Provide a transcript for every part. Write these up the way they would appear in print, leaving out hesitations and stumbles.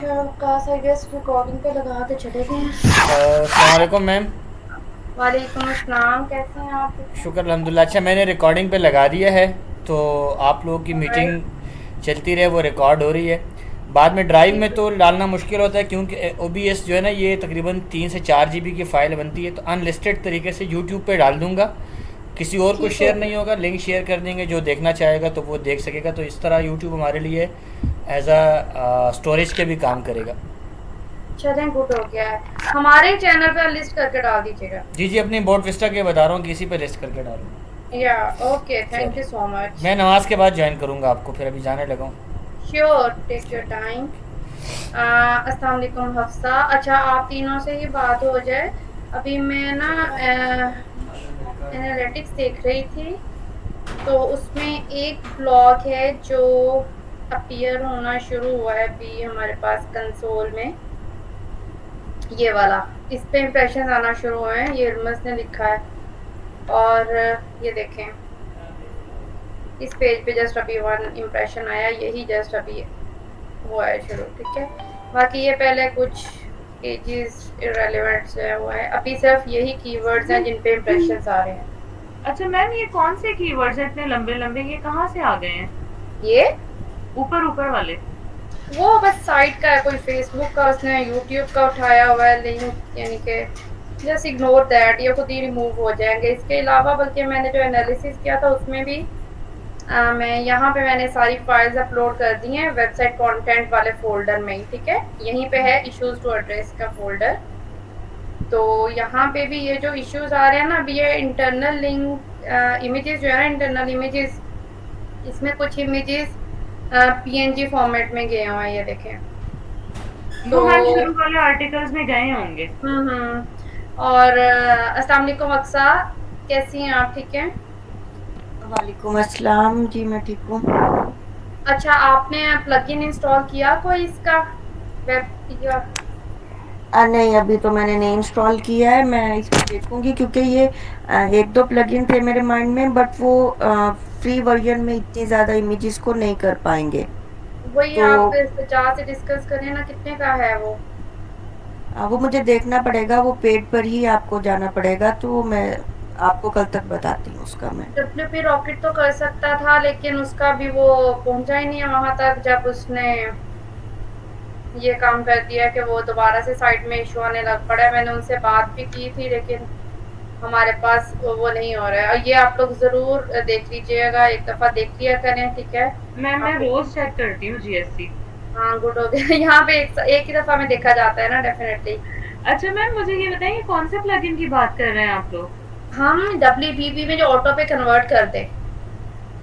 अच्छा काश I guess recording पे लगा के चले गए हैं। अस्सलाम वालेकुम मैम। वालेकुम अस्सलाम, कैसे हैं आप? ठीक हैं? शुक्र अल्हम्दुलिल्लाह। अच्छा, मैंने रिकॉर्डिंग पे लगा दिया है, तो आप लोगों की ऑलराइट। मीटिंग चलती रहे, वो रिकॉर्ड हो रही है। बाद में ड्राइव ठीक में है। तो डालना मुश्किल होता है, क्योंकि OBS जो है ना, ये तकरीबन 3 से 4 GB की फ़ाइल बनती है, तो अनलिस्टेड तरीके से यूट्यूब पे डाल दूँगा। किसी और को ठीक हो शेयर नहीं गया। होगा, लिंक शेयर कर देंगे, जो देखना चाहेगा तो वो देख सकेगा। तो इस तरह यूट्यूब हमारे लिए एज आ स्टोरेज के भी काम करेगा। चलें, गुड हो गया है। हमारे चैनल पे लिस्ट करके डाल दीजिएगा। जी जी, अपनी बोट विस्टा के बता रहा हूँ कि इसी पे लिस्ट करके डालूँगा। या ओके, थैंक यू चलिए, सो मच। मैं नमाज के बाद ज्वाइन करूँगा आपको, फिर अभी जाने लगा हूँ। Sure, take your time. अस्सलाम वालेकुम हफ्सा। अच्छा, आप तीनों से ही बात हो जाए। अभी मैं ना एनालिटिक्स देख रही थी, तो उसमें एक ब्लॉग है जो अपीयर होना शुरू हुआ है अभी हमारे पास कंसोल में। ये वाला, इस पे इम्प्रेशन आना शुरू हुए हैं, ये इल्मस ने लिखा है। और ये देखें, इस पेज पे जस्ट अभी वन इम्प्रेशन आया, यही जस्ट अभी हुआ है शुरू। ठीक है, बाकी ये पहले कुछ पेजेस इररिलेवेंट से हुआ है, अभी सिर्फ यही कीवर्ड्स हैं जिन पे इम्प्रेशंस आ रहे हैं। अच्छा मैम, ये कौन से कीवर्ड्स हैं इतने लंबे लंबे, ये कहाँ से आ गए हैं? ये ऊपर ऊपर वाले? वो बस साइट का है, कोई फेसबुक का उसने यूट्यूब का उठाया हुआ है लिंक, यानी कि जस्ट इग्नोर दैट, ये खुद ही रिमूव हो जाएंगे। इसके अलावा बल्कि मैंने जो एनालिसिस किया था उसमें भी मैं यहाँ पे मैंने सारी फाइल्स अपलोड कर दी हैं वेबसाइट कंटेंट वाले फोल्डर में ही। ठीक है, यहीं पे है इश्यूज टू एड्रेस का फोल्डर। तो यहाँ पे भी ये जो इश्यूज आ रहे हैं ना, अभी ये इंटरनल लिंक इमेजेस जो है ना, इंटरनल इमेजेस, इसमें कुछ इमेजेस PNG फॉर्मेट में गए हुए हैं, ये देखें। वो तो मैम शुरू वाले आर्टिकल्स में गए होंगे। और अस्सलाम वालेकुम अक्सा, कैसी हैं आप? ठीक हैं? वालेकुम अस्सलाम जी, मैं ठीक हूँ। अच्छा, आपने प्लगइन इंस्टॉल किया कोई इसका, वेब या? नहीं, अभी तो मैंने नहीं इंस्टॉल किया है। मैं इसको देखूंगी क्योंकि ये एक दो प्लगइन थे मेरे माइंड में, बट वो फ्री वर्जन में इतनी ज़्यादा इमेजेस को नहीं कर पाएंगे। वही तो आप जहाँ से डिस्कस करें ना, कितने का है वो? वो मुझे देखना पड़ेगा, वो पेड पर ही आपको जाना पड़ेगा। तो मैं आपको कल तक बताती हूँ उसका मैं। WP रॉकेट तो कर सकता था, लेकिन उसका भी वो पहुंचा ही नहीं है वहां तक, जब उसने ये काम कर दिया कि वो दोबारा से साइट में इशू आने लग पड़ा है। मैंने उनसे बात भी की थी, लेकिन हमारे पास वो नहीं हो रहा है। और ये आप लोग ज़रूर देख लीजिएगा, एक दफ़ा देख लिया करें। ठीक है, मैम मैं आप? रोज चेक करती हूँ GSC। हाँ, गुड हो गया। यहाँ पे एक ही दफ़ा में देखा जाता है ना, डेफिनेटली। अच्छा मैम, मुझे ये बताइए कौन से प्लगइन की बात कर रहे हैं आप लोग? हम WPP में जो ऑटो पे कन्वर्ट कर दे,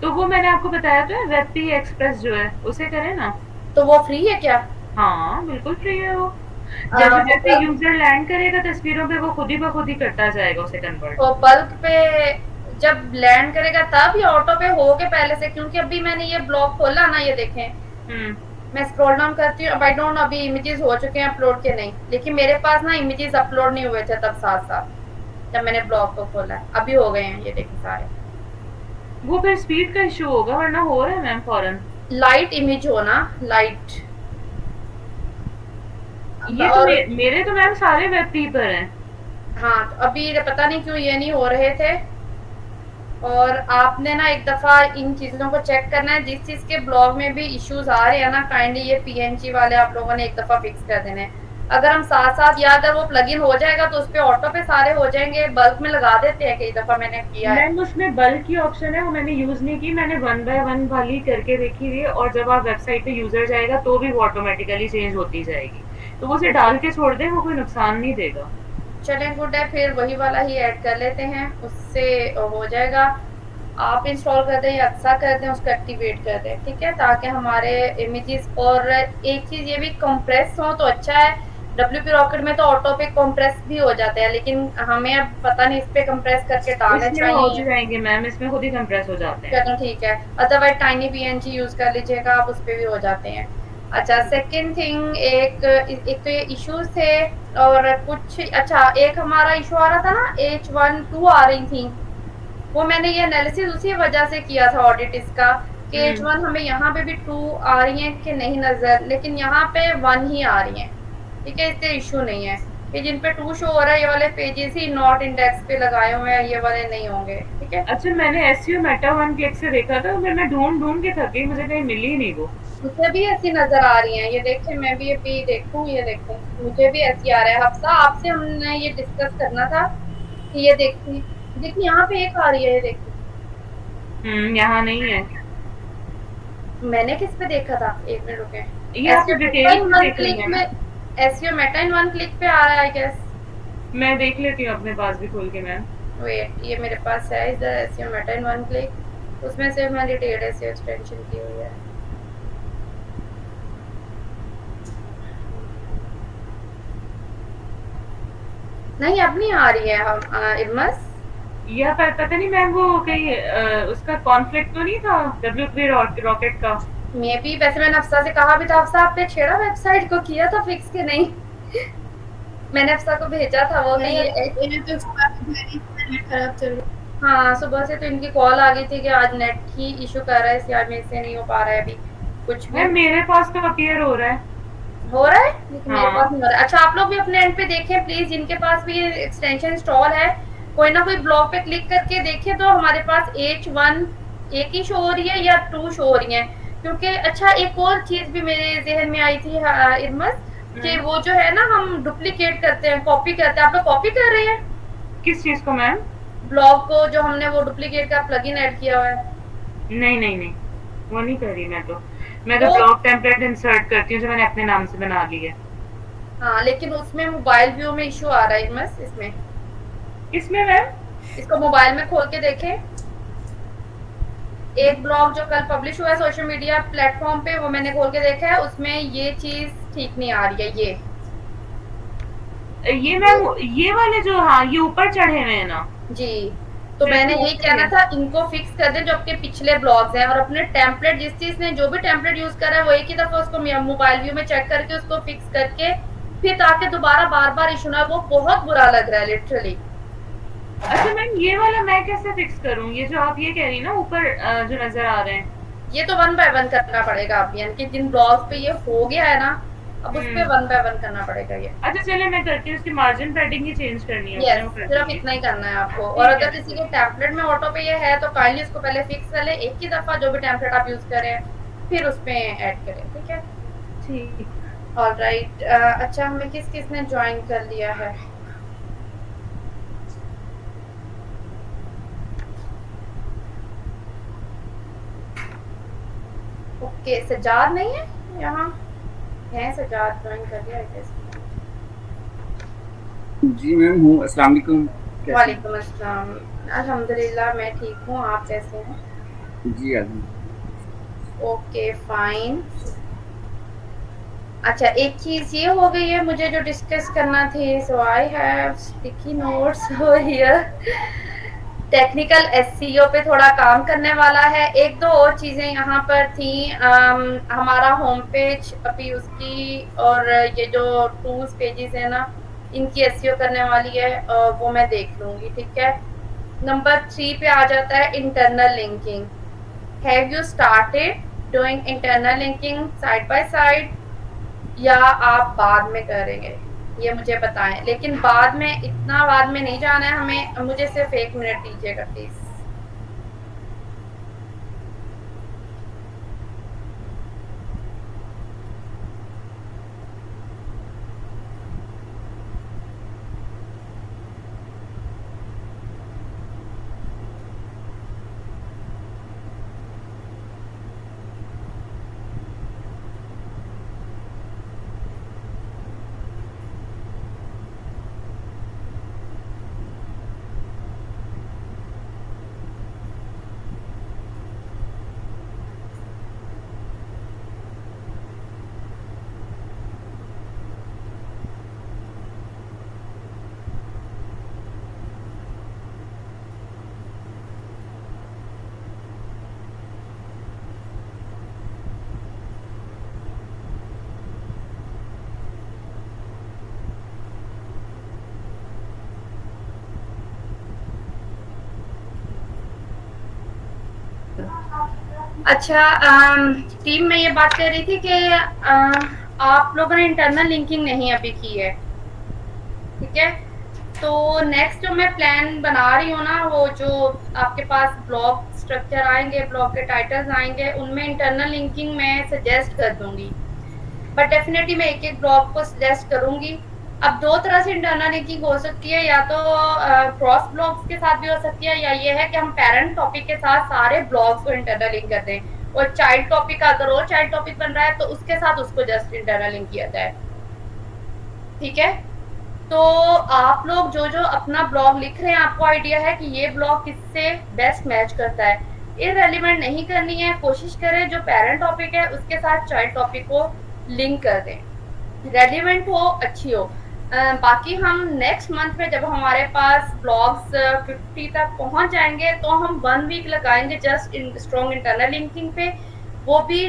तो वो मैंने आपको बताया तो है, वेब एक्सप्रेस जो है उसे करें ना। तो वो फ्री है क्या? हाँ बिल्कुल फ्री है वो। जैसे वो जैसे यूजर लैंड करेगा तस्वीरों पे, वो खुद ही ब खुद ही करता जाएगा उसे कन्वर्ट। तो बल्क पे जब लैंड करेगा तब, या ऑटो पे हो के पहले से? क्योंकि अभी मैंने ये ब्लॉग खोला ना, ये देखें, हम्म। मैं स्क्रॉल डाउन करती हूँ। अब आई डोंट नो अभी इमेजेस हो चुके हैं अपलोड के नहीं, लेकिन मेरे पास ना इमेजेस अपलोड नहीं हुए थे तब, साथ साथ जब मैंने ब्लॉग को खोला है। अभी हो गए हैं, ये देखें सारे। वो फिर स्पीड का इशू होगा, वरना हो रहा है मैम फौरन। लाइट इमेज हो ना, लाइट। ये तो और मेरे तो मैम सारे वेब पी पर हैं। हाँ, तो अभी पता नहीं क्यों ये नहीं हो रहे थे। और आपने ना एक दफ़ा इन चीज़ों को चेक करना है, जिस चीज़ के ब्लॉग में भी इश्यूज आ रहे हैं ना, काइंडली ये PNG वाले आप लोगों ने एक दफ़ा फिक्स कर देने हैं। अगर हम साथ साथ, या अगर वो प्लगइन हो जाएगा तो उस पर ऑटो पे सारे हो जाएंगे, बल्क में लगा देते हैं, कई दफ़ा मैंने किया है। मैम उसमें बल्क की ऑप्शन है, वो मैंने यूज नहीं की, मैंने वन बाय वन वाली करके देखी हुई है। और जब आप वेबसाइट पे यूजर जाएगा तो भी वो ऑटोमेटिकली चेंज होती जाएगी। तो वो उसे डाल के छोड़ दें, वो कोई नुकसान नहीं देगा। चलें, गुड है, फिर वही वाला ही ऐड कर लेते हैं, उससे हो जाएगा। आप इंस्टॉल कर दें या अच्छा कर दें, उसको एक्टिवेट कर दें। ठीक है, ताकि हमारे इमेजेस, और एक चीज़ ये भी, कंप्रेस हो तो अच्छा है। WP रॉकेट में तो ऑटो पे कंप्रेस भी हो जाते हैं, लेकिन हमें अब पता नहीं इस पे कंप्रेस करके डालने इसमें हो चाहिए। जाएंगे मैम, इसमें खुद ही कंप्रेस हो जाते हैं। चलो ठीक है, अदरवाइज टाइनी PNG यूज़ कर लीजिएगा आप, उस पर भी हो जाते हैं। अच्छा, सेकंड थिंग, एक तो ये इश्यूज थे, और कुछ, अच्छा एक हमारा इशू आ रहा था ना, H1 2 आ रही थी, वो मैंने ये एनालिसिस उसी वजह से किया था, ऑडिट इसका, कि एज 1 हमें यहाँ पे भी 2 आ रही हैं कि नहीं नज़र, लेकिन यहाँ पे 1 ही आ रही हैं, ठीक है, इससे इश्यू नहीं है। ये जिन पे 2 शो हो रहा है ये वाले पेजेस ही नॉट इंडेक्स पे लगाए हुए हैं, ये वाले नहीं होंगे, ठीक है। अच्छा, मैंने एसईओ मेटा वन क्लिक से देखा था, फिर मैं ढूंढ के थक गई, मुझे कहीं मिली ही नहीं वो। मुझे भी ऐसी नजर आ रही हैं, ये देखें, मैं भी अभी देखूं, ये देखें, मुझे भी ऐसी आ रहा है। हफ्सा, आपसे हमने ये डिस्कस करना था कि ये देखिए, देखिए यहाँ पे एक आ रही है, ये देखिए। यहाँ नहीं है। मैंने किस पे देखा था, एक मिनट रुके। ये आपने एसईओ मेटा डिटेल इन में वन देख लिया क्लिक है में, ना? SEO Meta in one click पे आ रहा है आई गेस। मैं देख लेती हूँ अपने पास भी खोल के मैम। वेट, ये मेरे पास है इधर SEO Meta in one click, उसमें सिर्फ मैंने डिटेल्ड एसईओ एक्सटेंशन की हुई है। नहीं, अब नहीं आ रही है हम इरमस। यह पता नहीं मैम, वो कहीं उसका कॉन्फ्लिक्ट तो नहीं था W3 रॉकेट का? मे बी, वैसे मैंने अफसा से कहा भी था, अफसा आपने छेड़ा वेबसाइट को, किया था फिक्स कि नहीं? मैंने अफसा को भेजा था वो कि ये तो खराब चल रही। हाँ, सुबह से तो इनकी कॉल आ गई थी कि आज नेट ही इशू कर रहा है, इसलिए आज मेरे से नहीं हो पा रहा है अभी कुछ भी। मैम मेरे पास तो अपीयर हो रहा है। हो रहा है, लेकिन मेरे हाँ। पास नहीं हो रहा है। अच्छा, आप लोग भी अपने एंड पे देखें प्लीज, जिनके पास भी ये एक्सटेंशन इंस्टॉल है, कोई ना कोई ब्लॉग पे क्लिक करके देखें तो हमारे पास H1 एक ही शो हो रही है या 2 शो हो रही है। क्योंकि अच्छा, एक और चीज भी मेरे जहन में आई थी इरमस, कि वो जो है ना, हम डुप्लीकेट करते हैं, कॉपी करते हैं। आप लोग कॉपी कर रहे हैं किस चीज को मैम? ब्लॉग को, जो हमने वो डुप्लीकेट का प्लगइन ऐड किया हुआ है। नहीं, वो नहीं कर रही मैं तो। मैं तो वो- ब्लॉग टेम्पलेट इंसर्ट करती हूँ जो मैंने अपने नाम से बना ली है। हाँ, लेकिन उसमें मोबाइल व्यू में इशू आ रहा है इरमस, इसमें। इसमें मैम? इसको मोबाइल में खोल के देखें। एक ब्लॉग जो कल पब्लिश हुआ है सोशल मीडिया प्लेटफॉर्म पे, वो मैंने खोल के देखा है, उसमें ये चीज ठीक नहीं आ रही है। ये मैम, ये वाले जो, हाँ ये ऊपर चढ़े हुए हैं ना? जी, तो मैंने यही कहना था, इनको फिक्स कर दें जो आपके पिछले ब्लॉग्स हैं, और अपने टेम्पलेट, जिस चीज ने जो भी टेम्पलेट यूज करा है वो एक ही दफा उसको मोबाइल व्यू में चेक करके उसको फिक्स करके, फिर ताकि दोबारा बार बार इशू ना, वो बहुत बुरा लग रहा है लिटरली। अच्छा मैम, ये वाला मैं कैसे फिक्स करूँ? ये जो आप ये कह रही ना ऊपर जो नजर आ रहे हैं, ये तो 1 बाय 1 करना पड़ेगा आप, यानी कि जिन ब्लॉग्स पे ये हो गया है ना, अब उस पे 1 बाय 1 करना पड़ेगा ये। अच्छा चलिए मैं करती हूँ, उसकी मार्जिन पैडिंग ही चेंज करनी है। यस, वो कर सिर्फ दूंगी। इतना ही करना है आपको। और अगर किसी के टेम्पलेट में ऑटो पे ये है तो काइंडली उसको पहले फिक्स कर लें एक ही दफा, जो भी टेम्पलेट आप यूज करें, फिर उसमें ऐड करें, ठीक है। ठीक। ऑलराइट, अच्छा, हमें किस किस ने ज्वाइन कर लिया है? ओके, सजाद नहीं है यहाँ, है सजाद, ज्वाइन कर लिया है कैसे? जी मैम हूँ। अस्सलाम वालेकुम। कैसे हैं? वालेकुम अस्सलाम। अल्हम्दुलिल्लाह, मैं ठीक हूँ, आप कैसे हैं? जी अल्हम्दुलिल्लाह। Okay fine. अच्छा, एक चीज ये हो गई है मुझे जो डिस्कस करना थी, so I have sticky notes here. Technical SEO पे थोड़ा काम करने वाला है। एक दो और चीजें यहाँ पर थी, हमारा होम पेज अभी उसकी, और ये जो टूल्स पेजेस है ना, इनकी एसईओ करने वाली है, वो मैं देख लूंगी, ठीक है। नंबर 3 पे आ जाता है internal linking. Have you started doing internal linking side by side, या आप बाद में करेंगे, ये मुझे बताएं। लेकिन बाद में, इतना बाद में नहीं जाना है हमें, मुझे सिर्फ 1 मिनट दीजिएगा प्लीज। अच्छा, टीम में ये बात कर रही थी कि आप लोगों ने इंटरनल लिंकिंग नहीं अभी की है, ठीक है? तो नेक्स्ट जो मैं प्लान बना रही हूँ ना, वो जो आपके पास ब्लॉग स्ट्रक्चर आएंगे, ब्लॉग के टाइटल्स आएंगे, उनमें इंटरनल लिंकिंग मैं सजेस्ट कर दूंगी, बट डेफिनेटली मैं एक एक ब्लॉग को सजेस्ट करूंगी। अब दो तरह से इंटरनल लिंकिंग हो सकती है, या तो क्रॉस ब्लॉग्स के साथ भी हो सकती है, या ये है कि हम पेरेंट टॉपिक के साथ सारे ब्लॉग्स को इंटरनल लिंक कर दें, और चाइल्ड टॉपिक का अगर और चाइल्ड टॉपिक बन रहा है तो उसके साथ उसको जस्ट इंटरनल लिंक किया जाए, ठीक है? तो आप लोग जो जो अपना ब्लॉग लिख रहे हैं, आपको आइडिया है कि ये ब्लॉग किससे बेस्ट मैच करता है, इररिलेवेंट नहीं करनी है, कोशिश करें जो पेरेंट टॉपिक है उसके साथ चाइल्ड टॉपिक को लिंक कर दें, रेलिवेंट हो, अच्छी हो। बाकी हम नेक्स्ट मंथ में जब हमारे पास ब्लॉग्स 50 तक पहुंच जाएंगे तो हम 1 वीक लगाएंगे जस्ट स्ट्रॉन्ग इंटरनल लिंकिंग पे, वो भी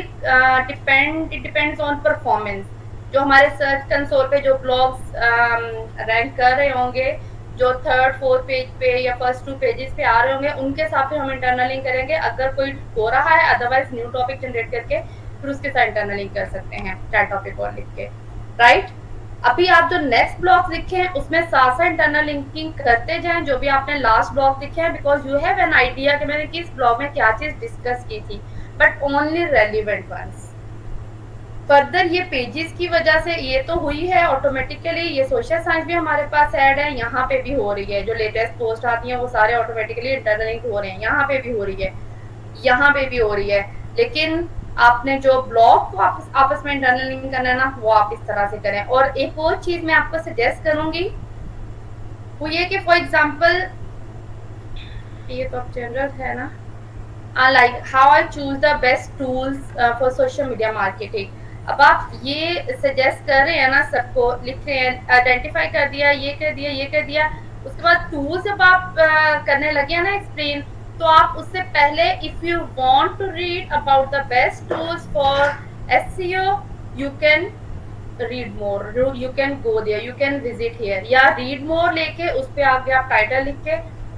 डिपेंड्स ऑन परफॉर्मेंस। जो हमारे सर्च कंसोल पे जो ब्लॉग्स रैंक कर रहे होंगे, जो 3rd 4th पेज पे या फर्स्ट 2 पेजेस पे आ रहे होंगे, उनके हिसाब से हम इंटरनल लिंक करेंगे। अगर कोई हो रहा है, अदरवाइज न्यू टॉपिक जनरेट करके फिर उसके साथ इंटरनल लिंक कर सकते हैं, चाइल्ड टॉपिक और लिख के, राइट? अभी आप जो नेक्स्ट ब्लॉग लिखे हैं उसमें साथ साथ इंटरनल लिंकिंग करते जाएं, जो भी आपने लास्ट ब्लॉग लिखे हैं, because you have an idea कि मैंने किस ब्लॉग में क्या चीज डिस्कस की थी, but only relevant ones. Further ये पेजेस की वजह से ये तो हुई है ऑटोमेटिकली, ये सोशल साइंस भी हमारे पास ऐड है, यहाँ पे भी हो रही है, जो लेटेस्ट पोस्ट आती है वो सारे ऑटोमेटिकली इंटरनल लिंक हो रहे हैं, यहाँ पे भी हो रही है, यहाँ पे भी हो रही है। लेकिन आपने जो ब्लॉग को आपस में इंटरनल लिंक करना है ना, वो आप इस तरह से करें। और एक और चीज मैं आपको सजेस्ट करूंगी, वो ये कि फॉर एग्जाम्पल, ये तो जनरल है ना, like how I choose the best tools for social media marketing। अब आप ये सजेस्ट कर रहे हैं ना, सबको लिख रहे हैं, आइडेंटिफाई कर दिया, ये कर दिया, ये कर दिया, उसके बाद टूल्स जब आप करने लगे ना एक्सप्लेन, तो आप उससे पहले if you want to read about the best tools for SEO, you can read more, you can go there, you can visit here, या रीड मोर लेके उस पे आगे आप टाइटल लिख के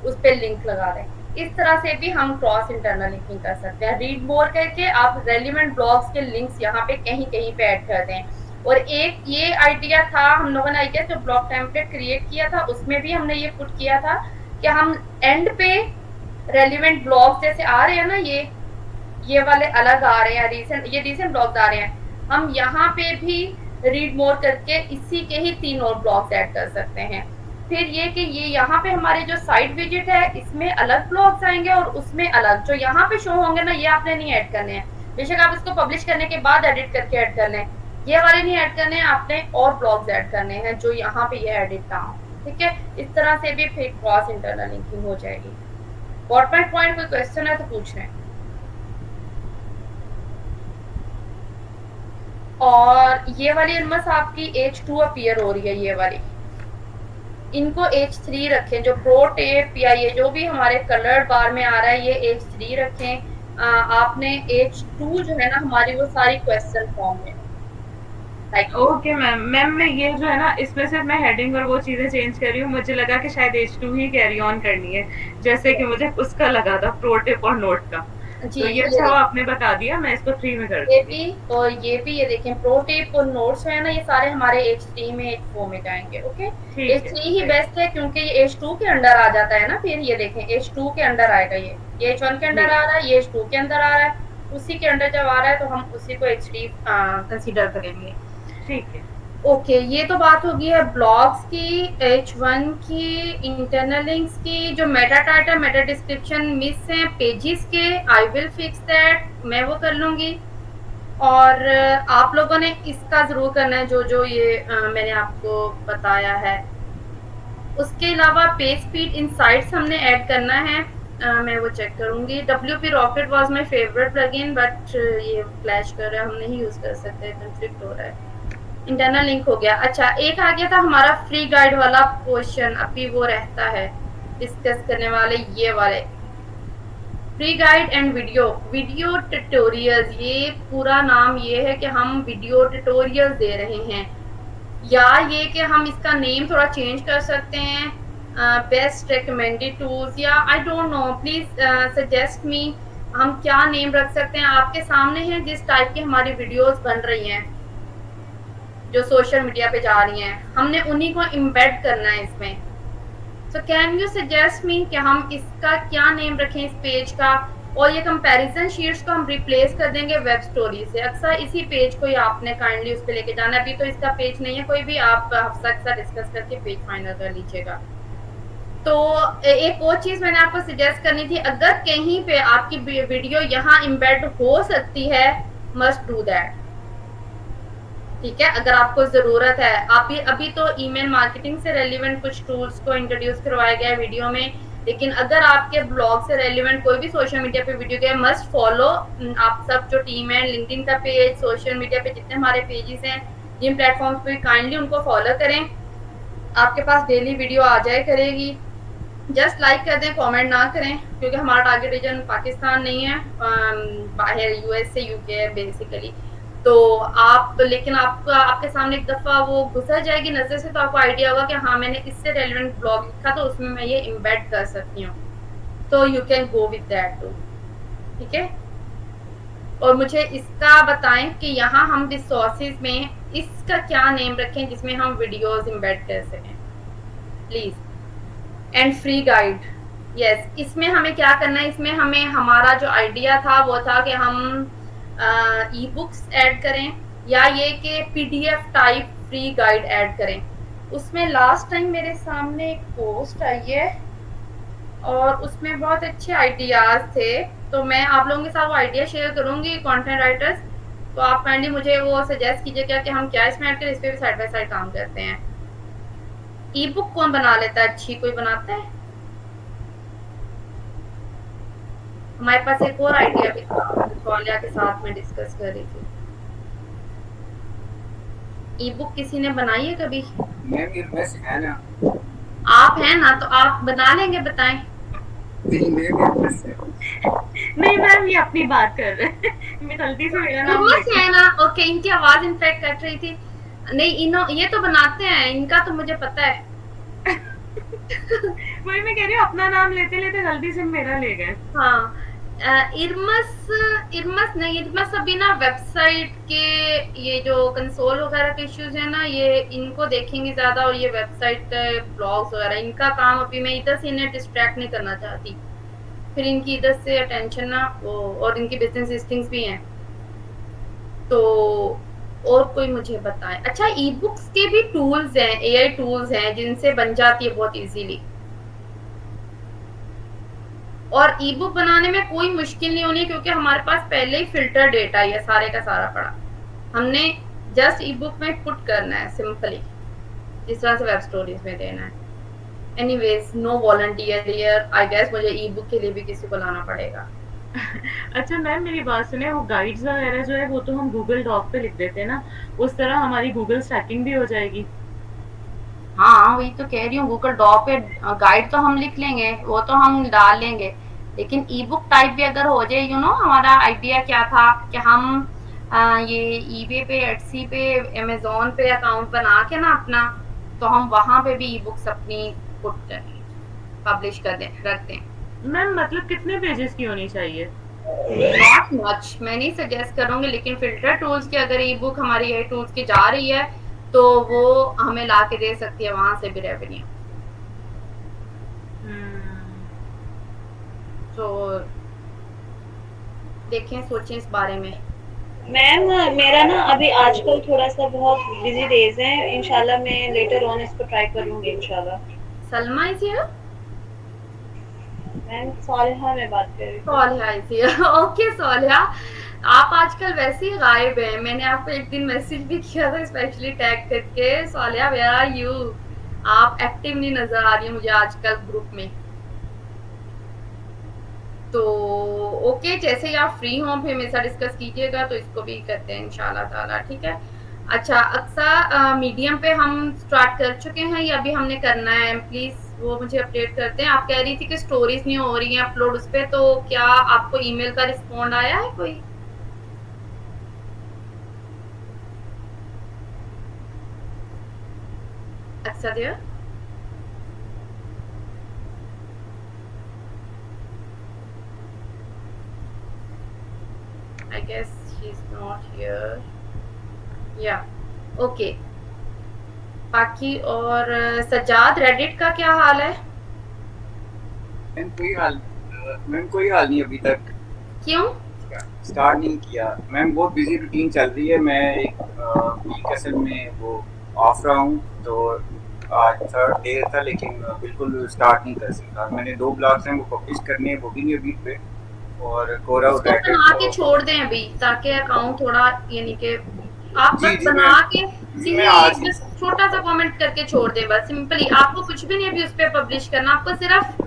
उस पे लिंक लगा दें। इस तरह से भी हम क्रॉस इंटरनल लिंकिंग कर सकते हैं। रीड मोर करके आप रेलिवेंट ब्लॉग्स के लिंक्स यहाँ पे कहीं कहीं पे ऐड कर दें। और एक ये आइडिया था हम लोगों ने, आई गेस जो ब्लॉग टेम्पलेट क्रिएट किया था उसमें भी हमने ये पुट किया था कि हम एंड पे रेलिवेंट ब्लॉग्स जैसे आ रहे हैं ना, ये वाले अलग आ रहे हैं, रीसेंट ब्लॉग्स आ रहे हैं, हम यहाँ पे भी रीड मोर करके इसी के ही 3 और ब्लॉग्स ऐड कर सकते हैं। फिर ये कि ये यहाँ पे हमारे जो साइट विजिट है इसमें अलग ब्लॉग्स आएंगे और उसमें अलग, जो यहाँ पे शो होंगे ना, ये आपने नहीं ऐड करने हैं, बेशक आप इसको पब्लिश करने के बाद एडिट करके ऐड कर लें, ये वाले नहीं ऐड करने हैं, आपने और ब्लॉग्स ऐड करने हैं जो यहाँ पे ये एडिट ना हो, ठीक है? इस तरह से भी फिर क्रॉस इंटरनल लिंकिंग हो जाएगी। पॉइंट कोई क्वेश्चन है तो पूछ रहे हैं। और ये वाली इनमें आपकी H2 अपीयर हो रही है, ये वाली, इनको H3 रखें, जो प्रो टेप या ये जो भी हमारे कलर बार में आ रहा है ये H3 रखें। आपने H2 जो है ना हमारी, वो सारी क्वेश्चन फॉर्म में। ओके मैम मैं ये जो है ना, इसमें से मैं हेडिंग और वो चीजें चेंज कर रही हूँ, मुझे लगा कि शायद H2 ही कैरी ऑन करनी है, जैसे कि मुझे उसका लगा था प्रो टिप और नोट का। जी, तो ये अच्छा आपने बता दिया, मैं इसको 3 में कर ये भी और ये भी, ये देखें प्रो टिप और नोट्स है ना, ये सारे हमारे H3 में H4 में जाएंगे। ओके, H3 ही बेस्ट है क्योंकि ये H2 के अंडर आ जाता है ना, फिर ये देखें H2 के अंडर आएगा, ये H1 के अंडर आ रहा है, ये H2 के अंदर आ रहा है, उसी के अंडर जब आ रहा है तो हम उसी को H3 कंसीडर करेंगे। ठीक है, ओके, ये तो बात होगी है ब्लॉग्स की, H1 की, इंटरनल लिंक्स की। जो Meta title, Meta description miss हैं पेजेस के, आई विल फिक्स दैट, मैं वो कर लूँगी। और आप लोगों ने इसका ज़रूर करना है जो जो ये मैंने आपको बताया है। उसके अलावा पेज स्पीड इनसाइट्स हमने ऐड करना है, मैं वो चेक करूँगी। WP rocket was my favourite plugin, but ये फ्लैश कर रहा है, हम नहीं यूज़ कर सकते, कॉन्फ्लिक्ट हो रहा है। इंटरनल लिंक हो गया। अच्छा, एक आ गया था हमारा फ्री गाइड वाला क्वेश्चन, अभी वो रहता है डिस्कस करने वाले, ये वाले free guide and video tutorials. ये पूरा नाम ये है कि हम वीडियो ट्यूटोरियल्स दे रहे हैं, या ये कि हम इसका नेम थोड़ा चेंज कर सकते हैं, बेस्ट रिकमेंडेड टूल्स, या आई don't no, please suggest me हम क्या नेम रख सकते हैं, आपके सामने है जिस टाइप की हमारी वीडियोस बन रही हैं जो सोशल मीडिया पे जा रही हैं, हमने उन्हीं को इम्बेड करना है इसमें। So can you suggest me कि हम इसका क्या नेम रखें इस पेज का, और ये कंपैरिजन शीट्स को हम रिप्लेस कर देंगे वेब स्टोरी से। अक्सर इसी पेज को ही आपने काइंडली उस पे लेके जाना है। अभी तो इसका पेज नहीं है कोई भी, आप हफ्सा के साथ डिस्कस करके पेज फाइनल कर लीजिएगा। तो एक और चीज मैंने आपको सजेस्ट करनी थी, अगर कहीं पे आपकी वीडियो यहाँ इम्बेड हो सकती है, मस्ट डू दैट। ठीक है, अगर आपको जरूरत है, आप अभी तो ईमेल मार्केटिंग से रेलिवेंट कुछ टूल्स को इंट्रोड्यूस करवाया गया है वीडियो में, लेकिन अगर आपके ब्लॉग से रेलिवेंट कोई भी सोशल मीडिया पे वीडियो गया, मस्ट फॉलो। आप सब जो टीम है, लिंक्डइन का पेज, सोशल मीडिया पे जितने हमारे पेजेस हैं जिन प्लेटफॉर्म्स पे, काइंडली उनको फॉलो करें। आपके पास डेली वीडियो आ जाए करेगी। जस्ट लाइक कर दें, कमेंट ना करें, क्योंकि हमारा टारगेट रीजन पाकिस्तान नहीं है, बाहर यूएस से यूके है बेसिकली। तो आप, लेकिन आपका आपके सामने एक दफ़ा वो गुजर जाएगी नज़र से, तो आपको आइडिया होगा कि हाँ मैंने इससे रेलिवेंट ब्लॉग लिखा तो उसमें मैं ये इम्बेड कर सकती हूँ, तो you can go with that too. ठीक है, और मुझे इसका बताएं कि यहाँ हम रिसोर्सेज में इसका क्या नेम रखें जिसमें हम वीडियोस इम्बेड कर सकें please. And free guide, yes, इसमें हमें क्या करना है, इसमें हमें हमारा जो आइडिया था वो था कि हम ई बुक्स ऐड करें, या ये कि PDF type free guide add करें। उसमें लास्ट टाइम मेरे सामने एक पोस्ट आई है और उसमें बहुत अच्छे आइडियाज़ थे, तो मैं आप लोगों के साथ वो आइडिया शेयर करूँगी, कंटेंट राइटर्स। तो आप काइंडली मुझे वो सजेस्ट कीजिएगा कि हम क्या इसमें ऐड करें, इस पर भी साइड बाय साइड काम करते हैं। ई बुक कौन बना लेता है, अच्छी कोई बनाता है? हमारे पास एक और आइडिया भी था, सोनिया के साथ में डिस्कस कर रही थी। ई बुक किसी ने बनाई है कभी? मैम ये बस है ना, आप हैं ना, तो आप बना लेंगे, बताएं। नहीं मैम ये बस है। नहीं मैम, ये अपनी बात कर रहे हैं। मैं गलती से मेरा नाम है ना, ओके, इनकी आवाज इनफेक्ट कट रही थी। नहीं, इनो ये तो बनाते हैं, इनका तो मुझे पता है। वही मैं कह रही हूँ, अपना नाम लेते लेते गलती से मेरा ले गए। हाँ, इरमस अभी ना वेबसाइट के ये जो कंसोल वगैरह के इश्यूज है ना, ये इनको देखेंगे ज्यादा, और ये वेबसाइट के ब्लॉग्स वगैरह, इनका काम अभी मैं इधर से इन्हें डिस्ट्रैक्ट नहीं करना चाहती, फिर इनकी इधर से अटेंशन ना वो, और इनकी बिजनेस लिस्टिंग्स भी हैं। तो और कोई मुझे बताए। अच्छा, ई बुक्स के भी टूल्स हैं, एआई टूल्स हैं जिनसे बन जाती है बहुत इजीली, और ई बुक बनाने में कोई मुश्किल नहीं होनी, क्योंकि हमारे पास पहले ही फिल्टर डेटा है सारे का सारा पड़ा, हमने जस्ट ई बुक में पुट करना है सिंपली, जिस तरह से वेब स्टोरीज में देना है। Anyways, no volunteer here, I guess मुझे ई बुक के लिए भी किसी को लाना पड़ेगा। अच्छा मैम, मेरी बात सुने, वो गाइड्स वगैरह जो है वो तो हम गूगल डॉक पे लिख देते हैं ना, उस तरह हमारी गूगल स्टैकिंग भी हो जाएगी। हाँ, वही तो कह रही हूँ, गूगल डॉक पे गाइड तो हम लिख लेंगे, वो तो हम डाल लेंगे, लेकिन ई बुक टाइप भी अगर हो जाए, हमारा आइडिया क्या था कि हम ये ईबे पे, एटसी पे, अमेजोन पे अकाउंट बना के ना अपना, तो हम वहां पे भी ई बुक्स अपनी पुट पब्लिश कर दें, रख दें। मैम मतलब कितने पेजेस की होनी चाहिए? नॉट मच, मैं नहीं सजेस्ट करूंगी, लेकिन फिल्टर टूल्स की अगर ई बुक हमारी ये टूल्स की जा रही है तो वो हमें ला के दे सकती है, वहां से भी रेवेन्यू। तो देखें, सोचें इस बारे में। मैम मेरा ना अभी आजकल थोड़ा सा बहुत बिजी डेज है, इंशाल्लाह मैं लेटर ऑन इसको ट्राई करूंगी इंशाल्लाह। Salma is here? मैम सालिहा मैं बात कर रही हूँ। सालिहा इज हियर, ओके सालिहा, आप आजकल वैसे ही गायब हैं, मैंने आपको एक दिन मैसेज भी किया था स्पेशली टैग करके, सालिहा वेयर आर यू, आप एक्टिव नहीं नजर आ रही है मुझे आजकल ग्रुप में। तो ओके, जैसे ही आप फ्री हो फिर मेरे साथ डिस्कस कीजिएगा, तो इसको भी करते हैं इंशाल्लाह ताला, ठीक है। अच्छा, अक्सा मीडियम पे हम स्टार्ट कर चुके हैं या अभी हमने करना है, प्लीज वो मुझे अपडेट करते हैं। आप कह रही थी कि स्टोरीज नहीं हो रही हैं अपलोड उस पे, तो क्या आपको ईमेल का रिस्पॉन्ड आया है कोई? अच्छा there, I guess she's not here. Yeah. Okay. बाकी और सज्जाद रेडिट का क्या हाल है? मैम कोई हाल नहीं अभी तक। क्यों? स्टार्ट नहीं किया मैम, बहुत बिजी रूटीन चल रही है। मैं एक वीक असल में वो ऑफ रहा हूँ, तो आज थर्ड डे था, लेकिन बिल्कुल स्टार्ट नहीं कर सका। मैंने 2 ब्लॉग्स हैं वो पब्लिश करने हैं, वो भी नहीं अभी पे। और कोरा उसको बना के छोड़ दें अभी, ताकि अकाउंट थोड़ा यानी कि आप जी, बस जी, बना मैं- के जी, मैं आज ही- बस छोटा सा कमेंट करके छोड़ दें बस, सिंपली। आपको कुछ भी नहीं अभी उस पर पब्लिश करना, आपको सिर्फ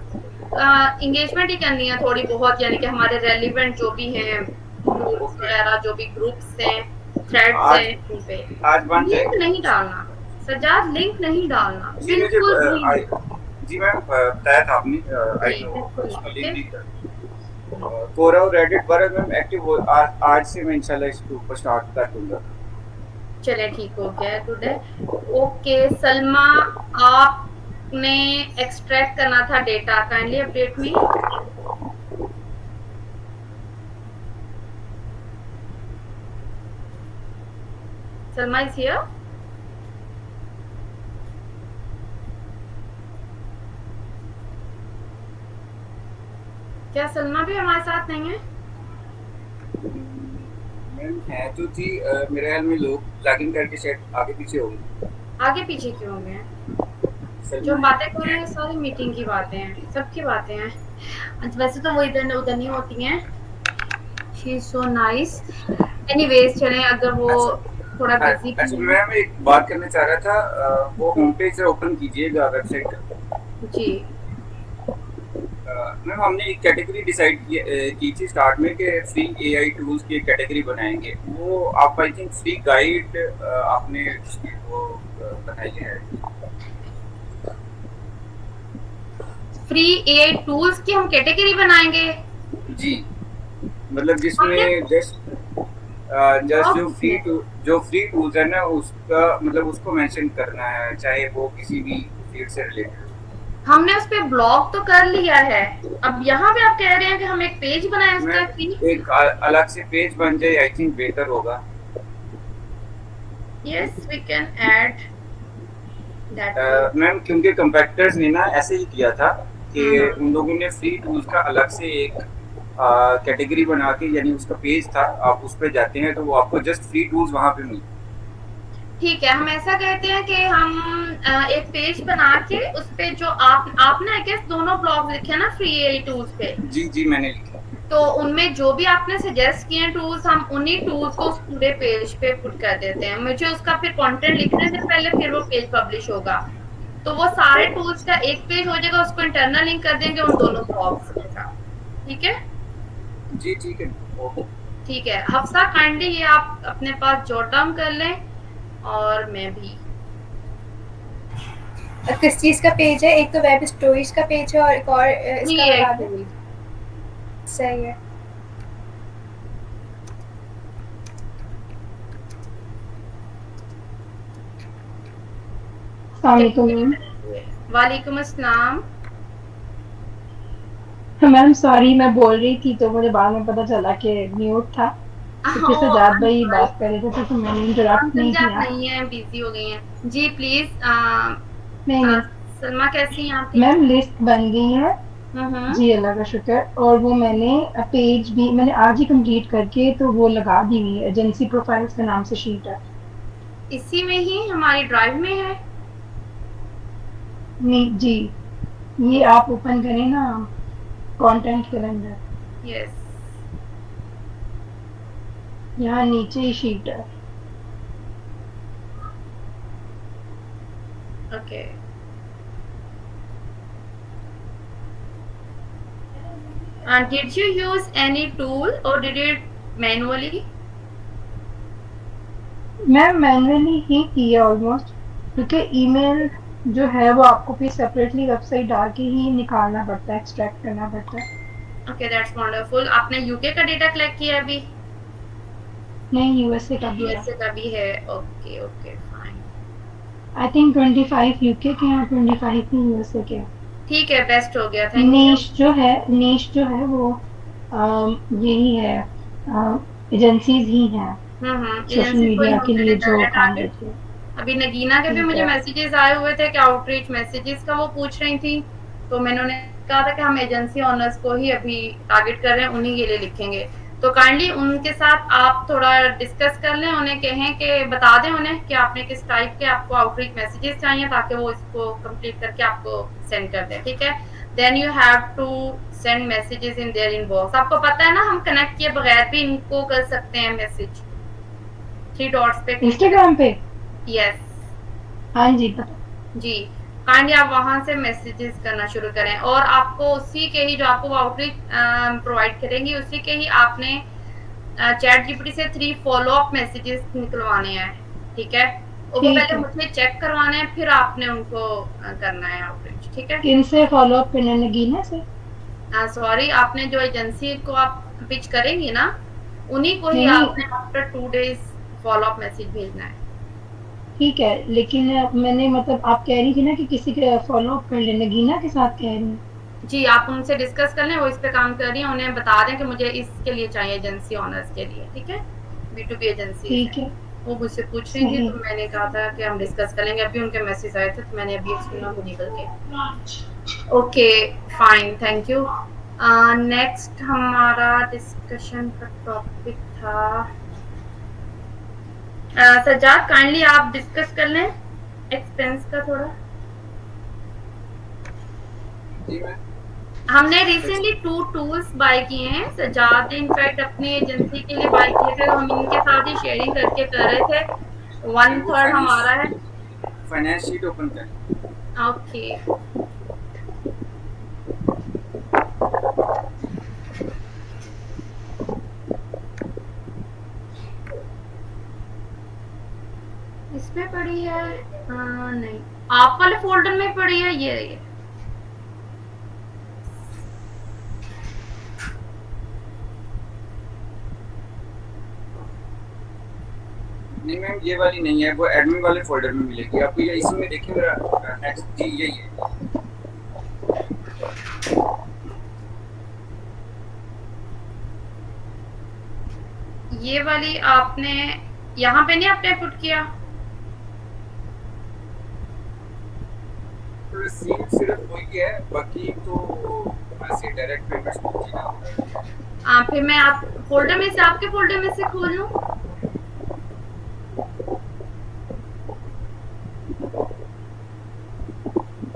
इंगेजमेंट ही करनी है थोड़ी बहुत, यानी कि हमारे रेलिवेंट जो भी हैं रूल्स वगैरह, जो भी ग्रुप्स हैं, थ्रेड्स आज हैं, उन पे आज बन लिंक जाएगा। नहीं डालना सजाद, लिंक नहीं डालना, जी मुझे बिल्कुल भी। जी मैम बताया था आपने। आई जी, नो बिल्कुल, उसका ठीक लिंक है। भी कर। कोरा और रेडिट पर मैम एक्टिव हो, आज से मैं इंशाल्लाह इसके ऊपर स्टार्ट कर दूंगा। चले ठीक हो गया, गुड है। ओके सलमा, आपने एक्सट्रैक्ट करना था data, kindly update me. Salma is here? क्या सलमा भी हमारे साथ नहीं है? मैम है तो थी, मेरे ख्याल में लोग लॉगिन करके शायद आगे पीछे होंगे। आगे पीछे क्यों हो गए हैं? जो बातें कर रहे हैं सारी मीटिंग की बातें हैं, सबकी बातें हैं। वैसे तो वो इधर उधर नहीं होती हैं। She is so nice. Anyways चलें, अगर वो थोड़ा बिजी अच्छा मैम एक बात करना चाह रहा था, वो होम पेज ओपन कीजिएगा वेबसाइट का। जी। मैम हमने एक कैटेगरी डिसाइड की थी स्टार्ट में कि फ्री एआई टूल्स की एक कैटेगरी बनाएंगे। वो आप आई थिंक फ्री गाइड आपने उसकी वो बनाई है। फ्री एआई टूल्स की हम कैटेगरी बनाएंगे? जी, मतलब जिसमें जस्ट जो फ्री टूल्स है ना, उसका मतलब उसको मेंशन करना है, चाहे वो किसी भी फील्ड से रिलेटेड। हमने उस पे ब्लॉग तो कर लिया है, अब यहाँ पे आप कह रहे हैं कि हम एक पेज बनाएं उसका फ्री? एक अलग से पेज बन जाए, आई थिंक बेहतर होगा। Yes we can add that. Ma'am क्योंकि कंपैक्टर्स ने ना ऐसे ही किया था कि उन लोगों ने फ्री टूल्स का अलग से एक कैटेगरी बना के, यानी उसका पेज था, आप उस पर जाते हैं तो वो आपको जस्ट फ्री टूल्स वहाँ पे मिलते। ठीक है, हम ऐसा कहते हैं कि हम एक पेज बना के उस पे जो आपने आई गेस दोनों ब्लॉग लिखे ना फ्री एआई टूल्स पे। जी जी मैंने लिखा। तो उनमें जो भी आपने सजेस्ट किए टूल्स, हम उन्हीं टूल्स को उस पूरे पेज पे पुट कर देते हैं। मुझे उसका फिर कंटेंट लिखने से पहले फिर वो पेज पब्लिश होगा, तो वो सारे टूल्स का एक पेज हो जाएगा, उसको इंटरनल लिंक कर देंगे उन दोनों ब्लॉग्स के साथ। ठीक है जी ठीक है, ओके ठीक है। हफ्सा काइंडली ये आप अपने पास जॉट डाउन कर लें, और मैं भी। किस चीज का पेज है? एक तो वेब स्टोरीज का पेज है और एक और इसका बता दें। सही है। वालेकुम अस्सलाम। मैम सॉरी, मैं बोल रही थी तो मुझे बाद में पता चला कि म्यूट था, क्योंकि सजाद भाई बात कर रहे थे तो मैंने इंटरप्ट नहीं किया। नहीं है, बिजी हो गई हैं जी। प्लीज नहीं सलमा कैसी हैं आप? मैम लिस्ट बन गई है जी, अल्लाह का शुक्र। और वो मैंने पेज भी मैंने आज ही कंप्लीट करके तो वो लगा दी हुई है, एजेंसी प्रोफाइल्स के नाम से शीट है। इसी में ही हमारी ड्राइव में है? नहीं जी, ये आप ओपन करें ना कंटेंट कैलेंडर, यस यहाँ नीचे ही शीट है। Okay and did you use any tool or did it manually? मैं मैनुअली ही किया ऑलमोस्ट, क्योंकि ईमेल जो है वो आपको फिर सेपरेटली वेबसाइट डाल के ही निकालना पड़ता है, एक्सट्रैक्ट करना पड़ता है। Okay that's wonderful. आपने यूके का डेटा कलेक्ट किया अभी? नहीं, यूएसए का भी है। यूएसए का भी है। Okay okay fine. I think 25 UK के हैं, 25 ही यूएसए के हैं। ठीक है, बेस्ट हो गया, थैंक यू। नीश जो है वो यही है, एजेंसीज ही हैं सोशल एजेंसी को ही मीडिया हम के लिए पहले कर जो रहे काम टारगेट। करती है। अभी नगीना के भी ठीक मुझे है। मैसेजेस आए हुए थे कि आउटरीच मैसेजेस का वो पूछ रही थी, तो मैंने उन्हें कहा था कि हम एजेंसी ओनर्स को ही अभी टारगेट कर रहे हैं, उन्हीं के लिए लिखेंगे। तो काइंडली उनके साथ आप थोड़ा डिस्कस कर लें, उन्हें कहें कि बता दें उन्हें कि आपने किस टाइप के आपको आउटरीच मैसेजेस चाहिए, ताकि वो इसको कंप्लीट करके आपको सेंड कर दें, ठीक है। Then you have to send messages in their inbox. आपको पता है ना, हम कनेक्ट किए बगैर भी इनको कर सकते हैं मैसेज। 3 डॉट्स पे क्लिक इंस्टाग्राम पे। यस हाँ जी पता। जी, काइंडली आप वहां से मैसेजेस करना शुरू करें, और आपको उसी के ही जो आपको आउटरीच प्रोवाइड करेंगी उसी के ही आपने चैट जीपीटी से 3 फॉलो अप मैसेजेस निकलवाने हैं, ठीक है। और वो ठीक पहले है। मुझे चेक करवाने हैं, फिर आपने उनको करना है आउटरीच, ठीक है। किन से फॉलो अप करना है? नगीना से? सॉरी, आपने जो एजेंसी को आप पिच करेंगी ना, उन्हीं को ही नहीं नहीं, आपने after 2 days follow up message भेजना है। ठीक है, लेकिन मैंने मतलब आप कह रही थी ना कि किसी के फॉलो अप कर ले, नगीना के साथ कह रही हैं? जी, आप उनसे डिस्कस कर लें, वो इस पे काम कर रही हैं, उन्हें बता दें कि मुझे इसके लिए चाहिए एजेंसी ओनर्स के लिए, ठीक है। B2B एजेंसीज ठीक है। है। वो मुझसे पूछ रही थी, सही। तो मैंने कहा था कि हम डिस्कस कर लेंगे। अभी उनके मैसेज आए थे, तो मैंने अभी सुना वो निकल के। Okay, fine, thank you. Next हमारा डिस्कशन का टॉपिक था सज्जाद, काइंडली आप डिस्कस कर लें एक्सपेंस का थोड़ा। जी मैम। हमने रिसेंटली 2 टूल्स बाय किए हैं, सज्जाद ने इनफैक्ट अपनी एजेंसी के लिए बाय किए थे, तो हम इनके साथ ही शेयरिंग करके कर रहे थे। 1/3 हमारा है। फाइनेंस शीट ओपन करें। ओके, इसमें पड़ी है नहीं, आप वाले फोल्डर में पड़ी है, ये नहीं मैम, ये वाली नहीं है, वो एडमिन वाले फोल्डर में मिलेगी आपको। ये इसी में देखिए मेरा नेक्स्ट, जी यही है। ये वाली आपने यहाँ पे नहीं आपने पुट किया? रिसीव सिर्फ वही है, बाकी तो ऐसे डायरेक्ट पेमेंट्स होती ना। फिर मैं आप फोल्डर में से, आपके फोल्डर में से खोल लूं?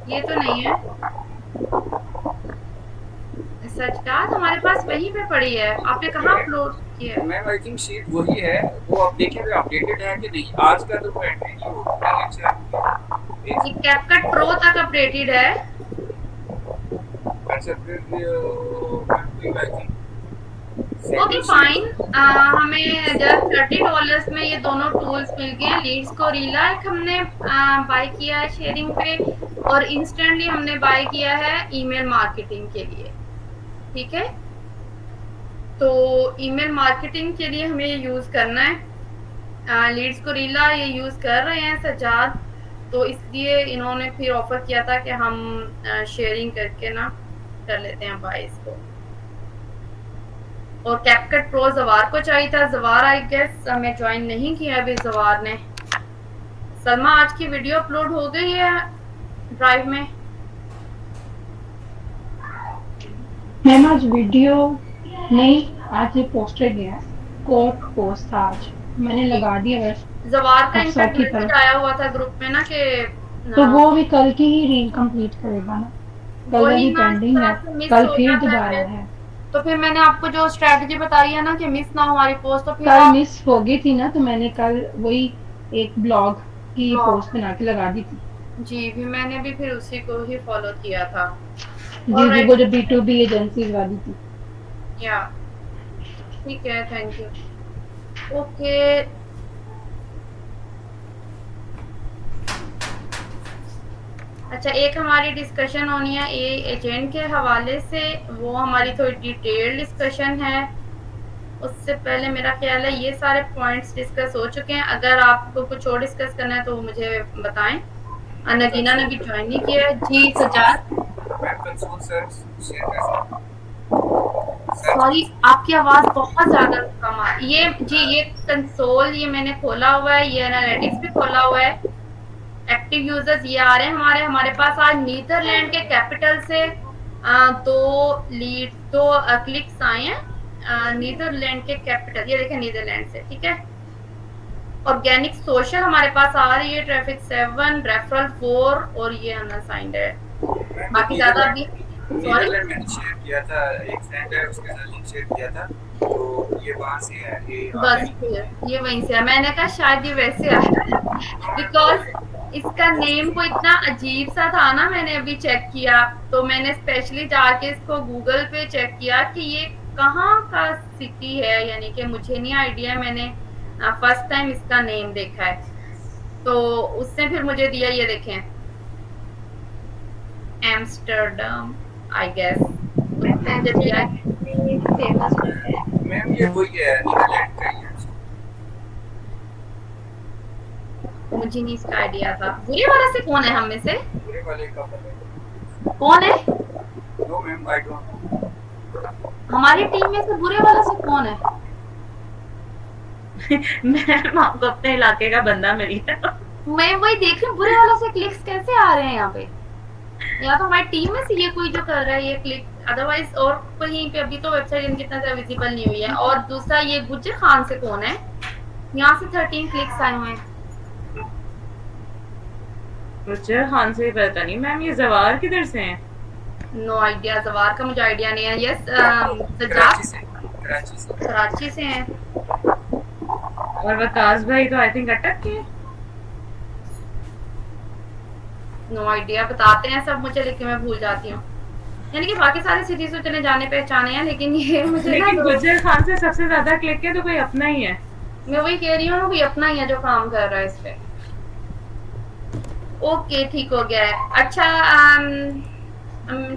ये तो नहीं है सच्चात, हमारे पास वहीं पे पड़ी है। आपने कहाँ अपलोड किया है? मैम आई थिंक शीट वही है, वो आप देखें अपडेटेड है कि नहीं। आज का तो कोई एंट्री नहीं होगा। ये कैपकट प्रो तक अपडेटेड है। अच्छा, फिर ओके फाइन, हमें जस्ट $30 में ये दोनों टूल्स मिल गए हैं। लीड्स गोरिल्ला एक हमने बाय किया है शेयरिंग पे, और इंस्टेंटली हमने बाय किया है ईमेल मार्केटिंग के लिए, ठीक है। तो ईमेल मार्केटिंग के लिए हमें ये यूज करना है। लीड्स गोरिल्ला ये यूज कर रहे हैं सज्जाद, तो इसलिए इन्होंने फिर ऑफर किया था कि हम शेयरिंग करके ना कर लेते हैं बाय इसको। और कैपकट प्रो जवार को चाहिए था, जवार आई गेस हमें ज्वाइन नहीं किया अभी जवार ने। सलमा, आज की वीडियो अपलोड हो गई है ड्राइव में? मैम आज वीडियो नहीं, आज ये पोस्टर गया है, कोर्ट पोस्ट था आज, मैंने लगा दिया बस। जवार का अफसर इनफैक्ट की मैसेज तरफ। आया हुआ था ग्रुप में ना कि तो वो भी कल की ही रील कंप्लीट करेगा ना, कल वही अभी ना, पेंडिंग है, मिस कल हो फिर जाता दोबारा फिर। है। तो फिर मैंने आपको जो स्ट्रेटजी बताई है ना कि मिस ना हो हमारी पोस्ट, तो फिर कल आप मिस हो गई थी ना, तो मैंने कल वही एक ब्लॉग की पोस्ट बना के लगा दी थी। जी, भी मैंने भी फिर उसी को ही फॉलो किया था। जी जी, वो जो B2B एजेंसीज वाली थी। या ठीक है, थैंक यू। ओके, अच्छा, एक हमारी डिस्कशन होनी है एजेंट के हवाले से, वो हमारी थोड़ी डिटेल डिस्कशन है। उससे पहले मेरा ख्याल है ये सारे पॉइंट्स डिस्कस हो चुके हैं। अगर आपको कुछ और डिस्कस करना है तो मुझे बताएं। नगीना ने भी ज्वाइन नहीं किया है। जी सज्जाद, मैं कंसोल सर्च शेयर कर सकता हूं। सॉरी, आपकी आवाज बहुत ज्यादा कम आ ये कंसोल ये मैंने खोला हुआ है, ये एनालिटिक्स भी खोला हुआ है, एक्टिव यूजर्स ये आ रहे हैं हमारे पास आज नीदरलैंड के कैपिटल से दो क्लिक्स आए हैं नीदरलैंड के कैपिटल, ये देखें नीदरलैंड से, ठीक है। ऑर्गेनिक सोशल हमारे पास आ रही है, ट्रैफिक 7, रेफरल 4 और ये अनसाइंड है। बाकी ज्यादा अभी सॉरी मैंने शेयर किया था, एक फ्रेंड है उसके साथ लिंक शेयर किया था, तो ये वहां से है, ये बस ये वहीं से है। मैंने कहा शायद ये वैसे आया है बिकॉज इसका नेम को इतना अजीब सा था ना, मैंने अभी चेक किया तो मैंने स्पेशली जाके इसको गूगल पे चेक किया कि ये कहाँ का सिटी है, यानी कि मुझे नहीं आइडिया, मैंने फर्स्ट टाइम इसका नेम देखा है, तो उसने फिर मुझे दिया, ये देखें एम्स्टर्डम आई गेस, मुझे दिया फेमस है। मैम ये वही है, नीदरलैंड का ही है। मुझे नहीं इसका आइडिया था। बुरे वाला से कौन है हम में से? पूरे वाले का पता कौन है? No ma'am, I don't know. हमारी टीम में से बुरे वाला से कौन है? मैम आपको अपने इलाके का बंदा मिल गया। मैं वही देख रही हूँ, बुरे वाला से क्लिक्स कैसे आ रहे हैं यहाँ पे? या तो हमारी टीम में से ये कोई जो कर रहा है ये क्लिक, अदरवाइज और कहीं पे अभी तो वेबसाइट इनकी इतना ज्यादा विजिबल नहीं हुई है। और दूसरा ये गुज्जर खान से कौन है? यहाँ से 13 क्लिक्स आए हुए हैं। गुज्जर खान से पता नहीं मैम, ये जवार किधर से हैं? नो आइडिया, जवार का मुझे आइडिया नहीं है। यस कराची से हैं। और वकास भाई तो आई थिंक अटक के। नो आइडिया, बताते हैं सब मुझे, लेकिन मैं भूल जाती हूँ। यानी कि बाकी सारे सिटीज तो चले जाने पहचाने हैं, लेकिन ये मुझे लेकिन गुज्जर खान से सबसे ज्यादा क्लिक है तो कोई अपना ही है। मैं वही कह रही हूँ, कोई अपना ही है जो काम कर रहा है इस पे। ओके ठीक हो गया है। अच्छा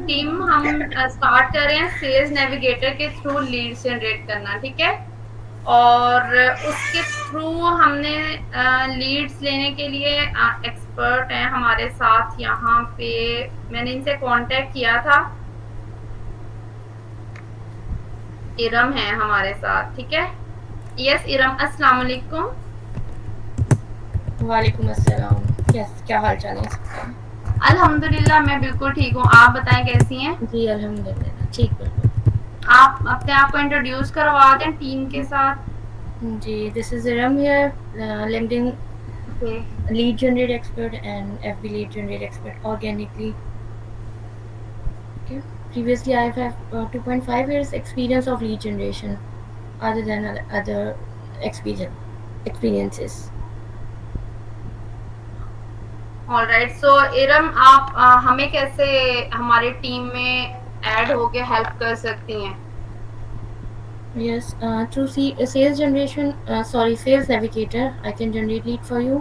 टीम हम स्टार्ट कर रहे हैं सेल्स नेविगेटर के थ्रू लीड जनरेट करना, ठीक है। और उसके थ्रू हमने लीड्स लेने के लिए एक्सपर्ट हैं हमारे साथ यहाँ पे, मैंने इनसे कांटेक्ट किया था, इरम है हमारे साथ, ठीक है। यस इरम, अस्सलाम वालेकुम। वालेकुम अस्सलाम। यस, क्या हाल चाल है सबका? अल्हम्दुलिल्लाह मैं बिल्कुल ठीक हूँ, आप बताएं कैसी हैं? जी अल्हम्दुलिल्लाह ठीक, बिल्कुल। आप अपने आप को इंट्रोड्यूस करवा दें टीम के साथ। जी, this is Iram here, LinkedIn lead generate expert and FB lead generate expert organically. Okay. Previously, I have 2.5 years experience of lead generation, other than other experiences. Alright, so Iram आप हमें कैसे हमारी टीम में ऐड होके help कर सकती हैं? Yes, through sales generation, sales navigator, I can generate lead for you.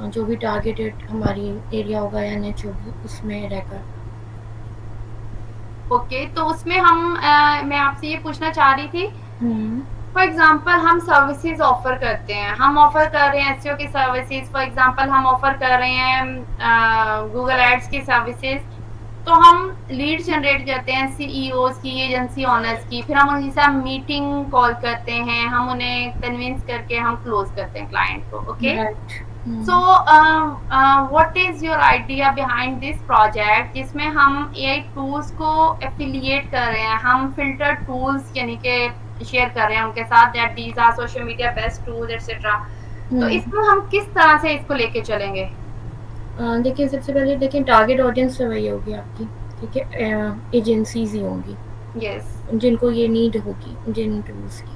जो भी टारगेटेड हमारी एरिया होगा या नेच होगी उसमें रहकर। ओके, तो उसमें हम मैं आपसे ये पूछना चाह रही थी, फॉर एग्जांपल हम सर्विसेज ऑफर करते हैं, हम ऑफर कर रहे हैं एसईओ की सर्विसेज, फॉर एग्जांपल हम ऑफर कर रहे हैं गूगल एड्स की सर्विसेज, तो हम लीड जनरेट करते हैं सीईओज की, एजेंसी ओनर्स की, फिर हम उनके साथ मीटिंग कॉल करते हैं, हम उन्हें कन्विंस करके हम क्लोज करते हैं क्लाइंट को। Okay, so what is your idea behind this project, जिसमें हम एआई टूल्स को एफिलिएट कर रहे हैं, हम फिल्टर टूल्स यानी कि शेयर कर रहे हैं उनके साथ, that these are social media best tools etcetera. तो इसमें हम किस तरह से इसको लेके चलेंगे? देखिए, सबसे पहले देखिए टारगेट ऑडियंस तो वही होगी आपकी, ठीक है, एजेंसीज ही होंगी, यस, जिनको ये नीड होगी जिन टूल्स की,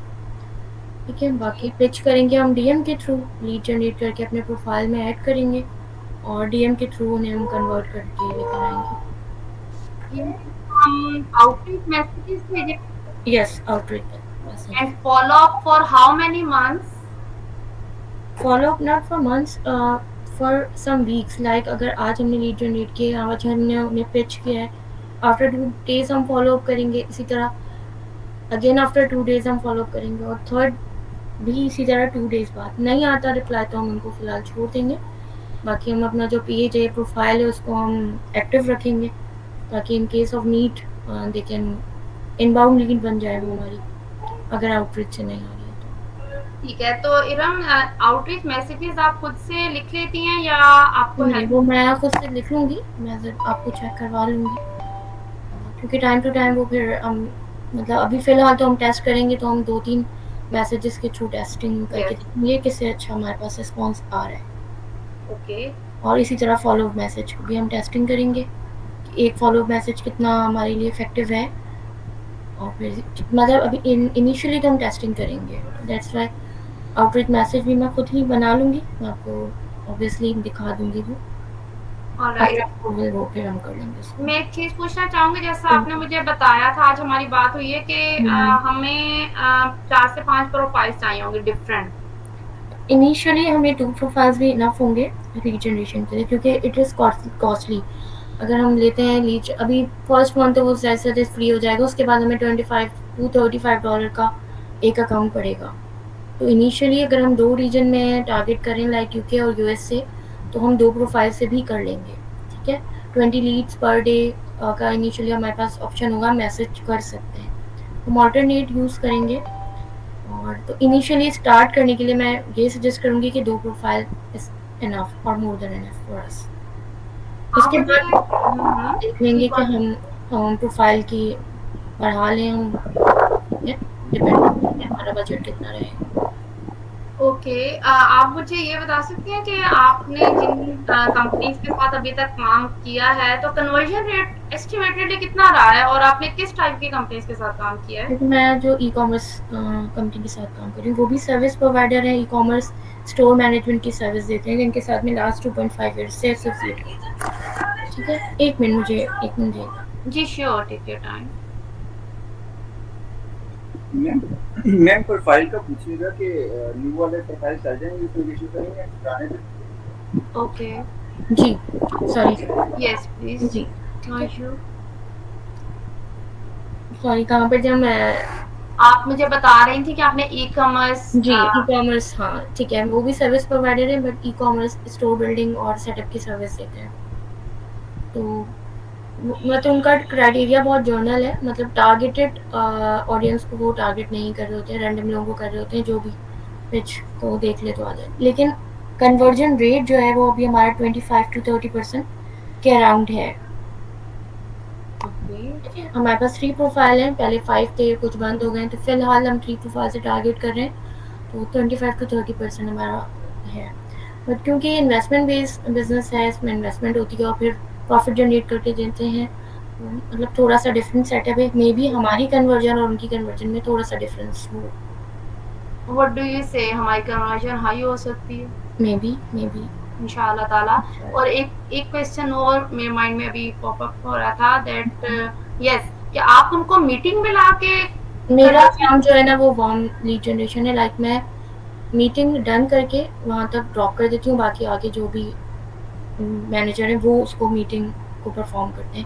ठीक है। बाकी पिच करेंगे हम डीएम के थ्रू, लीड जनरेट करके अपने प्रोफाइल में ऐड करेंगे और डीएम के थ्रू उन्हें हम कन्वर्ट करके लेकर आएंगे। हम आउटरीच मैसेजेस भेजेंगे? Yes, outreach. And follow up for how many months? Follow up not for months, for some weeks, like अगर आज हमने लीड जनरेट किया, आज हमने उन्हें पिच किया है, आफ्टर 2 days हम फॉलो अप करेंगे, इसी तरह अगेन आफ्टर 2 days हम फॉलो अप करेंगे, और थर्ड भी इसी तरह 2 days बाद। नहीं आता रिप्लाई तो हम उनको फ़िलहाल छोड़ देंगे। बाकी हम अपना जो पेज है, प्रोफाइल है, उसको हम एक्टिव रखेंगे ताकि in case of need they can inbound lead बन जाए वो हमारी, अगर आउटरीच से नहीं आ रही है तो। ठीक है, तो इरम आउटरीच मैसेजेस आप खुद से लिख लेती हैं या आपको नहीं, हेल्प? वो मैं खुद से लिख लूँगी, मैं आपको चेक करवा लूँगी, क्योंकि टाइम टू टाइम वो फिर हम मतलब अभी फ़िलहाल तो हम टेस्ट करेंगे, तो हम 2-3 मैसेजेस के थ्रू टेस्टिंग करके देखेंगे किससे अच्छा हमारे पास रिस्पॉन्स आ रहा है। ओके। और इसी तरह फॉलो अप मैसेज को भी हम टेस्टिंग करेंगे कि एक फॉलो अप मैसेज कितना हमारे लिए इफ़ेक्टिव है, और फिर मतलब अभी इनिशियली तो हम टेस्टिंग करेंगे, दैट्स व्हाई आउटरीच मैसेज भी मैं खुद ही बना लूँगी, मैं आपको ऑब्वियसली दिखा दूँगी वो। ऑलराइट। वो फिर हम कर लेंगे उसको। मैं एक चीज़ पूछना चाहूँगी, जैसा आपने मुझे बताया था, आज हमारी बात हुई है कि हमें 4 से 5 प्रोफाइल्स चाहिए होंगे डिफरेंट। इनिशियली हमें 2 प्रोफाइल्स भी इनफ होंगे लीड जनरेशन के लिए, क्योंकि इट इज़ कॉस्टली। अगर हम लेते हैं लीड, अभी फर्स्ट मंथ तो वो जैसे फ्री हो जाएगा, उसके बाद हमें $25 to $35 का एक अकाउंट पड़ेगा। तो इनिशियली अगर हम 2 रीजन में टारगेट करें लाइक यूके और यूएस से, तो हम 2 प्रोफाइल से भी कर लेंगे, ठीक है। 20 लीड्स पर डे का इनिशियली हमारे पास ऑप्शन होगा, मैसेज कर सकते हैं, हम ऑल्टरनेट यूज़ करेंगे। और तो इनिशियली स्टार्ट करने के लिए मैं ये सजेस्ट करूँगी कि 2 प्रोफाइल इज इनफ और more than enough for us. उसके बाद देख लेंगे कि हम प्रोफाइल की बढ़ा लें, हम डिपेंड करते हैं हमारा बजट कितना रहेगा। ओके, आप मुझे ये बता सकती हैं कि आपने जिन कंपनीज के साथ अभी तक काम किया है, तो कन्वर्जन रेट एस्टिमेटेडली कितना रहा है, और आपने किस टाइप की कंपनीज के साथ काम किया है? क्योंकि मैं जो ई कॉमर्स कंपनी के साथ काम कर रही हूँ, वो भी सर्विस प्रोवाइडर है, ई कॉमर्स स्टोर मैनेजमेंट की सर्विस देते हैं, जिनके साथ में लास्ट 2.5 ईयर से एसोसिएट हूँ। ठीक है, एक मिनट जी sure, take your time. Ma'am profile का पूछिएगा कि न्यू वाले प्रोफाइल चल जाएंगे, कोई इशू करेंगे पुराने पे? ओके, जी, सॉरी, यस प्लीज। जी, नो इशू। सॉरी, कहाँ पर जब मैं आप मुझे बता रही थी कि आपने ई कॉमर्स। जी, ई कॉमर्स, हाँ ठीक है, वो भी सर्विस प्रोवाइडर है, but e commerce store building और सेटअप की सर्विस देते हैं। तो मतलब उनका क्राइटेरिया बहुत जर्नल है, मतलब टारगेटेड ऑडियंस को वो टारगेट नहीं कर रहे होते हैं, रैंडम लोगों को कर रहे होते हैं, जो भी पिच को देख ले तो आ जाए। लेकिन कन्वर्जन रेट जो है वो अभी हमारा 25 to 30% के अराउंड है। हमारे पास 3 प्रोफाइल हैं, पहले 5 थे, कुछ बंद हो गए, तो फिलहाल हम 3 प्रोफाइल से टारगेट कर रहे हैं, तो 25 to 30% हमारा है। बट क्योंकि इन्वेस्टमेंट बेस्ड बिजनेस है, इसमें इन्वेस्टमेंट होती है और फिर प्रॉफिट जनरेट करके देते हैं, मतलब थोड़ा सा डिफरेंट सेटअप है, मे बी हमारी कन्वर्जन और उनकी कन्वर्जन में थोड़ा सा डिफरेंस हो। व्हाट डू यू से, हमारी कन्वर्जन हाई हो सकती है? मे बी इंशाल्लाह ताला। और एक क्वेश्चन और मेरे माइंड में अभी पॉप अप हो रहा था, दैट यस, कि आप उनको मीटिंग में लाके, मेरा काम जो है ना वो वार्म लीड जनरेशन है, लाइक मैं मीटिंग डन करके वहाँ तक ड्रॉप कर देती हूँ, बाकी आगे जो भी मैनेजर है वो उसको मीटिंग को परफॉर्म करते हैं,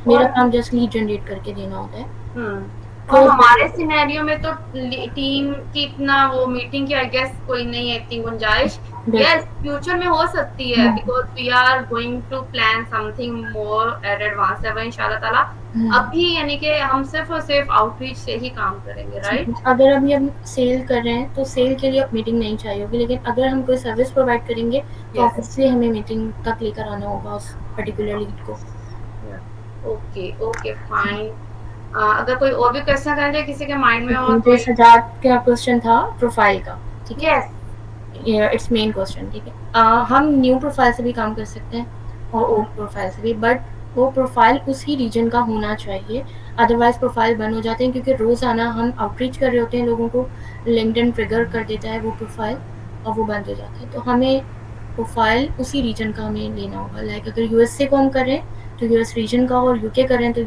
मेरा काम जस्ट लीड जनरेट करके देना होता है। और हमारे सिनेरियो में तो टीम की इतना वो मीटिंग की आई गेस कोई नहीं है इतनी गुंजाइश। यस, फ्यूचर में हो सकती है, because we are going to plan something more at advance level इंशाल्लाह ताला। अभी यानी कि हम सिर्फ और सिर्फ आउटरीच से ही काम करेंगे, राइट? अगर अभी हम सेल कर रहे हैं तो सेल के लिए मीटिंग नहीं चाहिए होगी, लेकिन अगर हम कोई सर्विस प्रोवाइड करेंगे तो ऑब्वियसली हमें मीटिंग तक लेकर आना होगा उस पर्टिकुलर लीड को। Okay fine. अगर कोई और भी क्वेश्चन करेंगे किसी के माइंड में हो तो सजाद का क्वेश्चन था प्रोफाइल का, ठीक है, यस, इट्स मेन क्वेश्चन, ठीक है। हम न्यू प्रोफाइल से भी काम कर सकते हैं और ओल्ड प्रोफाइल से भी, बट वो प्रोफाइल उसी रीजन का होना चाहिए, अदरवाइज प्रोफाइल बंद हो जाते हैं, क्योंकि रोज़ाना हम आउटरीच कर रहे होते हैं, लोगों को लिंक्डइन ट्रिगर कर देता है वो प्रोफाइल और वो बंद हो जाता है। तो हमें प्रोफाइल उसी रीजन का हमें लेना होगा, लाइक अगर यूएसए को हम कर रहे हैं तो यूएस रीजन का, और यूके कर रहे हैं तो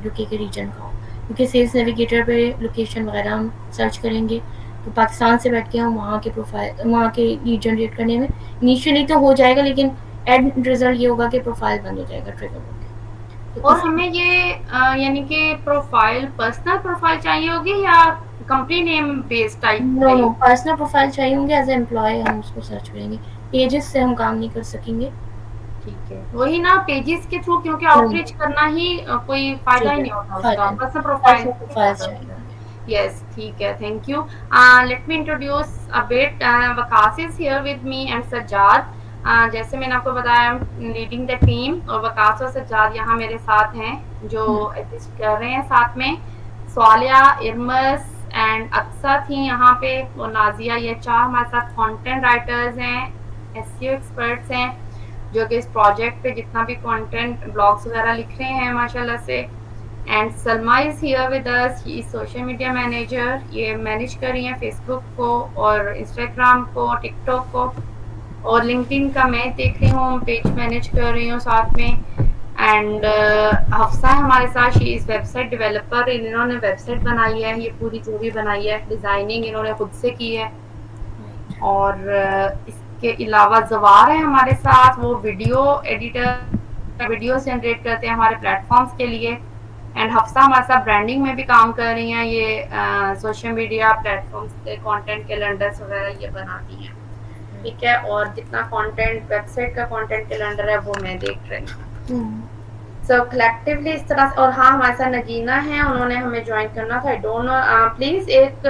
यूके के रीजन का हो, क्योंकि सेल्स नेविगेटर पे लोकेशन वगैरह हम सर्च करेंगे तो पाकिस्तान से बैठ के हम वहाँ के प्रोफाइल, वहाँ के लीड जनरेट करने में इनिशियली तो हो जाएगा, लेकिन एंड रिजल्ट ये होगा कि प्रोफाइल बंद हो जाएगा ट्रिगर होकर। और हमें ये यानी कि प्रोफाइल पर्सनल प्रोफाइल चाहिए होगी या company name based type? No, personal profile चाहिए होंगे, एज ए एम्प्लॉय हम उसको सर्च करेंगे, पेजेस से हम काम नहीं कर सकेंगे, ठीक है, वही ना पेजेस के थ्रू, क्योंकि आउटरीच करना ही कोई फायदा ही नहीं होता उसका, बस प्रोफाइल यस। ठीक है, thank you. Let me introduce a bit, Waqas is here with me and Sajjad. जैसे मैंने आपको बताया, लीडिंग द टीम, और वकास और सज्जाद यहाँ मेरे साथ हैं जो असिस्ट कर रहे हैं साथ में। स्वालिया, इरमस एंड अक्सा थी यहाँ पे, और नाजिया, ये 4 हमारे साथ कंटेंट राइटर्स हैं, एसईओ एक्सपर्ट्स हैं, जो कि इस प्रोजेक्ट पे जितना भी कंटेंट ब्लॉग्स वगैरह लिख रहे हैं माशाल्लाह से। And Salma is here with us, he is social media manager, ये मैनेज कर रही हैं फेसबुक को और इंस्टाग्राम को, टिकटॉक को, और लिंक्डइन का मैं देख रही हूँ, पेज मैनेज कर रही हूँ साथ में। एंड हफ्सा है हमारे साथ, शी इज वेबसाइट डेवलपर, इन्होंने वेबसाइट बनाई है, ये पूरी जो भी बनाई है, डिज़ाइनिंग इन्होंने खुद से की है। और इसके अलावा जवार है हमारे साथ, वो वीडियो एडिटर, वीडियो जनरेट करते हैं हमारे प्लेटफॉर्म्स के लिए। एंड हफ्सा हमारे साथ ब्रांडिंग में भी काम कर रही हैं, ये सोशल मीडिया प्लेटफॉर्म्स के कंटेंट कैलेंडर्स वगैरह ये बनाती हैं, ठीक है। और जितना कंटेंट वेबसाइट का कंटेंट कैलेंडर है वो मैं देख रही हूँ। सो कलेक्टिवली इस तरह से। और हाँ, हमारे साथ नगीना है, उन्होंने हमें ज्वाइन करना था, आई डोंट नो, प्लीज़ एक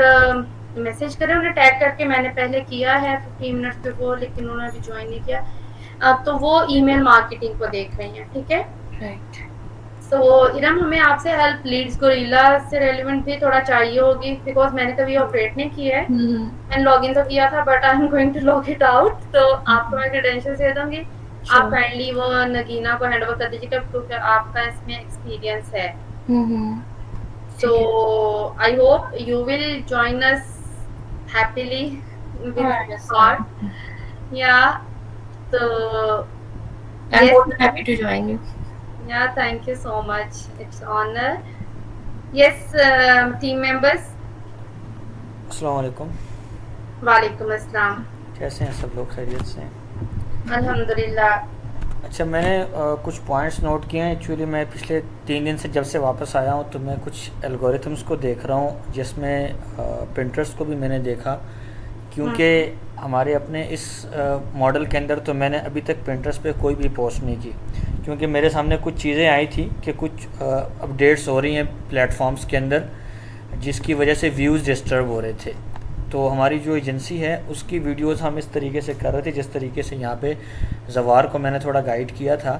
मैसेज करें उन्हें टैग करके, मैंने पहले किया है 15 मिनट्स बिफोर, लेकिन उन्होंने अभी ज्वाइन नहीं किया। तो वो ईमेल मार्केटिंग को देख रही हैं, ठीक है। राइट। सो इरम, हमें आपसे हेल्प लीड्स गोरिल्ला से रेलिवेंट भी थोड़ा चाहिए होगी, बिकॉज मैंने कभी ऑपरेट नहीं किया है, मैंने लॉगिन तो किया था but I am going to log it out. तो आपको मैं क्रेडेंशियल्स दे दूंगी, आप काइंडली वो नगीना को हैंड ओवर कर दीजिएगा, क्योंकि आपका इसमें एक्सपीरियंस है। So I hope you will join us happily with your heart. Yeah. So I'm yes, more than happy to join you. yeah, thank you so much. It's honor. Yes, team members. अस्सलाम वालेकुम। वालेकुम अस्सलाम। कैसे हैं सब लोग? खैरियत से हैं? अल्हम्दुलिल्लाह। अच्छा, मैंने कुछ पॉइंट्स नोट किए हैं। एक्चुअली मैं पिछले 3 दिन से जब से वापस आया हूँ तो मैं कुछ एल्गोरिथम्स को देख रहा हूँ, जिसमें पिंटरेस्ट को भी मैंने देखा, क्योंकि हमारे अपने इस मॉडल के अंदर तो मैंने अभी तक पिंटरेस्ट पे कोई भी पोस्ट नहीं की, क्योंकि मेरे सामने कुछ चीज़ें आई थी कि कुछ अपडेट्स हो रही हैं प्लेटफॉर्म्स के अंदर, जिसकी वजह से व्यूज़ डिस्टर्ब हो रहे थे। तो हमारी जो एजेंसी है उसकी वीडियोस हम इस तरीके से कर रहे थे, जिस तरीके से यहाँ पे जवार को मैंने थोड़ा गाइड किया था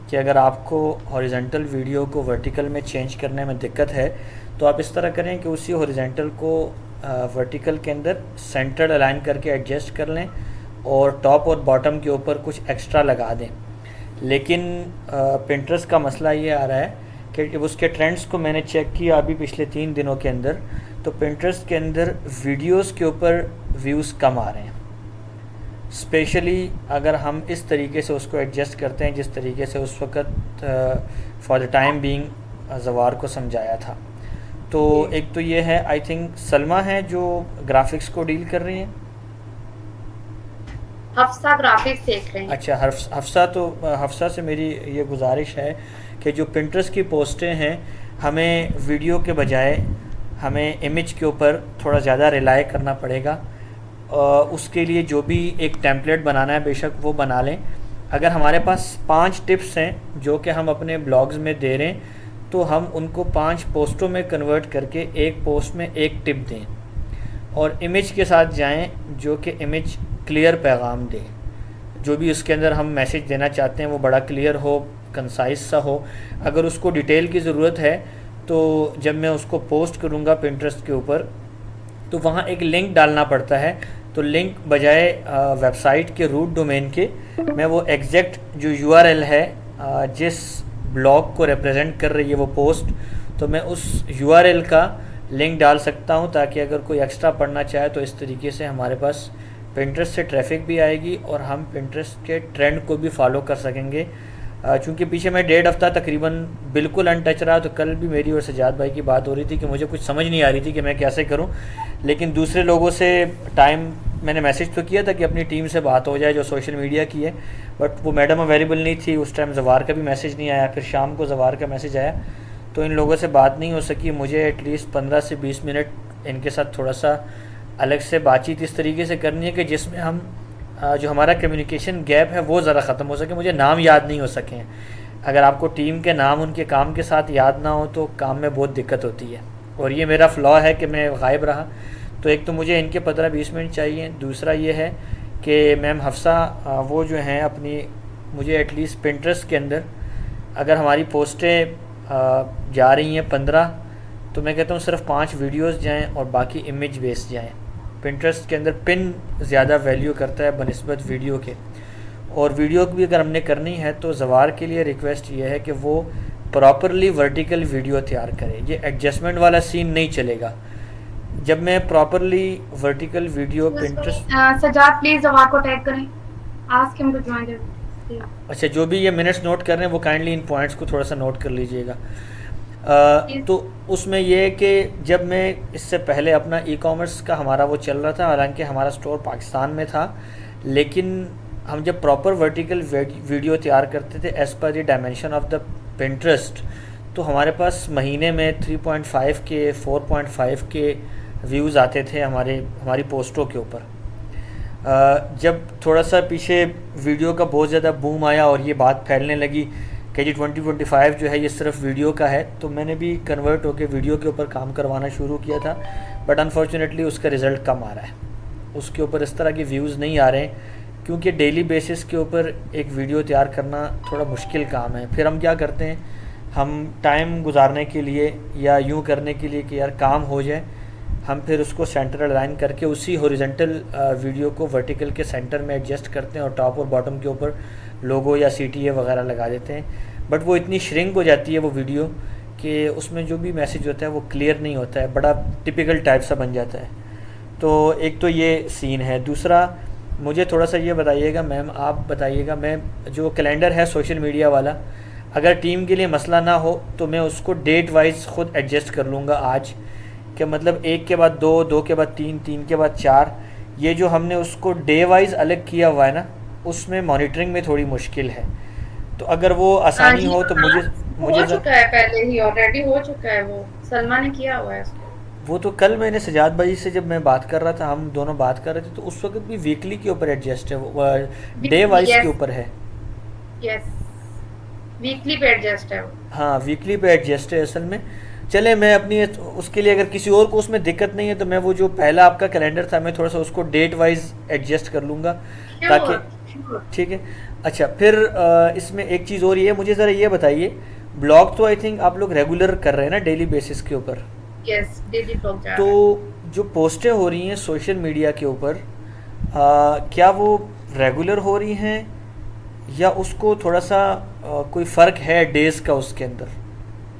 कि अगर आपको हॉरिजॉन्टल वीडियो को वर्टिकल में चेंज करने में दिक्कत है तो आप इस तरह करें कि उसी हॉरिजॉन्टल को वर्टिकल के अंदर सेंटर अलाइन करके एडजस्ट कर लें और टॉप और बॉटम के ऊपर कुछ एक्स्ट्रा लगा दें। लेकिन पिंटरेस्ट का मसला ये आ रहा है कि उसके ट्रेंड्स को मैंने चेक किया अभी पिछले 3 दिनों के अंदर, तो पिंटरेस्ट के अंदर वीडियोस के ऊपर व्यूज़ कम आ रहे हैं, स्पेशली अगर हम इस तरीके से उसको एडजस्ट करते हैं जिस तरीके से उस वक़्त फॉर द टाइम बीइंग जवार को समझाया था। तो एक तो ये है, आई थिंक सलमा है जो ग्राफिक्स को डील कर रही हैं। हफ्सा ग्राफिक्स देख रहे हैं। अच्छा, हफ्सा, तो हफ्सा से मेरी ये गुजारिश है कि जो पिंटरेस्ट की पोस्टें हैं, हमें वीडियो के बजाय हमें इमेज के ऊपर थोड़ा ज़्यादा रिलाई करना पड़ेगा। उसके लिए जो भी एक टेम्पलेट बनाना है बेशक वो बना लें। अगर हमारे पास 5 टिप्स हैं जो कि हम अपने ब्लॉग्स में दे रहे हैं, तो हम उनको 5 पोस्टों में कन्वर्ट करके एक पोस्ट में एक टिप दें और इमेज के साथ जाएं जो कि इमेज क्लियर पैगाम दे। जो भी उसके अंदर हम मैसेज देना चाहते हैं वो बड़ा क्लियर हो, कंसाइज सा हो। अगर उसको डिटेल की ज़रूरत है तो जब मैं उसको पोस्ट करूँगा पिंटरेस्ट के ऊपर तो वहाँ एक लिंक डालना पड़ता है। तो लिंक बजाय वेबसाइट के रूट डोमेन के, मैं वो एग्जैक्ट जो URL है जिस ब्लॉग को रिप्रेजेंट कर रही है वो पोस्ट, तो मैं उस URL का लिंक डाल सकता हूँ ताकि अगर कोई एक्स्ट्रा पढ़ना चाहे तो इस तरीके से हमारे पास पिंटरेस्ट से ट्रैफिक भी आएगी और हम पिंटरेस्ट के ट्रेंड को भी फॉलो कर सकेंगे। चूँकि पीछे मैं 1.5 हफ्ता तकरीबन बिल्कुल अनटच रहा, तो कल भी मेरी और सजाद भाई की बात हो रही थी कि मुझे कुछ समझ नहीं आ रही थी कि मैं कैसे करूं। लेकिन दूसरे लोगों से टाइम मैंने मैसेज तो किया था कि अपनी टीम से बात हो जाए जो सोशल मीडिया की है, बट वो मैडम अवेलेबल नहीं थी उस टाइम। जवार का भी मैसेज नहीं आया, फिर शाम को जवार का मैसेज आया, तो इन लोगों से बात नहीं हो सकी। मुझे एटलीस्ट 15 से 20 मिनट इनके साथ थोड़ा सा अलग से बातचीत इस तरीके से करनी है कि जिसमें हम जो हमारा कम्युनिकेशन गैप है वो ज़रा ख़त्म हो सके, मुझे नाम याद नहीं हो सकें। अगर आपको टीम के नाम उनके काम के साथ याद ना हो तो काम में बहुत दिक्कत होती है, और ये मेरा फ़्लॉ है कि मैं गायब रहा। तो एक तो मुझे इनके 15-20 मिनट चाहिए, दूसरा ये है कि मैम हफ्सा वो जो हैं अपनी, मुझे एटलीस्ट पिंटरेस्ट के अंदर अगर हमारी पोस्टें जा रही हैं 15, तो मैं कहता हूँ सिर्फ 5 वीडियोस जाएं और बाकी इमेज बेस्ड जाएं। पिंटरेस्ट के अंदर पिन ज़्यादा वैल्यू करता है बनिस्बत वीडियो के, और वीडियो भी अगर हमने करनी है तो ज़वार के लिए रिक्वेस्ट ये है कि वो प्रॉपरली वर्टिकल वीडियो तैयार करें। ये एडजस्टमेंट वाला सीन नहीं चलेगा। जब मैं properly vertical video Pinterest Sajjad please जवाब को टैग करें, आस्क हिम टू जॉइन। अच्छा, जो भी ये मिनट्स नोट कर रहे हैं वो काइंडली इन पॉइंट्स को थोड़ा सा नोट कर लीजिएगा। तो उसमें यह है कि जब मैं इससे पहले अपना ई-कॉमर्स का हमारा वो चल रहा था, हालांकि हमारा स्टोर पाकिस्तान में था, लेकिन हम जब प्रॉपर वर्टिकल वीडियो तैयार करते थे as per the dimension of the Pinterest, तो हमारे पास महीने में 3.5 के 4.5 के व्यूज़ आते थे हमारी पोस्टों के ऊपर। जब थोड़ा सा पीछे वीडियो का बहुत ज़्यादा बूम आया और ये बात फैलने लगी कि जी 2025 जो है ये सिर्फ वीडियो का है, तो मैंने भी कन्वर्ट होकर वीडियो के ऊपर काम करवाना शुरू किया था। बट अनफॉर्चुनेटली उसका रिज़ल्ट कम आ रहा है, उसके ऊपर इस तरह के व्यूज़ नहीं आ रहे हैं, क्योंकि डेली बेसिस के ऊपर एक वीडियो तैयार करना थोड़ा मुश्किल काम है। फिर हम क्या करते हैं, हम टाइम गुजारने के लिए या यूँ करने के लिए कि यार काम हो जाए, हम फिर उसको सेंटर अलाइन करके उसी हॉरिजॉन्टल वीडियो को वर्टिकल के सेंटर में एडजस्ट करते हैं और टॉप और बॉटम के ऊपर लोगो या CTA वगैरह लगा देते हैं। बट वो इतनी श्रिंक हो जाती है वो वीडियो कि उसमें जो भी मैसेज होता है वो क्लियर नहीं होता है, बड़ा टिपिकल टाइप सा बन जाता है। तो एक तो ये सीन है। दूसरा मुझे थोड़ा सा ये बताइएगा मैम, आप बताइएगा, मैं जो कैलेंडर है सोशल मीडिया वाला, अगर टीम के लिए मसला ना हो तो मैं उसको डेट वाइज ख़ुद एडजस्ट कर लूँगा आज, कि मतलब 1 के बाद 2, 2 के बाद 3, 3 के बाद 4, ये जो हमने उसको डे वाइज अलग किया हुआ है ना, उसमें मॉनिटरिंग में थोड़ी मुश्किल है। तो अगर वो आसानी हो तो मुझे हो चुका है, पहले ही ऑलरेडी हो चुका है, वो सलमा ने किया हुआ है उसको। वो तो कल मैंने सजाद भाई से जब मैं बात कर रहा था, हम दोनों बात कर रहे थे, तो उस वक्त भी वीकली के ऊपर एडजस्ट है, वो डे वाइज के ऊपर है। यस, वीकली पे एडजस्ट है वो। हाँ, वीकली पे एडजस्ट है असल में। चले, मैं अपनी उसके लिए अगर किसी और को उसमें दिक्कत नहीं है तो मैं वो जो पहला आपका कैलेंडर था मैं थोड़ा सा उसको डेट वाइज एडजस्ट कर लूँगा, ताकि ठीक है। अच्छा, फिर इसमें एक चीज़ और ये है, मुझे ज़रा ये बताइए, ब्लॉग तो आई थिंक आप लोग रेगुलर कर रहे हैं ना डेली बेसिस के ऊपर? यस, डेली ब्लॉग जा रहा है। तो जो पोस्टें हो रही हैं सोशल मीडिया के ऊपर, क्या वो रेगुलर हो रही हैं या उसको थोड़ा सा कोई फ़र्क है डेज़ का उसके अंदर?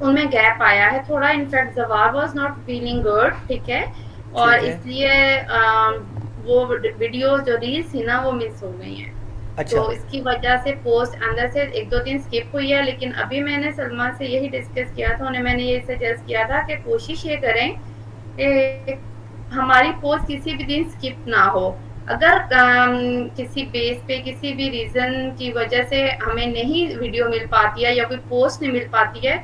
उनमें गैप आया है थोड़ा। इनफैक्ट जवार वाज नॉट फीलिंग गुड, ठीक है, और इसलिए वो वीडियो जो रील्स थी ना वो मिस हो गई हैं। अच्छा। तो इसकी वजह से पोस्ट अंदर से 1-2 दिन स्किप हुई है। लेकिन अभी मैंने सलमा से यही डिस्कस किया था, उन्हें मैंने ये सजेस्ट किया था कि कोशिश ये करें कि हमारी पोस्ट किसी भी दिन स्किप ना हो। अगर किसी बेस पे किसी भी रीज़न की वजह से हमें नहीं वीडियो मिल पाती है या कोई पोस्ट नहीं मिल पाती है,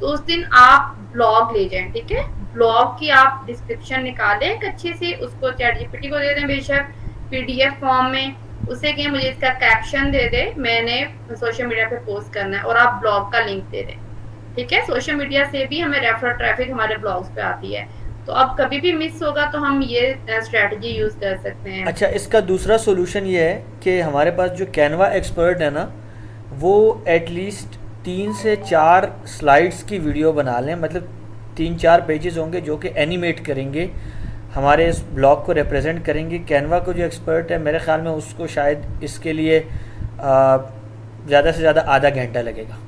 तो उस दिन आप ब्लॉग ले जाएं, ठीक है। ब्लॉग की आप डिस्क्रिप्शन निकालें एक अच्छी सी, उसको ChatGPT को दे दें बेशक PDF फॉर्म में, उसे कहें मुझे इसका कैप्शन दे दे, मैंने सोशल मीडिया पे पोस्ट करना है, और आप ब्लॉग का लिंक दे दें, ठीक है। सोशल मीडिया से भी हमें रेफरल ट्रैफिक हमारे ब्लॉग्स पे आती है, तो अब कभी भी मिस होगा तो हम ये स्ट्रेटजी यूज कर सकते हैं। अच्छा, इसका दूसरा सोल्यूशन ये है कि हमारे पास जो कैनवा एक्सपर्ट है ना, वो एटलीस्ट 3 से 4 स्लाइड्स की वीडियो बना लें, मतलब 3-4 पेजेस होंगे जो कि एनिमेट करेंगे, हमारे इस ब्लॉग को रिप्रेजेंट करेंगे। कैनवा को जो एक्सपर्ट है मेरे ख्याल में उसको शायद इसके लिए ज़्यादा से ज़्यादा आधा घंटा लगेगा।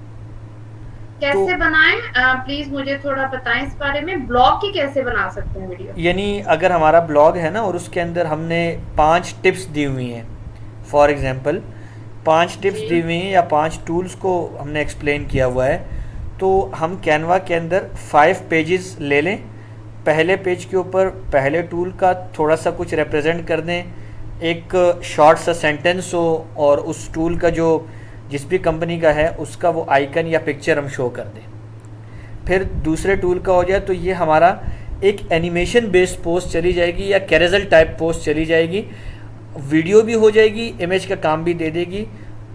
कैसे बनाएं प्लीज़ मुझे थोड़ा बताएं इस बारे में, ब्लॉग की कैसे बना सकते हैं वीडियो? यानी अगर हमारा ब्लॉग है ना और उसके अंदर हमने 5 टिप्स दी हुई हैं, फॉर एग्ज़ाम्पल 5 टिप्स दी हुई हैं या 5 टूल्स को हमने एक्सप्लेन किया हुआ है, तो हम कैनवा के अंदर 5 पेजेस ले लें। पहले पेज के ऊपर पहले टूल का थोड़ा सा कुछ रिप्रेजेंट कर दें, एक शॉर्ट सा सेंटेंस हो और उस टूल का जो जिस भी कंपनी का है उसका वो आइकन या पिक्चर हम शो कर दें। फिर दूसरे टूल का हो जाए तो ये हमारा एक एनिमेशन बेस्ड पोस्ट चली जाएगी या कैरेजल टाइप पोस्ट चली जाएगी। वीडियो भी हो जाएगी, इमेज का काम भी दे देगी।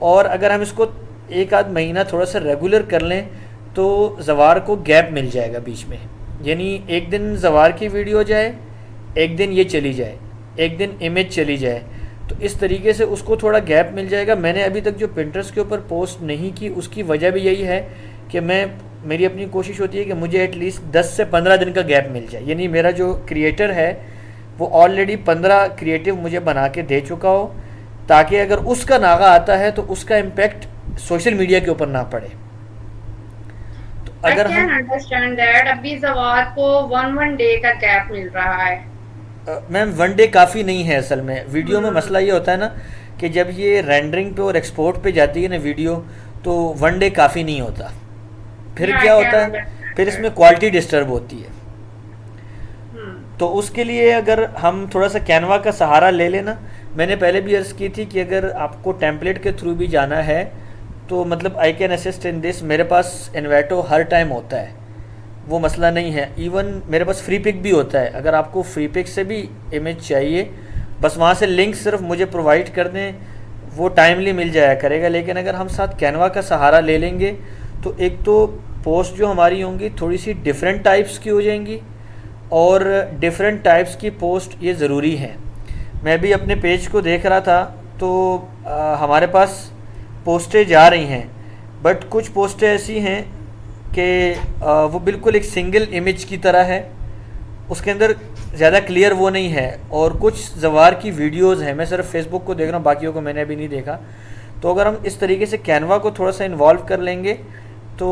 और अगर हम इसको एक आध महीना थोड़ा सा रेगुलर कर लें तो ज़वार को गैप मिल जाएगा बीच में, यानी एक दिन ज़वार की वीडियो जाए, एक दिन ये चली जाए, एक दिन इमेज चली जाए, तो इस तरीके से उसको थोड़ा गैप मिल जाएगा। मैंने अभी तक जो पिंटरेस्ट के ऊपर पोस्ट नहीं की उसकी वजह भी यही है कि मेरी अपनी कोशिश होती है कि मुझे एटलीस्ट 10 से 15 दिन का गैप मिल जाए, यानी मेरा जो क्रिएटर है वो ऑलरेडी 15 क्रिएटिव मुझे बना के दे चुका हो, ताकि अगर उसका नागा आता है तो उसका इम्पेक्ट सोशल मीडिया के ऊपर ना पड़े। तो अगर हम अंडरस्टैंड दैट अभी ज़वार को वन डे का गैप मिल रहा है। मैम 1 डे काफ़ी नहीं है असल में। वीडियो में मसला ये होता है ना कि जब ये रेंडरिंग पे और एक्सपोर्ट पे जाती है ना वीडियो, तो 1 डे काफ़ी नहीं होता। फिर क्या होता है, फिर इसमें क्वालिटी डिस्टर्ब होती है। तो उसके लिए अगर हम थोड़ा सा कैनवा का सहारा ले लेना, मैंने पहले भी अर्ज़ की थी कि अगर आपको टेम्पलेट के थ्रू भी जाना है तो मतलब I can assist in this. मेरे पास इन्वेटो हर टाइम होता है, वो मसला नहीं है। इवन मेरे पास फ्री पिक भी होता है, अगर आपको फ्री पिक से भी इमेज चाहिए बस वहाँ से लिंक सिर्फ मुझे प्रोवाइड कर दें, वो टाइमली मिल जाया करेगा। लेकिन अगर हम साथ कैनवा का सहारा ले लेंगे तो एक तो पोस्ट जो हमारी होंगी थोड़ी सी डिफरेंट टाइप्स की हो जाएंगी, और डिफरेंट टाइप्स की पोस्ट ये ज़रूरी है। मैं भी अपने पेज को देख रहा था तो हमारे पास पोस्टें जा रही हैं, बट कुछ पोस्टें ऐसी हैं कि वो बिल्कुल एक सिंगल इमेज की तरह है, उसके अंदर ज़्यादा क्लियर वो नहीं है। और कुछ ज़वार की वीडियोज़ हैं, मैं सिर्फ फेसबुक को देख रहा हूँ, बाकियों को मैंने अभी नहीं देखा। तो अगर हम इस तरीके से कैनवा को थोड़ा सा इन्वॉल्व कर लेंगे तो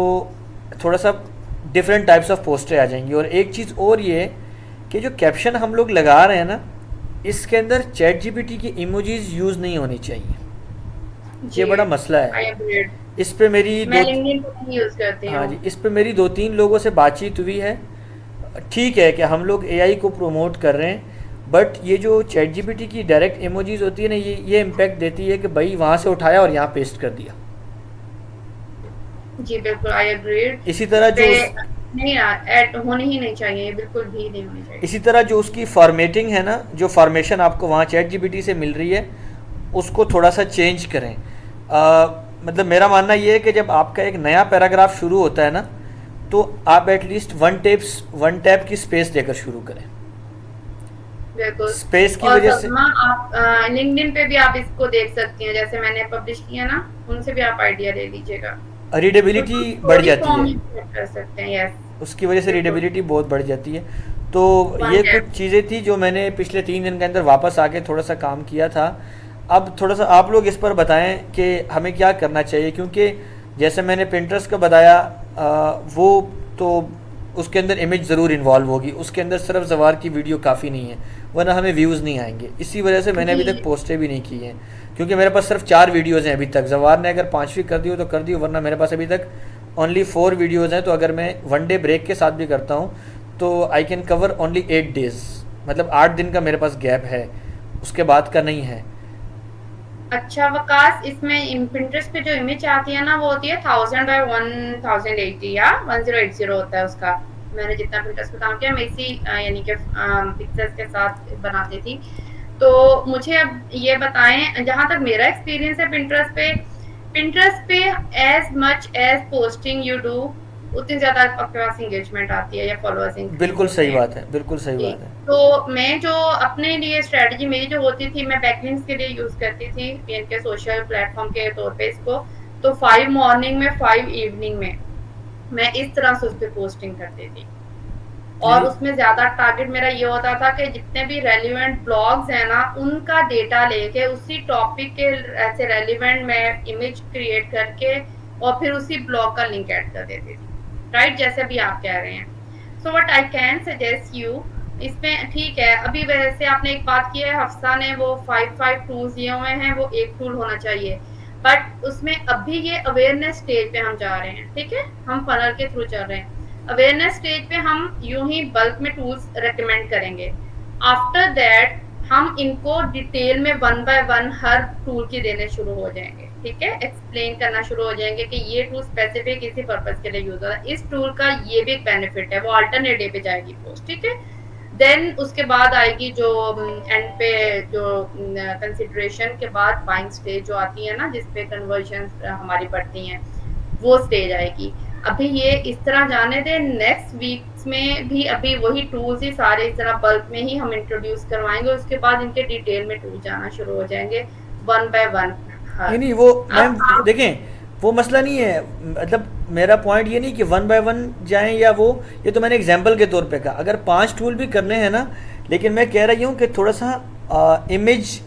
थोड़ा सा डिफरेंट टाइप्स ऑफ पोस्टें आ जाएंगी। और एक चीज़ और ये है कि जो कैप्शन हम लोग लगा रहे हैं ना, इसके अंदर चैट जीपीटी की इमोजीज यूज़ नहीं होनी चाहिए, ये बड़ा मसला है। इस पे मेरी यूज़ करती हूं। हाँ जी, इस पे मेरी 2-3 लोगों से बातचीत हुई है। ठीक है कि हम लोग एआई को प्रमोट कर रहे हैं, बट ये जो चैट जीपीटी की डायरेक्ट इमोजीज होती है ना, ये इम्पैक्ट देती है कि भाई वहाँ से उठाया और यहाँ पेस्ट कर दिया। जी बिल्कुल, आई एग्री। इसी तरह जो नहीं ऐड होनी ही नहीं चाहिए, बिल्कुल भी नहीं होनी चाहिए। इसी तरह जो उसकी फॉर्मेटिंग है ना, जो फॉर्मेशन आपको वहाँ चैट जीपीटी से मिल रही है उसको थोड़ा सा चेंज करें। मतलब मेरा मानना ये है कि जब आपका एक नया पैराग्राफ शुरू होता है ना, तो आप एटलीस्ट वन टैब की स्पेस देकर शुरू करें। बिल्कुल स्पेस की वजह से आप लिंक्डइन पे भी आप इसको देख सकती हैं, जैसे मैंने पब्लिश किया ना, उनसे भी आप आइडिया ले लीजिएगा। रीडेबिलिटी बढ़ जाती है, कर सकते हैं। यस, उसकी वजह से रीडेबिलिटी बहुत बढ़ जाती है। तो ये कुछ चीज़ें थी जो मैंने पिछले 3 दिन के अंदर वापस आके थोड़ा सा काम किया था। अब थोड़ा सा आप लोग इस पर बताएं कि हमें क्या करना चाहिए, क्योंकि जैसे मैंने पिंटरेस्ट का बताया वो तो उसके अंदर इमेज ज़रूर इन्वॉल्व होगी, उसके अंदर सिर्फ ज़वार की वीडियो काफ़ी नहीं है, वरना हमें व्यूज़ नहीं आएंगे। इसी वजह से मैंने अभी तक पोस्टें भी नहीं की हैं, क्योंकि मेरे पास सिर्फ 4 वीडियोज़ हैं अभी तक। ज़वार ने अगर 5वीं कर दी हो तो कर दी हो, वरना मेरे पास अभी तक ओनली 4 वीडियोज़ हैं। तो अगर मैं 1 डे ब्रेक के साथ भी करता हूँ तो I can cover only 8 days, मतलब 8 दिन का मेरे पास गैप है, उसके बाद का नहीं है। अच्छा वकास, इसमें पिंटरेस्ट पे जो इमेज आती है ना, वो होती है 1000 बाय 1080 या 1080 होता है उसका। मैंने जितना पिंटरेस्ट पे काम किया मैं इसी यानी कि पिक्चर्स के साथ बनाती थी। तो मुझे अब ये बताएं, जहाँ तक मेरा एक्सपीरियंस है पिंटरेस्ट पे as much as posting you do, उतनी ज्यादा आपके पास एंगेजमेंट आती है या फॉलोअर्स। बिल्कुल सही बात है, बिल्कुल सही बात है। तो मैं जो अपने लिए स्ट्रेटजी मेरी जो होती थी, मैं बैकलिंक्स के लिए यूज करती थी पीएन के सोशल प्लेटफॉर्म के तौर पे इसको। तो 5 मॉर्निंग में 5 इवनिंग में मैं इस तरह से उस पर पोस्टिंग करती थी, और उसमें ज्यादा टारगेट मेरा ये होता था कि जितने भी रेलिवेंट ब्लॉग्स हैं ना, उनका डेटा लेके उसी टॉपिक के ऐसे रेलिवेंट मैं इमेज क्रिएट करके और फिर उसी ब्लॉग का लिंक ऐड कर देती थी, राइट, जैसे भी आप कह रहे हैं। So what I can suggest you, इसमें ठीक है अभी वैसे आपने एक बात की है, हफ्सा ने वो 5 टूल्स दिए हुए हैं, वो एक टूल होना चाहिए, बट उसमें अभी ये अवेयरनेस स्टेज पे हम जा रहे हैं, ठीक है, हम फनल के थ्रू चल रहे हैं। अवेयरनेस स्टेज पे हम यूं ही बल्क में टूल्स रेकमेंड करेंगे। आफ्टर दैट हम इनको डिटेल में 1 बाय 1 हर टूल की देने शुरू हो जाएंगे, ठीक है, एक्सप्लेन करना शुरू हो जाएंगे कि ये टूल स्पेसिफिक इसी पर्पस के लिए यूज होता है, इस टूल का ये भी एक बेनिफिट है, वो अल्टरनेट डे पे जाएगी पोस्ट, ठीक है। देन उसके बाद आएगी जो एंड पे जो कंसिडरेशन के बाद बाइंग स्टेज जो आती है ना, जिसपे कन्वर्जन हमारी बढ़ती हैं, वो स्टेज आएगी। अभी ये इस तरह जाने दें, नेक्स्ट वीक्स में भी अभी वही टूल्स ही सारे इस तरह बल्क में ही हम इंट्रोड्यूस करवाएंगे, उसके बाद इनके डिटेल में टूल जाना शुरू हो जाएंगे वन बाय वन। नहीं वो मैम देखें, वो मसला नहीं है, मतलब मेरा पॉइंट ये नहीं कि वन बाय वन जाएं या वो, ये तो मैंने एग्जांपल के तौर पे कहा। अगर 5 टूल भी करने हैं ना, लेकिन मैं कह रही हूँ कि थोड़ा सा इमेज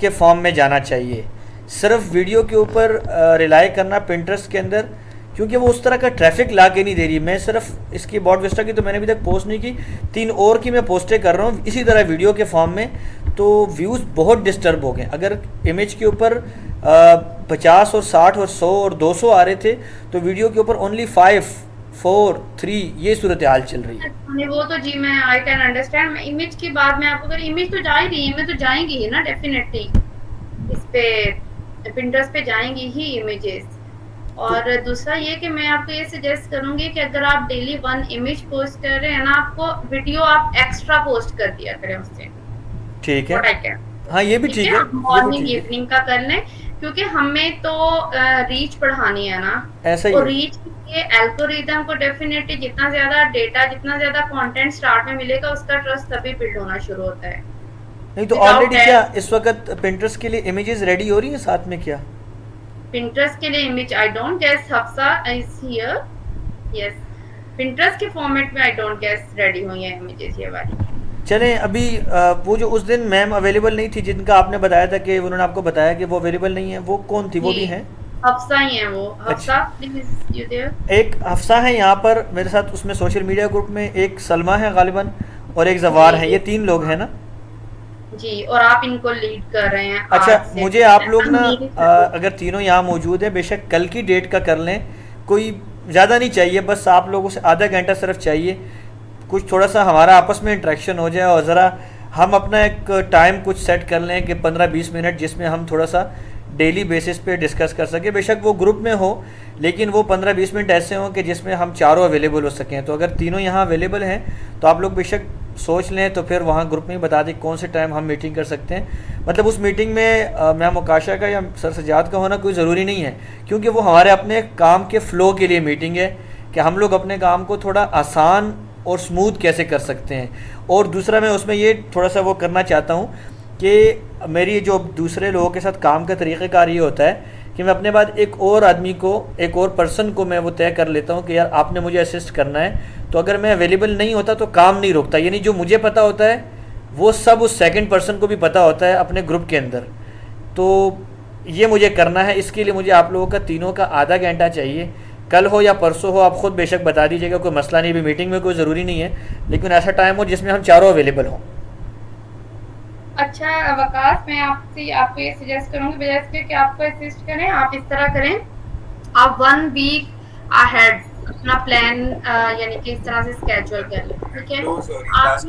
के फॉर्म में जाना चाहिए। सिर्फ वीडियो के ऊपर रिलाई करना पिंटरेस्ट के अंदर, क्योंकि वो उस तरह का ट्रैफिक ला के नहीं दे रही। मैं सिर्फ इसकी बॉट विस्टा की तो मैंने अभी तक पोस्ट नहीं की, 3 और की मैं पोस्टें कर रहा हूँ इसी तरह वीडियो के फॉर्म में, तो व्यूज़ बहुत डिस्टर्ब हो गए। अगर इमेज के ऊपर 50 और 60 और 100 और 200 आ रहे थे, तो वीडियो के ऊपर ओनली 5, 4, 3 ये सूरत हाल चल रही है। नहीं वो तो जी मैं आई कैन अंडरस्टैंड। मैं इमेज की बात में आपको, अगर इमेज तो जा ही रही है, इमेज तो जाएंगी ही ना डेफिनेटली, इस पे पिंटरेस्ट पे जाएंगी ही इमेजेस। और दूसरा ये कि मैं आपको ये सजेस्ट करूंगी कि अगर आप डेली 1 इमेज पोस्ट कर रहे हैं ना, आपको वीडियो आप एक्स्ट्रा पोस्ट कर दिया करें उससे। ठीक है, हाँ ये भी ठीक है, मॉर्निंग इवनिंग का कर लें, क्योंकि हमें तो रीच बढ़ानी है ना, ऐसा ही और रीच के एल्गोरिदम को डेफिनेटली जितना ज्यादा डेटा, जितना ज्यादा कंटेंट स्टार्ट में मिलेगा, उसका ट्रस्ट तभी बिल्ड होना शुरू होता है। नहीं तो ऑलरेडी क्या इस वक्त पिंटरेस्ट के लिए इमेजेस रेडी हो रही हैं साथ में क्या? पिंटरेस्ट के लिए image I don't guess Hafsa is here, yes Pinterest के फॉर्मेट में आई डोंट गेस रेडी हुई है इमेजेस ये वाली। चलें अभी वो जो उस दिन मैम अवेलेबल नहीं थी, जिनका आपने बताया था कि उन्होंने आपको बताया कि वो अवेलेबल नहीं है, वो कौन थी? वो भी हैं, हफ्सा ही है वो। Hafsa please you there? एक हफ्सा है यहाँ पर मेरे साथ, उसमें सोशल मीडिया ग्रुप में एक सलमा है गालिबन और एक जवार है, ये 3 लोग हैं ना जी, और आप इनको लीड कर रहे हैं। अच्छा मुझे आप लोग ना अगर तीनों यहाँ मौजूद हैं, बेशक कल की डेट का कर लें, कोई ज़्यादा नहीं चाहिए, बस आप लोगों से आधा घंटा सिर्फ चाहिए, कुछ थोड़ा सा हमारा आपस में इंटरेक्शन हो जाए और ज़रा हम अपना एक टाइम कुछ सेट कर लें कि 15-20 मिनट, जिसमें हम थोड़ा सा डेली बेसिस पे डिस्कस कर सकें। बेशक वो ग्रुप में हो, लेकिन वो 15-20 मिनट ऐसे हों कि जिसमें हम चारों अवेलेबल हो सकें। तो अगर तीनों यहाँ अवेलेबल हैं तो आप लोग बेशक सोच लें, तो फिर वहाँ ग्रुप में ही बता दें कौन से टाइम हम मीटिंग कर सकते हैं। मतलब उस मीटिंग में मैम आकाशा का या सर सजाद का होना कोई ज़रूरी नहीं है, क्योंकि वो हमारे अपने काम के फ़्लो के लिए मीटिंग है कि हम लोग अपने काम को थोड़ा आसान और स्मूथ कैसे कर सकते हैं। और दूसरा मैं उसमें ये थोड़ा सा वो करना चाहता हूँ कि मेरी जो दूसरे लोगों के साथ काम का तरीक़ाकार ये होता है कि मैं अपने बाद एक और आदमी को, एक और पर्सन को मैं वो तय कर लेता हूँ कि यार आपने मुझे असिस्ट करना है, तो अगर मैं अवेलेबल नहीं होता तो काम नहीं रुकता। यानी जो मुझे पता होता है वो सब उस सेकंड पर्सन को भी पता होता है अपने ग्रुप के अंदर। तो ये मुझे करना है, इसके लिए मुझे आप लोगों का तीनों का आधा घंटा चाहिए, कल हो या परसों हो, आप ख़ुद बेशक बता दीजिएगा, कोई मसला नहीं, भी मीटिंग में कोई ज़रूरी नहीं है, लेकिन ऐसा टाइम हो जिसमें हम चारों अवेलेबल हों। अच्छा वकास, मैं आपको ये सजेस्ट करूंगी बजाय इसके कि आपको असिस्ट करें, आप इस तरह करें, आप 1 वीक अहेड अपना प्लान यानी कि इस तरह से स्केड्यूल कर लें, ठीक है? आप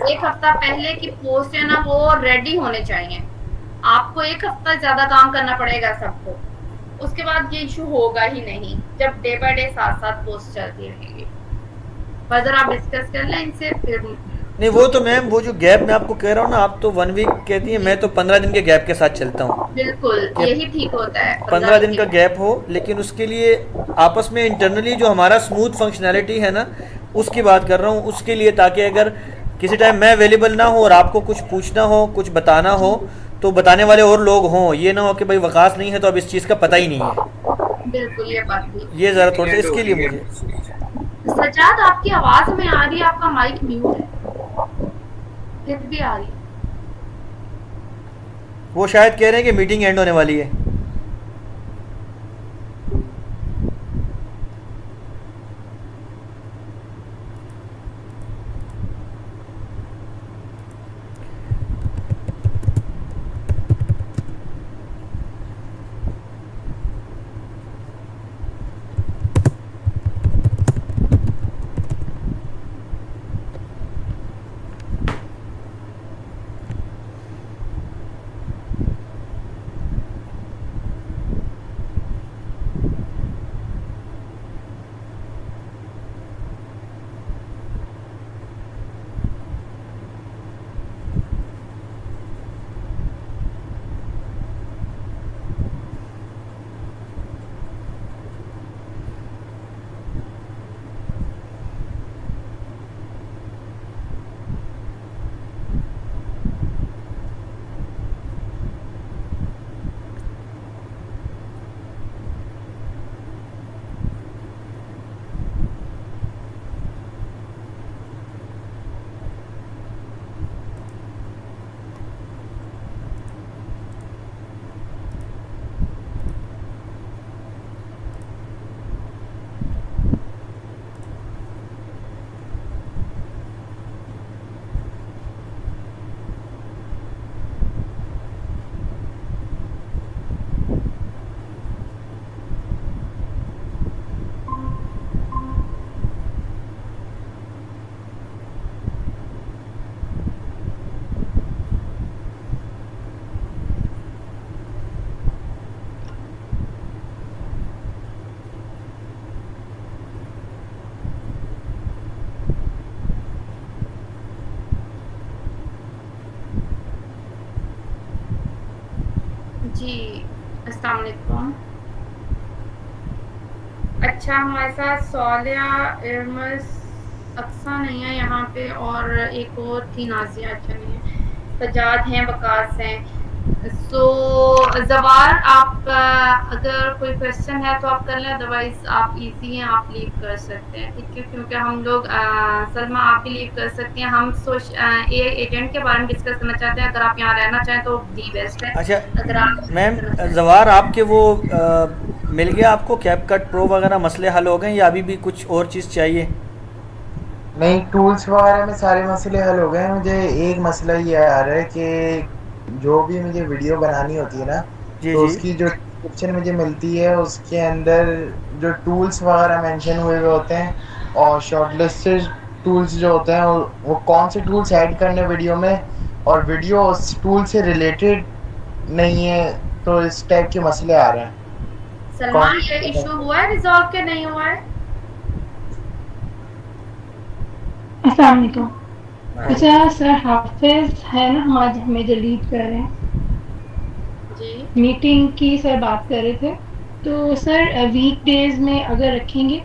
1 हफ्ता पहले की पोस्ट है ना वो रेडी होने चाहिए। आपको 1 हफ्ता ज्यादा काम करना पड़ेगा सबको, उसके बाद ये इशू होगा ही नहीं जब डे बाय डे साथ साथ पोस्ट चलती रहेगी। फर्दर आप डिस्कस कर लें इनसे, फिर नहीं वो तो मैम वो जो गैप मैं आपको कह रहा हूँ ना, आप तो 1 वीक कहती हैं, मैं तो 15 दिन के गैप के साथ चलता हूँ। बिल्कुल यही ठीक होता है, 15 दिन का गैप हो, लेकिन उसके लिए आपस में इंटरनली जो हमारा स्मूथ फंक्शनैलिटी है ना, उसकी बात कर रहा हूँ, उसके लिए, ताकि अगर किसी टाइम मैं अवेलेबल ना हो और आपको कुछ पूछना हो, कुछ बताना हो, तो बताने वाले और लोग हों, ये ना हो कि भाई वकास नहीं है तो अब इस चीज़ का पता ही नहीं है। बिल्कुल ये बात भी, ये ज़रा थोड़ा सा इसके लिए मुझे। सजाद आपकी आवाज़ में आ रही है, आपका माइक म्यूट है, फिर भी आ रही है। वो शायद कह रहे हैं कि मीटिंग एंड होने वाली है। अस्सलाम वालेकुम। अच्छा, हमारे साथ सोलिया इरमस अक्सा नहीं है यहाँ पे, और एक और थी नाजिया, अच्छा नहीं है, सजाद हैं, वकास हैं। सो जवार, आप अगर कोई क्वेश्चन है तो आप कर लें, अदरवाइज आप इजी हैं, आप लीव कर सकते हैं, ठीक है, क्योंकि हम लोग सलमा आप भी लीव कर सकती हैं। हम एजेंट के बारे में डिस्कस करना चाहते हैं, अगर आप यहाँ रहना चाहें तो दी बेस्ट है। अच्छा अगर आप मैम, जवार आपके वो मिल गया आपको कैपकट प्रो वगैरह, मसले हल हो गए या अभी भी कुछ और चीज़ चाहिए? नहीं, टूल्स वगैरह में सारे मसले हल हो गए। मुझे एक मसला ये आ रहा है कि जो भी मुझे वीडियो बनानी होती है ना, जी तो जी। उसकी जो डिस्क्रिप्शन मुझे मिलती है उसके अंदर जो टूल्स वगैरह मेंशन हुए हुए होते हैं और शॉर्टलिस्टेड टूल्स जो होते हैं वो कौन से टूल्स ऐड करने वीडियो में, और वीडियो उस टूल से रिलेटेड नहीं है, तो इस टाइप के मसले आ रहे हैं। सलमान, ये इशू हुआ है रिजॉल्व के नहीं हुआ है? अस्सलाम वालेकुम। अच्छा सर, हाफिज है ना, हम आज हमें जो लीड कर रहे हैं जी। मीटिंग की सर बात कर रहे थे, तो सर वीक डेज में अगर रखेंगे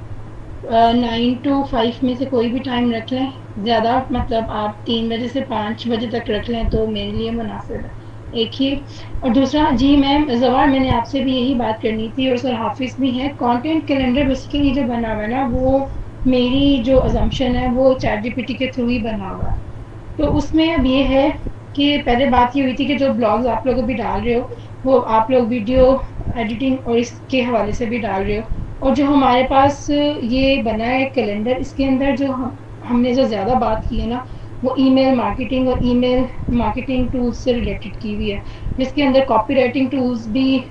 9 to 5 में से कोई भी टाइम रख लें, ज़्यादा मतलब आप 3 बजे से 5 बजे तक रख लें तो मेरे लिए मुनासिब है, एक ही। और दूसरा जी मैम जवार, मैंने आपसे भी यही बात करनी थी, और सर हाफिज़ भी है, कंटेंट कैलेंडर बेसिकली जो बना हुआ है ना, वो मेरी जो अजम्पशन है वो चैट जीपीटी के थ्रू ही बना हुआ है। तो उसमें अब ये है कि पहले बात ये हुई थी कि जो ब्लॉग्स आप लोग अभी डाल रहे हो वो आप लोग वीडियो एडिटिंग और इसके हवाले से भी डाल रहे हो, और जो हमारे पास ये बना है कैलेंडर, इसके अंदर जो हमने जो ज़्यादा बात की है ना, वो ईमेल मार्केटिंग और ईमेल मार्केटिंग टूल्स से रिलेटेड की हुई है, जिसके अंदर कॉपी राइटिंग टूल्स भी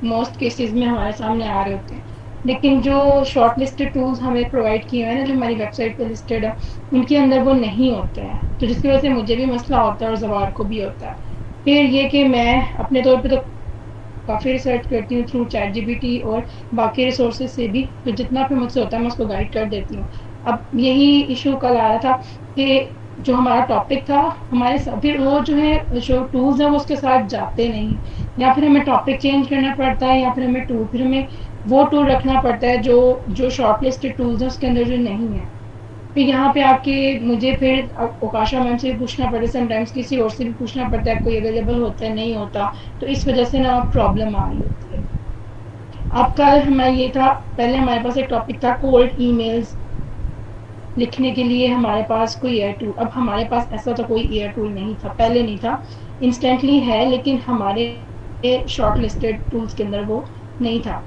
मोस्ट केसेस में हमारे सामने आ रहे होते हैं। लेकिन जो शॉर्ट लिस्टेड टूल्स हमें प्रोवाइड किए हैं ना, जो हमारी वेबसाइट पर लिस्टेड है, उनके अंदर वो नहीं होते हैं, तो जिसकी वजह से मुझे भी मसला होता है और जवार को भी होता है। फिर ये कि मैं अपने तौर पे तो काफ़ी रिसर्च करती हूँ थ्रू चैट जीपीटी और बाकी रिसोर्सेज से भी, तो जितना भी मुझसे होता है मैं उसको गाइड कर देती हूँ। अब यही इशू कल आ रहा था कि जो हमारा टॉपिक था, हमारे फिर वो जो है जो टूल्स हैं वो उसके साथ जाते नहीं, या फिर हमें टॉपिक चेंज करना पड़ता है, या फिर हमें फिर हमें वो टूल रखना पड़ता है जो शॉर्ट लिस्टेड टूल्स हैं उसके अंदर जो नहीं है। फिर यहाँ पे आके मुझे फिर ओकाशा मैम से भी पूछना पड़ता है, समटाइम्स किसी और से भी पूछना पड़ता है, कोई अवेलेबल होता है नहीं होता, तो इस वजह से ना प्रॉब्लम आ रही होती है। अब कल हमारा ये था, पहले हमारे पास एक टॉपिक था कोल्ड ईमेल्स लिखने के लिए हमारे पास कोई एयर टूल। अब हमारे पास ऐसा तो कोई एयर टूल नहीं था, पहले नहीं था, इंस्टेंटली है, लेकिन हमारे शॉर्ट लिस्टेड टूल्स के अंदर वो नहीं था।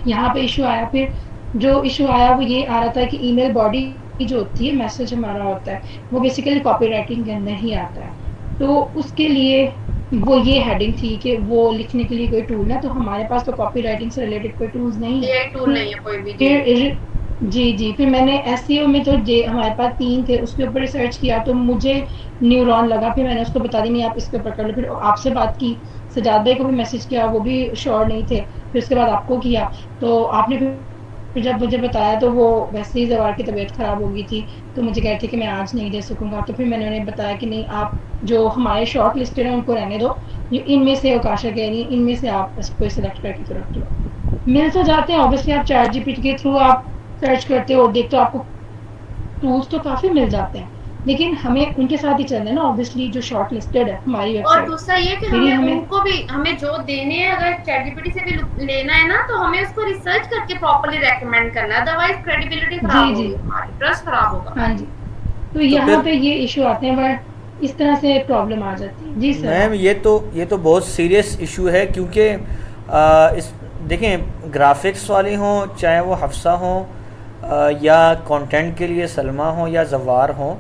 यहाँ पे इशू आया, फिर जो इशू आया वो ये आ रहा था कि ईमेल बॉडी जो होती है, मैसेज हमारा होता है, वो बेसिकली कॉपी राइटिंग के अंदर ही आता है, तो उसके लिए वो ये हेडिंग थी कि वो लिखने के लिए कोई टूल है, तो हमारे पास तो कॉपी राइटिंग से रिलेटेड कोई टूल्स नहीं है, टूल नहीं है कोई भी। फिर जी फिर मैंने एसईओ में तो हमारे पास 3 थे, उसके ऊपर रिसर्च किया तो मुझे न्यूरॉन लगा, फिर मैंने उसको बता दी नहीं आप इसके ऊपर कर लो, फिर आपसे बात की, सजाद भाई को भी मैसेज किया, वो भी श्योर नहीं थे, फिर उसके बाद आपको किया, तो आपने फिर जब मुझे बताया तो वो वैसे ही जवार की तबीयत ख़राब हो गई थी, तो मुझे कह रहे थे कि मैं आज नहीं दे सकूँगा, तो फिर मैंने उन्हें बताया कि नहीं, आप जो हमारे शॉर्ट लिस्टेड हैं उनको रहने दो, इनमें से अवकाशा कह रही है इनमें से आप इसको सिलेक्ट करके तो रख लो। मिल तो जाते हैं ऑब्वियसली, आप चैट जीपीटी के थ्रू आप सर्च करते हो, देखते हो, आपको टूल्स तो काफ़ी मिल जाते हैं, लेकिन हमें उनके साथ ही चलना है ना, ऑब्वियसली जो शॉर्ट लिस्टेड है हमारी वेबसाइट। और दूसरा ये कि हमें उनको भी, हमें जो देने हैं अगर चैटजीपीटी से भी लेना है ना, तो हमें उसको रिसर्च करके प्रॉपर्ली रेकमेंड करना है, अदरवाइज क्रेडिबिलिटी खराब होगी, हमारी ट्रस्ट खराब होगा। हाँ जी, तो यहाँ पे ये इशू आते हैं, बट इस तरह से प्रॉब्लम आ जाती है। जी सर। मैम ये तो बहुत सीरियस इशू है, क्योंकि इस देखें, ग्राफिक्स वाली हों, चाहे वो हफ्सा हों या कंटेंट के लिए सलमा हो या जवार हो,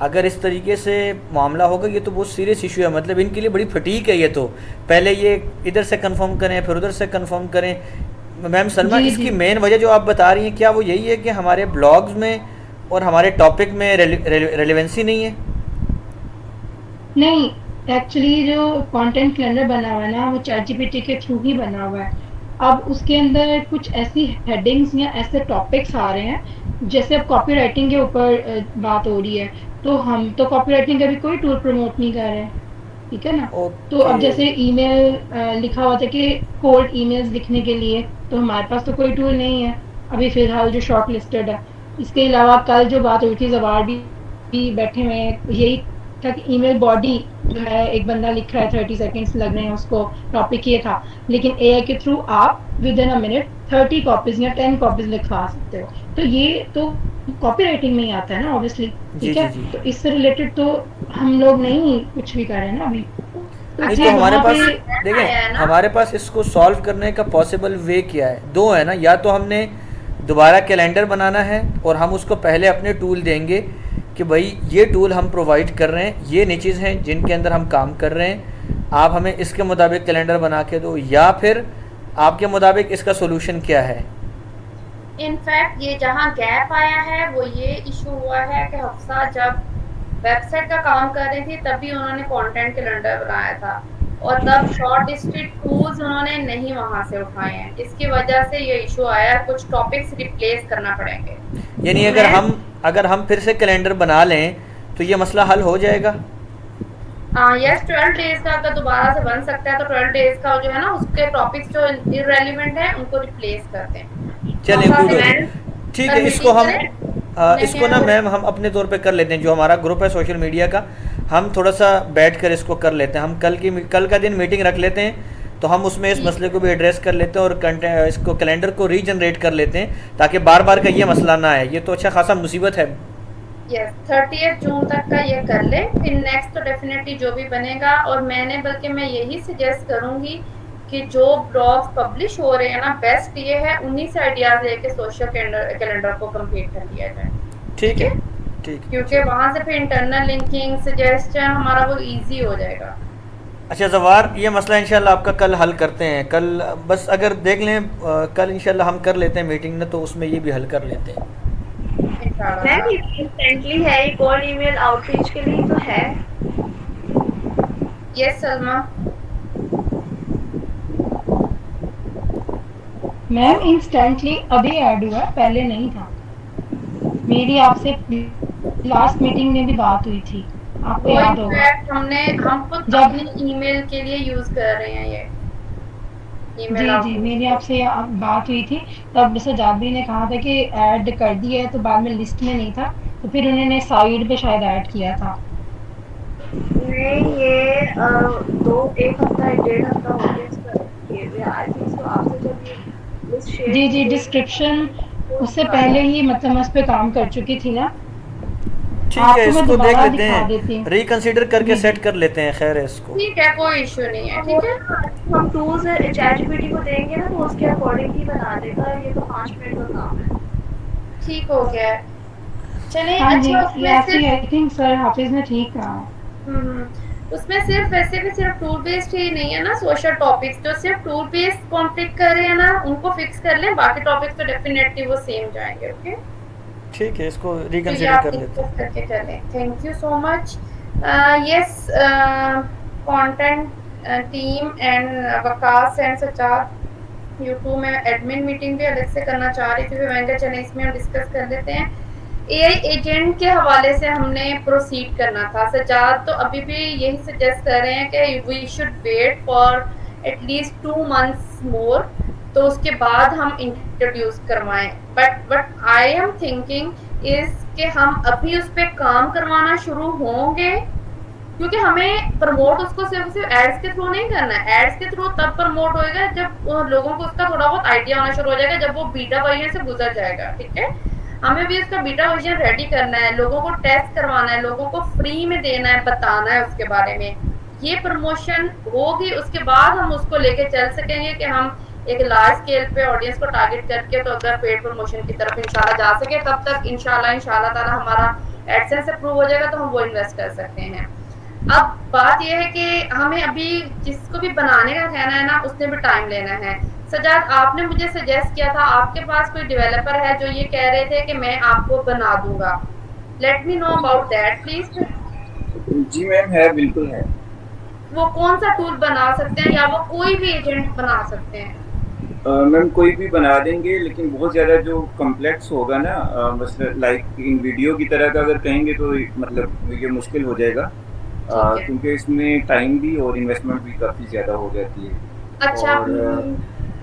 अगर इस तरीके से मामला होगा ये तो बहुत सीरियस इशू है, मतलब इनके लिए बड़ी फटीक है। ये तो पहले ये इधर से कंफर्म करें, फिर उधर से कंफर्म करें। मैम सलमा, इसकी मेन वजह जो आप बता रही हैं, क्या वो यही है कि हमारे ब्लॉग्स में और हमारे टॉपिक में रेलेवेंसी नहीं है? नहीं, एक्चुअली जो कंटेंट कैलेंडर बना हुआ है ना, वो चैटजीपीटी के थ्रू ही बना हुआ है। अब उसके अंदर कुछ ऐसी हेडिंग्स या ऐसे टॉपिक्स आ रहे हैं, जैसे अब कॉपी राइटिंग के ऊपर बात हो रही है, तो हम तो कॉपी राइटिंग का भी कोई टूल प्रमोट नहीं कर रहे हैं, ठीक है ना। तो अब ओके। जैसे ईमेल लिखा हुआ था कि कोल्ड ईमेल्स लिखने के लिए, तो हमारे पास तो कोई टूल नहीं है अभी फ़िलहाल जो शॉर्ट लिस्टेड है। इसके अलावा कल जो बात हुई थी जवार भी बैठे हुए हैं, यही था कि ईमेल बॉडी जो है एक बंदा लिख रहा है 30 सेकंड्स लग रहे हैं उसको, टॉपिक ये था, लेकिन एआई के थ्रू आप with in a minute 30 copies या 10 कॉपीज लिखवा सकते हो। तो ये तो कॉपी राइटिंग में ही आता है ना ऑब्वियसली, जी ठीक जी है। जी। तो इससे रिलेटेड तो हम लोग नहीं कुछ भी कर रहे हैं ना अभी। तो नहीं फिर तो हमारे वहाँ पास पे देखें, हमारे पास इसको सॉल्व करने का पॉसिबल वे क्या है, दो है ना, या तो हमने दोबारा कैलेंडर बनाना है और हम उसको पहले अपने टूल देंगे कि भाई ये टूल हम प्रोवाइड कर रहे हैं, ये नीचेज़ हैं जिनके अंदर हम काम कर रहे हैं, आप हमें इसके मुताबिक कैलेंडर बना के दो, या फिर आपके मुताबिक इसका सोल्यूशन क्या है। इनफैक्ट ये जहाँ गैप आया है वो ये इशू हुआ है कि हफ्सा जब वेबसाइट का काम कर रही थी तभी उन्होंने कंटेंट कैलेंडर बनाया था और तब शॉर्ट लिस्टेड टूल्स उन्होंने नहीं वहाँ से उठाए हैं, इसकी वजह से ये इशू आया, कुछ टॉपिक्स रिप्लेस करना पड़ेंगे। यानी अगर हम फिर से कैलेंडर बना लें तो ये मसला हल हो जाएगा। यस 12 डेज का अगर दोबारा से बन सकता है तो 12 डेज का जो है ना उसके टॉपिक्स जो इररेलेवेंट है उनको रिप्लेस करते हैं। चलिए थोड़ा गुड सा है, मैनेज ठीक है। करने इसको की हम करें। इसको ना मैम हम अपने तौर पे कर लेते हैं, जो हमारा ग्रुप है सोशल मीडिया का, हम थोड़ा सा बैठ कर इसको कर लेते हैं। हम कल का दिन मीटिंग रख लेते हैं, तो हम उसमें इस मसले को भी एड्रेस कर लेते हैं और कंटेंट इसको कैलेंडर को रीजनरेट कर लेते हैं ताकि बार बार का ये मसला ना आए। ये तो अच्छा खासा मुसीबत है। यस 30 जून तक का ये कर ले, फिर नेक्स्ट तो डेफिनेटली जो भी बनेगा। और मैंने बल्कि मैं यही सजेस्ट करूंगी कि जो ब्लॉग्स पब्लिश हो रहे हैं ना, बेस्ट ये है उन्हीं से आइडियाज लेके सोशल कैलेंडर को कंप्लीट कर लिया जाए। ठीक है, ठीक। क्योंकि वहाँ से फिर इंटरनल लिंकिंग सजेस्शन हमारा वो इजी हो जाएगा। अच्छा जवार, ये मसला इंशाल्लाह आपका कल हल करते हैं। कल बस अगर देख लें, कल इंशाल्लाह हम कर लेते हैं मीटिंग ना, तो उसमें ये भी हल कर लेते हैं। मैम इंस्टेंटली है, एक और ईमेल आउटरीच के लिए तो है। यस सलमा मैम इंस्टेंटली अभी ऐड हुआ, पहले नहीं था। मेरी आपसे लास्ट मीटिंग में भी बात हुई थी, आपको याद होगा। हम खुद जब अपनी ईमेल के लिए यूज कर रहे हैं ये ईमेल। जी मेरी आपसे बात हुई थी, तब सजाद भी ने कहा था कि ऐड कर दिया है, तो बाद में लिस्ट में नहीं था, तो फिर उन्होंने साइड पे शायद ऐड किया था। नहीं ये एक हफ्ता 1.5 हफ्ता हो गया इसका किए हुए। आई थिंक सो आपसे जब ये लिस्ट शेयर जी डिस्क्रिप्शन उससे पहले ही मतलब मैं उस पर काम कर चुकी थी ना। ठीक है, इसको देख लेते हैं, रिकंसीडर करके सेट कर लेते हैं। खैर है इसको, ठीक है, कोई इशू नहीं है। ठीक है, हम टूल्स चैटजीपीटी को देंगे ना तो उसके अकॉर्डिंग ही बना देगा। ये तो 5 मिनट का काम है। ठीक हो गया। चलिए हाँ जी, अच्छा आई थिंक सर हाफिज ने ठीक कहा। उसमें सिर्फ वैसे भी सिर्फ टूल बेस्ड ही नहीं है ना, सोशल टॉपिक्स जो सिर्फ टूल बेस्ड कॉन्फ्लिक्ट कर रहे हैं ना उनको फिक्स कर लें, बाकी टॉपिक्स तो डेफिनेटली वो सेम जाएंगे। ओके ठीक है, इसको रिकंसीडर कर लेते हैं। करके चलें। Thank you so much. Yes content team and Waqas and Sajjad YouTube में एडमिन मीटिंग भी अलग से करना चाह रही थी, फिर मैंने कहा चलें इसमें हम डिस्कस कर लेते हैं। एआई एजेंट के हवाले से हमने प्रोसीड करना था। सजाद तो अभी भी यही सजेस्ट कर रहे हैं कि we should wait for at least 2 months मोर, तो उसके बाद हम इंट्रोड्यूस करवाएं। But I am thinking is कि हम अभी उस पर काम करवाना शुरू होंगे, क्योंकि हमें प्रमोट उसको सिर्फ एड्स के थ्रू नहीं करना है। एड्स के थ्रू तब प्रमोट होएगा जब लोगों को उसका थोड़ा बहुत आइडिया होना शुरू हो जाएगा, जब वो बीटा वर्जन से गुजर जाएगा। ठीक है, हमें भी उसका बीटा वर्जन रेडी करना है, लोगों को टेस्ट करवाना है, लोगों को फ्री में देना है, बताना है उसके बारे में। ये प्रमोशन होगी, उसके बाद हम उसको लेके चल सकेंगे कि हम एक लार्ज स्केल पे ऑडियंस को टारगेट करके तो अगर पेड प्रमोशन की तरफ इंशाल्लाह जा सके, तब तक इंशाल्लाह ताला हमारा एडसेंस अप्रूव हो जाएगा तो हम वो इन्वेस्ट कर सकते हैं। अब बात यह है कि हमें अभी जिसको भी बनाने का कहना है ना, उसने भी टाइम लेना है। सजाद, आपने मुझे सजेस्ट किया था आपके पास कोई डेवलपर है जो ये कह रहे थे कि मैं आपको बना दूंगा। Let me know about that please. जी मैम, है, बिल्कुल है। वो कौन सा टूल बना सकते हैं, या वो कोई भी एजेंट बना सकते हैं? मैम कोई भी बना देंगे, लेकिन बहुत ज़्यादा जो कम्प्लेक्स होगा ना, मतलब लाइक इन वीडियो की तरह का अगर कहेंगे तो मतलब ये मुश्किल हो जाएगा। ठीक है। क्योंकि इसमें टाइम भी और इन्वेस्टमेंट भी काफ़ी ज़्यादा हो जाती है। अच्छा और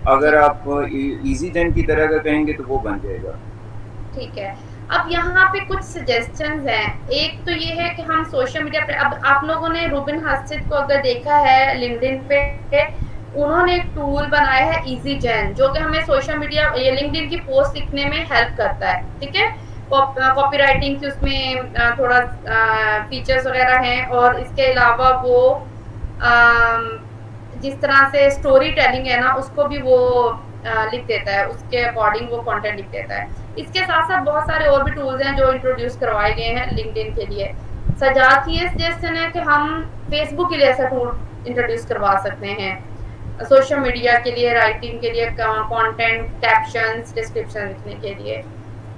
अगर आप इजी जेन की तरह का कहेंगे तो वो बन जाएगा। ठीक है। अब यहाँ पे कुछ सजेशंस हैं। एक तो ये है कि हम सोशल मीडिया पे, अब आप लोगों ने रूबिन हस्टिट को अगर देखा है लिंक्डइन पे, उन्होंने एक टूल बनाया है इजी जेन, जो कि हमें सोशल मीडिया ये लिंक्डइन की पोस्ट लिखने में हेल्प करता है। ठीक है, कॉपी राइटिंग की उसमें थोड़ा फीचर्स वगैरह हैं, और इसके अलावा वो जिस तरह से स्टोरी टेलिंग है ना, उसको भी वो लिख देता है, उसके अकॉर्डिंग वो कंटेंट लिख देता है। इसके साथ साथ बहुत सारे और भी टूल्स हैं जो इंट्रोड्यूस करवाए गए हैं लिंक्डइन के लिए। सजाद की ये सजेशन है कि हम फेसबुक के लिए ऐसा टूल इंट्रोड्यूस करवा सकते हैं, सोशल मीडिया के लिए, राइटिंग के लिए, कंटेंट, कैप्शंस, डिस्क्रिप्शन लिखने के लिए।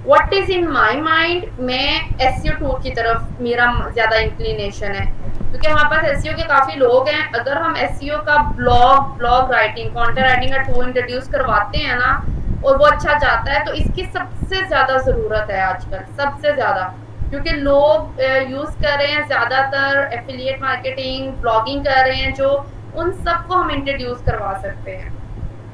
What is in my mind, मैं एसईओ टूल की तरफ मेरा ज़्यादा इंक्लिनेशन है, क्योंकि हमारे पास एसईओ के काफ़ी लोग हैं। अगर हम एसईओ का ब्लॉग राइटिंग, कंटेंट राइटिंग का टूल इंट्रोड्यूस करवाते हैं ना, और वो अच्छा जाता है, तो इसकी सबसे ज़्यादा ज़रूरत है आजकल, सबसे ज़्यादा, क्योंकि लोग यूज़ कर रहे हैं ज़्यादातर एफिलिएट मार्केटिंग, ब्लॉगिंग कर रहे हैं, जो उन सबको हम इंट्रोड्यूस करवा सकते हैं।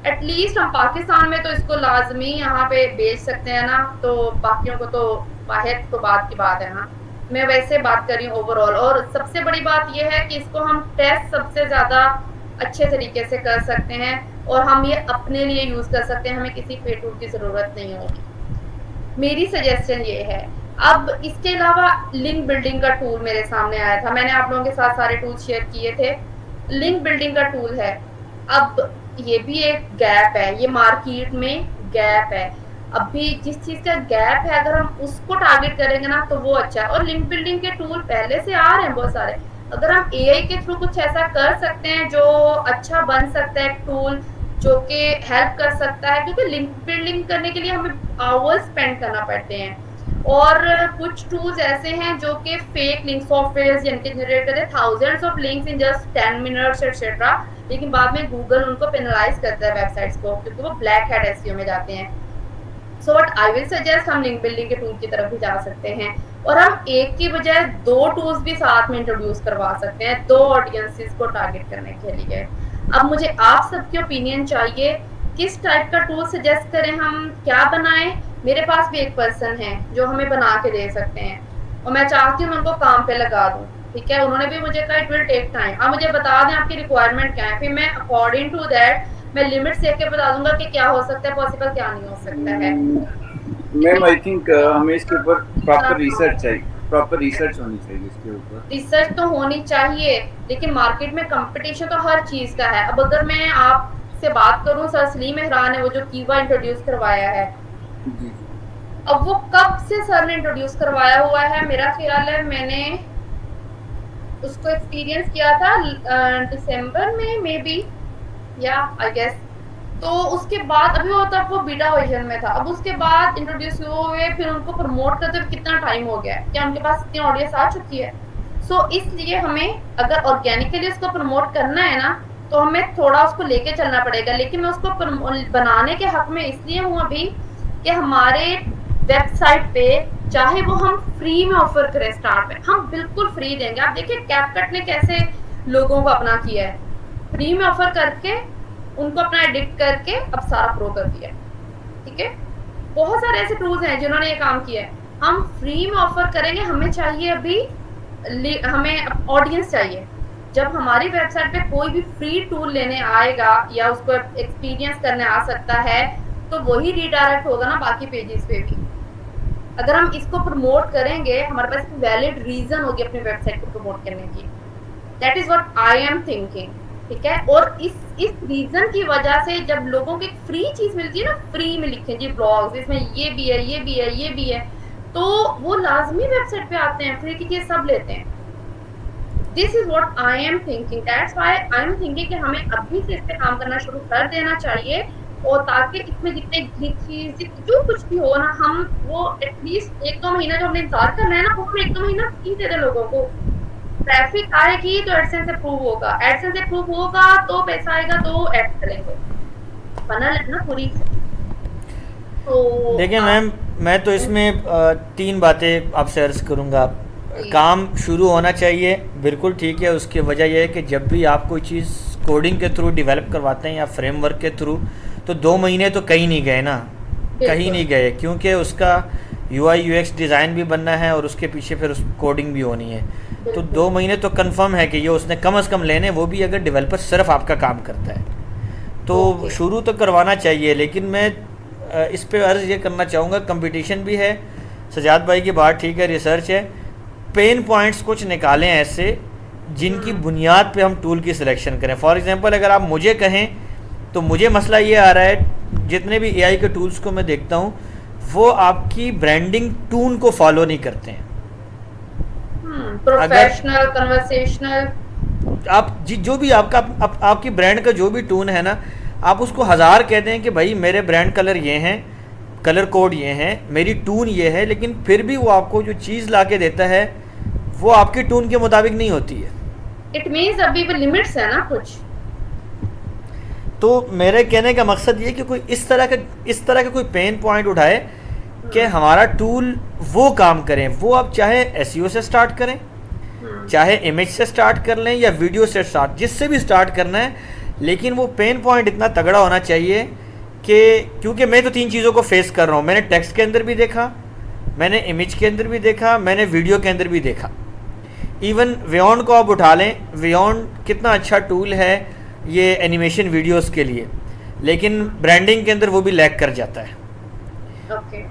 एटलीस्ट हम पाकिस्तान में तो इसको लाजमी यहाँ पे बेच सकते हैं ना, तो बाकियों को तो बाहर तो बात की बात है ना। मैं वैसे बात कर रही हूँ ओवरऑल। और सबसे बड़ी बात यह है कि इसको हम टेस्ट सबसे ज़्यादा अच्छे तरीके से कर सकते हैं, और हम ये अपने लिए यूज़ कर सकते हैं, हमें किसी पेड टूल की ज़रूरत नहीं होगी। मेरी सजेशन ये है। अब इसके अलावा लिंक बिल्डिंग का टूल मेरे सामने आया था, मैंने आप लोगों के साथ सारे टूल शेयर किए थे। लिंक बिल्डिंग का टूल है, अब ये भी एक गैप है, ये मार्केट में गैप है। अभी जिस चीज़ का गैप है, अगर हम उसको टारगेट करेंगे ना, तो वो अच्छा है। और लिंक बिल्डिंग के टूल पहले से आ रहे हैं बहुत सारे। अगर हम एआई के थ्रू कुछ ऐसा कर सकते हैं जो अच्छा बन सकता है, एक टूल जो कि हेल्प कर सकता है, क्योंकि लिंक बिल्डिंग करने के लिए हमें आवर्स स्पेंड करना पड़ते हैं। और कुछ टूल्स ऐसे हैं जो कि फेक लिंक सॉफ्टवेयर जनरेट करते हैं, thousands of links in just 10 minutes etcetera, लेकिन बाद में गूगल उनको पेनलाइज करता है वेबसाइट्स को, क्योंकि वो ब्लैक हैट एसईओ में जाते हैं। So what I will suggest, हम लिंक बिल्डिंग के टूल की तरफ भी जा सकते हैं, और हम एक की बजाय 2 टूल्स भी साथ में इंट्रोड्यूस करवा सकते हैं, 2 ऑडियंसेस को टारगेट करने के लिए। अब मुझे आप सबकी ओपिनियन चाहिए, किस टाइप का टूल सजेस्ट करें, हम क्या बनाएं। मेरे पास भी एक पर्सन है जो हमें बना के दे सकते हैं, और मैं चाहती हूँ उनको काम पे लगा दूँ। ठीक है, उन्होंने भी मुझे कहा इट विल टेक टाइम। आप मुझे बता दें आपकी रिक्वायरमेंट क्या है, फिर मैं अकॉर्डिंग टू दैट मैं लिमिट से के बता दूंगा कि क्या हो सकता है पॉसिबल, क्या नहीं हो सकता है। मैम आई थिंक हमें इसके ऊपर प्रॉपर रिसर्च चाहिए, प्रॉपर रिसर्च होनी चाहिए इसके ऊपर। रिसर्च तो होनी चाहिए, लेकिन मार्केट में कंपटीशन तो हर चीज़ का है। अब अगर मैं आपसे बात करूं, सर सलीम मेहरान है वो जो कीवा इंट्रोड्यूस करवाया है, अब वो कब से सर ने इंट्रोड्यूस करवाया हुआ है, मेरा ख्याल है मैंने उसको एक्सपीरियंस किया था दिसंबर में मे बी, या आई गेस। तो उसके बाद अभी वो तब वो बीटा वर्जन में था, अब उसके बाद इंट्रोड्यूस हुए, फिर उनको प्रमोट करते हुए कितना टाइम हो गया है, क्या उनके पास इतनी ऑडियंस आ चुकी है। सो इसलिए हमें अगर ऑर्गेनिकली उसको प्रमोट करना है ना, तो हमें थोड़ा उसको लेके चलना पड़ेगा। लेकिन मैं उसको बनाने के हक में इसलिए हूँ अभी कि हमारे वेबसाइट पे चाहे वो हम फ्री में ऑफर करें, स्टार्ट में हम बिल्कुल फ्री देंगे। आप देखिए कैपकट ने कैसे लोगों को अपना किया है, फ्री में ऑफर करके उनको अपना एडिट करके अब सारा प्रो कर दिया। ठीक है, बहुत सारे ऐसे टूल्स हैं जिन्होंने ये काम किया है। हम फ्री में ऑफर करेंगे, हमें चाहिए अभी, हमें ऑडियंस चाहिए। जब हमारी वेबसाइट पे कोई भी फ्री टूल लेने आएगा या उसको एक्सपीरियंस करने आ सकता है, तो वही रीडायरेक्ट होगा ना बाकी पेजेस पे भी। अगर हम इसको प्रमोट करेंगे, हमारे पास वैलिड रीजन होगी अपनी वेबसाइट को प्रमोट करने की। That is what I am thinking. ठीक है, और इस रीजन की वजह से जब लोगों को एक फ्री चीज मिलती है ना, फ्री में लिखे जी ब्लॉग्स, इसमें ये भी है, ये भी है, ये भी है, तो वो लाजमी वेबसाइट पे आते हैं, फ्री की चीज सब लेते हैं। This is what I am thinking, that's why I am thinking कि हमें अभी से इस पे काम करना शुरू कर देना चाहिए, और ताकि इसमें जितने चीज जो कुछ भी हो ना, हम वो एटलीस्ट 1-2 महीना जो हमने इंतजार करना है ना, वो हम 1-2 महीना फ्री दे दें लोगों को। ट्रैफिक आएगी तो एडसेंस से प्रूव होगा, एडसेंस से प्रूव होगा तो पैसा आएगा, तो ऐड करेंगे, फनल है ना पूरी। तो देखिए मैम, मैं तो इसमें 3 बातें आपसे अर्ज करूँगा। काम शुरू होना चाहिए, बिल्कुल ठीक है। उसकी वजह यह है कि जब भी आप कोई चीज़ कोडिंग के थ्रू डेवलप करवाते हैं या फ्रेमवर्क के थ्रू, तो 2 महीने तो कहीं नहीं गए ना, कहीं नहीं गए, क्योंकि उसका UI UX डिज़ाइन भी बनना है और उसके पीछे फिर उस कोडिंग भी होनी है। तो 2 महीने तो कंफर्म है कि ये उसने कम से कम लेने, वो भी अगर डेवलपर सिर्फ आपका काम करता है तो शुरू तो करवाना चाहिए। लेकिन मैं इस पे अर्ज़ ये करना चाहूँगा, कंपटीशन भी है, सजाद भाई की बात ठीक है, रिसर्च है, पेन पॉइंट्स कुछ निकालें ऐसे जिनकी बुनियाद पे हम टूल की सिलेक्शन करें। फॉर एग्जांपल अगर आप मुझे कहें तो मुझे मसला ये आ रहा है, जितने भी AI के टूल्स को मैं देखता हूँ वो आपकी ब्रांडिंग टून को फॉलो नहीं करते हैं। प्रोफेशनल, कन्वर्सेशनल, आप जो भी आपकी ब्रांड का जो भी टून है ना, आप उसको 1000 कह दें कि भाई मेरे ब्रांड कलर ये हैं, कलर कोड ये हैं, मेरी टून ये है, लेकिन फिर भी वो आपको जो चीज़ ला के देता है वो आपकी टून के मुताबिक नहीं होती है। इट मीन्स अभी भी लिमिट्स है ना कुछ। तो मेरे कहने का मकसद ये कि कोई इस तरह का कोई पेन पॉइंट उठाए कि हमारा टूल वो काम करें। वो आप चाहे SEO से स्टार्ट करें, चाहे इमेज से स्टार्ट कर लें या वीडियो से स्टार्ट, जिससे भी स्टार्ट करना है, लेकिन वो पेन पॉइंट इतना तगड़ा होना चाहिए कि, क्योंकि मैं तो 3 चीज़ों को फेस कर रहा हूँ। मैंने टेक्स्ट के अंदर भी देखा, मैंने इमेज के अंदर भी देखा, मैंने वीडियो के अंदर भी देखा। इवन Vyond को आप उठा लें, Vyond कितना अच्छा टूल है ये एनिमेशन वीडियोस के लिए, लेकिन ब्रांडिंग के अंदर वो भी लैग कर जाता है।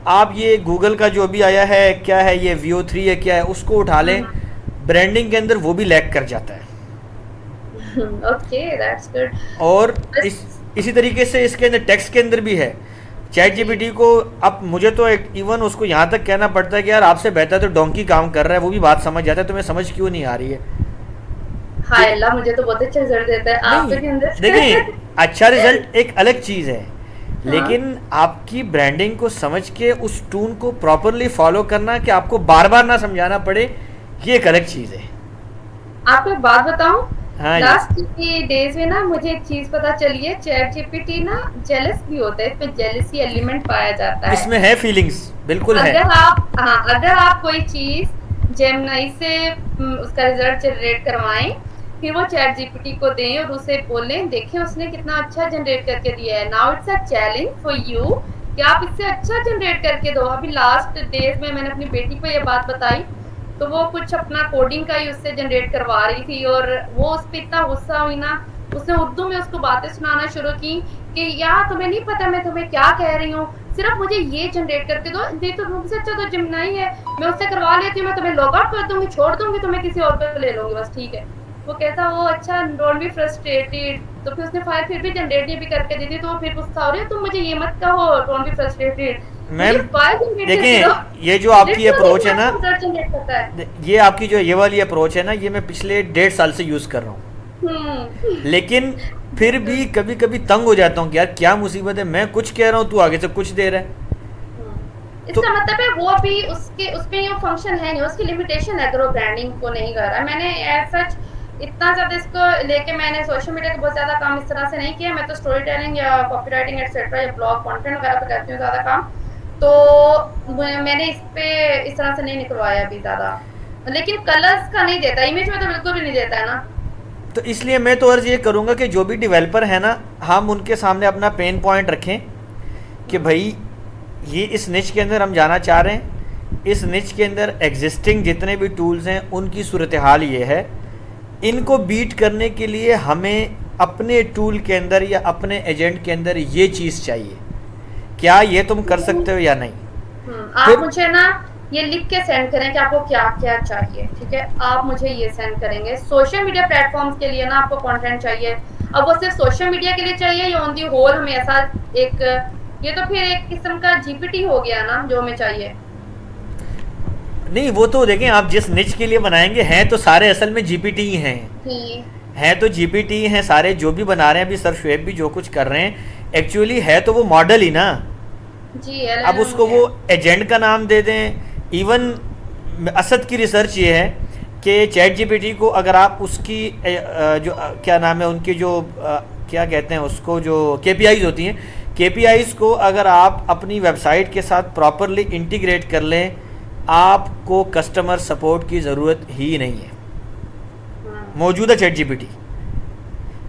आप ये गूगल का जो भी आया है, क्या है ये VO3 है क्या है, उसको उठा लें, ब्रांडिंग के अंदर वो भी लैग कर जाता है। That's good. और इसी तरीके से इसके अंदर टेक्स्ट के अंदर भी है। ChatGPT को अब मुझे तो इवन उसको यहाँ तक कहना पड़ता है कि यार आपसे बेहतर तो डोंकी काम कर रहा है, वो भी बात समझ जाता है, तुम्हें समझ क्यों नहीं आ रही है। हाय अल्लाह, मुझे तो बहुत अच्छा रिजल्ट देता है। आप देखिए, अच्छा रिजल्ट एक अलग चीज़ है, लेकिन आपकी ब्रांडिंग को समझ के उस टून को प्रॉपरली फॉलो करना, कि आपको बार बार ना समझाना पड़े, ये एक अलग चीज़ है। आपको एक बात बताऊं, हाँ, लास्ट के डेज में ना मुझे एक चीज पता चली है, ChatGPT ना जेलस भी होता है, इसमें जेलसी एलिमेंट पाया जाता है। इसमें है फीलिंग्स, बिल्कुल है। अगर आप कोई चीज जेमिनी से उसका रिजल्ट जनरेट करवाएं, फिर वो ChatGPT को दें और उसे बोलें, देखें उसने कितना अच्छा जनरेट करके दिया है। Now it's a challenge for you कि आप इससे अच्छा जनरेट करके दो। अभी लास्ट डेज में मैंने अपनी बेटी को ये बात बताई, तो वो कुछ अपना कोडिंग का ही उससे जनरेट करवा रही थी, और वो उस पर इतना गुस्सा हुई ना, उसने उर्दू में उसको बातें सुनाना शुरू की कि यार तुम्हें नहीं पता मैं तुम्हें क्या कह रही हूँ, सिर्फ मुझे ये जनरेट करके दो। ये तो मुझसे अच्छा तो जेमिनी है, मैं उससे करवा लेती हूँ, मैं तुम्हें लॉग आउट कर दूंगी, छोड़ दूंगी, तुम्हें किसी और पर ले लूंगी, बस ठीक है। वो कहता वो अच्छा, डोंट बी फ्रस्ट्रेटेड। तो फिर उसने फाइल फिर भी जनरेट भी करके दी थी, तो वो फिर गुस्सा हो रही है, तुम मुझे ये मत कहो डोंट बी फ्रस्ट्रेटेड। मैम देखें, ये जो आपकी अप्रोच है ना, ये आपकी जो ये वाली अप्रोच है ना, ये मैं पिछले 1.5 साल से यूज़ कर रहा हूँ, लेकिन फिर भी कभी कभी तंग हो जाता हूँ कि यार क्या मुसीबत है, मैं कुछ कह रहा हूँ, तू आगे से कुछ दे रहा है। इसका मतलब है वो अभी उसमें ये फंक्शन है नहीं, उसकी लिमिटेशन है, अगर वो ब्रांडिंग को नहीं कर रहा। मैंने सच इतना ज़्यादा इसको लेके मैंने सोशल मीडिया का बहुत ज़्यादा काम इस तरह से नहीं किया। मैं तो स्टोरी टेलिंग या कॉपी राइटिंग एक्सेट्रा या ब्लॉग कंटेंट वगैरह पे करती हूँ ज़्यादा काम, तो मैंने इस पे इस तरह से नहीं निकलवाया अभी ज़्यादा। लेकिन कलर्स का नहीं देता, इमेज में तो बिल्कुल भी नहीं देता है ना। तो इसलिए मैं तो अर्ज़ ये करूँगा कि जो भी डेवलपर है ना, हम उनके सामने अपना पेन पॉइंट रखें कि भाई ये इस निच के अंदर हम जाना चाह रहे हैं, इस निच के अंदर एग्जिस्टिंग जितने भी टूल्स हैं उनकी सूरत हाल ये है, इनको बीट करने के लिए हमें अपने टूल के अंदर या अपने एजेंट के अंदर ये चीज़ चाहिए, क्या ये तुम कर सकते हो या नहीं। आप मुझे ना ये लिख के सेंड करें कि आपको क्या क्या चाहिए, ठीक है। आप मुझे ये सेंड करेंगे। सोशल मीडिया प्लेटफॉर्म्स के लिए ना आपको कंटेंट चाहिए, अब वो सिर्फ सोशल मीडिया के लिए चाहिए या ऑन दी होल हमें ऐसा एक, ये तो फिर एक किस्म का GPT हो गया ना जो हमें चाहिए। नहीं, वो तो देखें आप जिस निच के लिए बनाएंगे, हैं तो सारे असल में GPT ही हैं तो GPT हैं सारे, जो भी बना रहे हैं अभी सर शुएब भी जो कुछ कर रहे हैं, एक्चुअली है तो वो मॉडल ही ना जी। अब उसको वो एजेंट का नाम दे दें। इवन असद की रिसर्च ये है कि ChatGPT को अगर आप उसकी जो क्या नाम है उनकी जो क्या कहते हैं उसको, जो KPIs होती हैं, KPIs को अगर आप अपनी वेबसाइट के साथ प्रॉपरली इंटीग्रेट कर लें, आपको कस्टमर सपोर्ट की ज़रूरत ही नहीं है, मौजूदा चैट जीपीटी।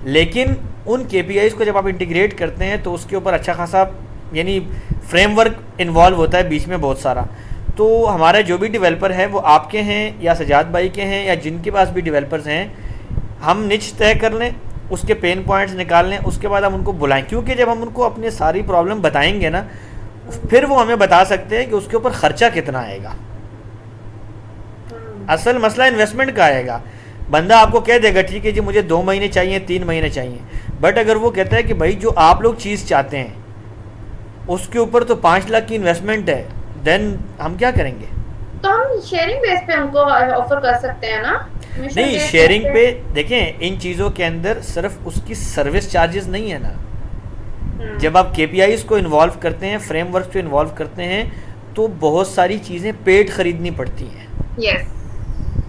लेकिन उन KPIs को जब आप इंटीग्रेट करते हैं तो उसके ऊपर अच्छा खासा यानी फ्रेमवर्क इन्वॉल्व होता है बीच में बहुत सारा। तो हमारे जो भी डेवलपर हैं वो आपके हैं या सजाद भाई के हैं या जिनके पास भी डेवलपर्स हैं, हम निच तय कर लें, उसके पेन पॉइंट्स निकाल लें, उसके बाद हम उनको बुलाएं। क्योंकि जब हम उनको अपनी सारी प्रॉब्लम बताएंगे ना, फिर वो हमें बता सकते हैं कि उसके ऊपर ख़र्चा कितना आएगा। असल मसला इन्वेस्टमेंट का आएगा। बंदा आपको कह देगा ठीक है जी मुझे 2 महीने चाहिए, 3 महीने चाहिए, बट अगर वो कहता है कि भाई जो आप लोग चीज़ चाहते हैं उसके ऊपर तो 5 लाख की इन्वेस्टमेंट है, देन हम क्या करेंगे? तो हम शेयरिंग बेस पे उनको ऑफर कर सकते हैं ना? नहीं, शेयरिंग पे देखें, इन चीज़ों के अंदर सिर्फ उसकी सर्विस चार्जेस नहीं है ना। जब आप KPIs को इन्वॉल्व करते हैं, फ्रेमवर्क को इन्वॉल्व करते हैं, तो बहुत सारी चीज़ें पेड खरीदनी पड़ती हैं। यस,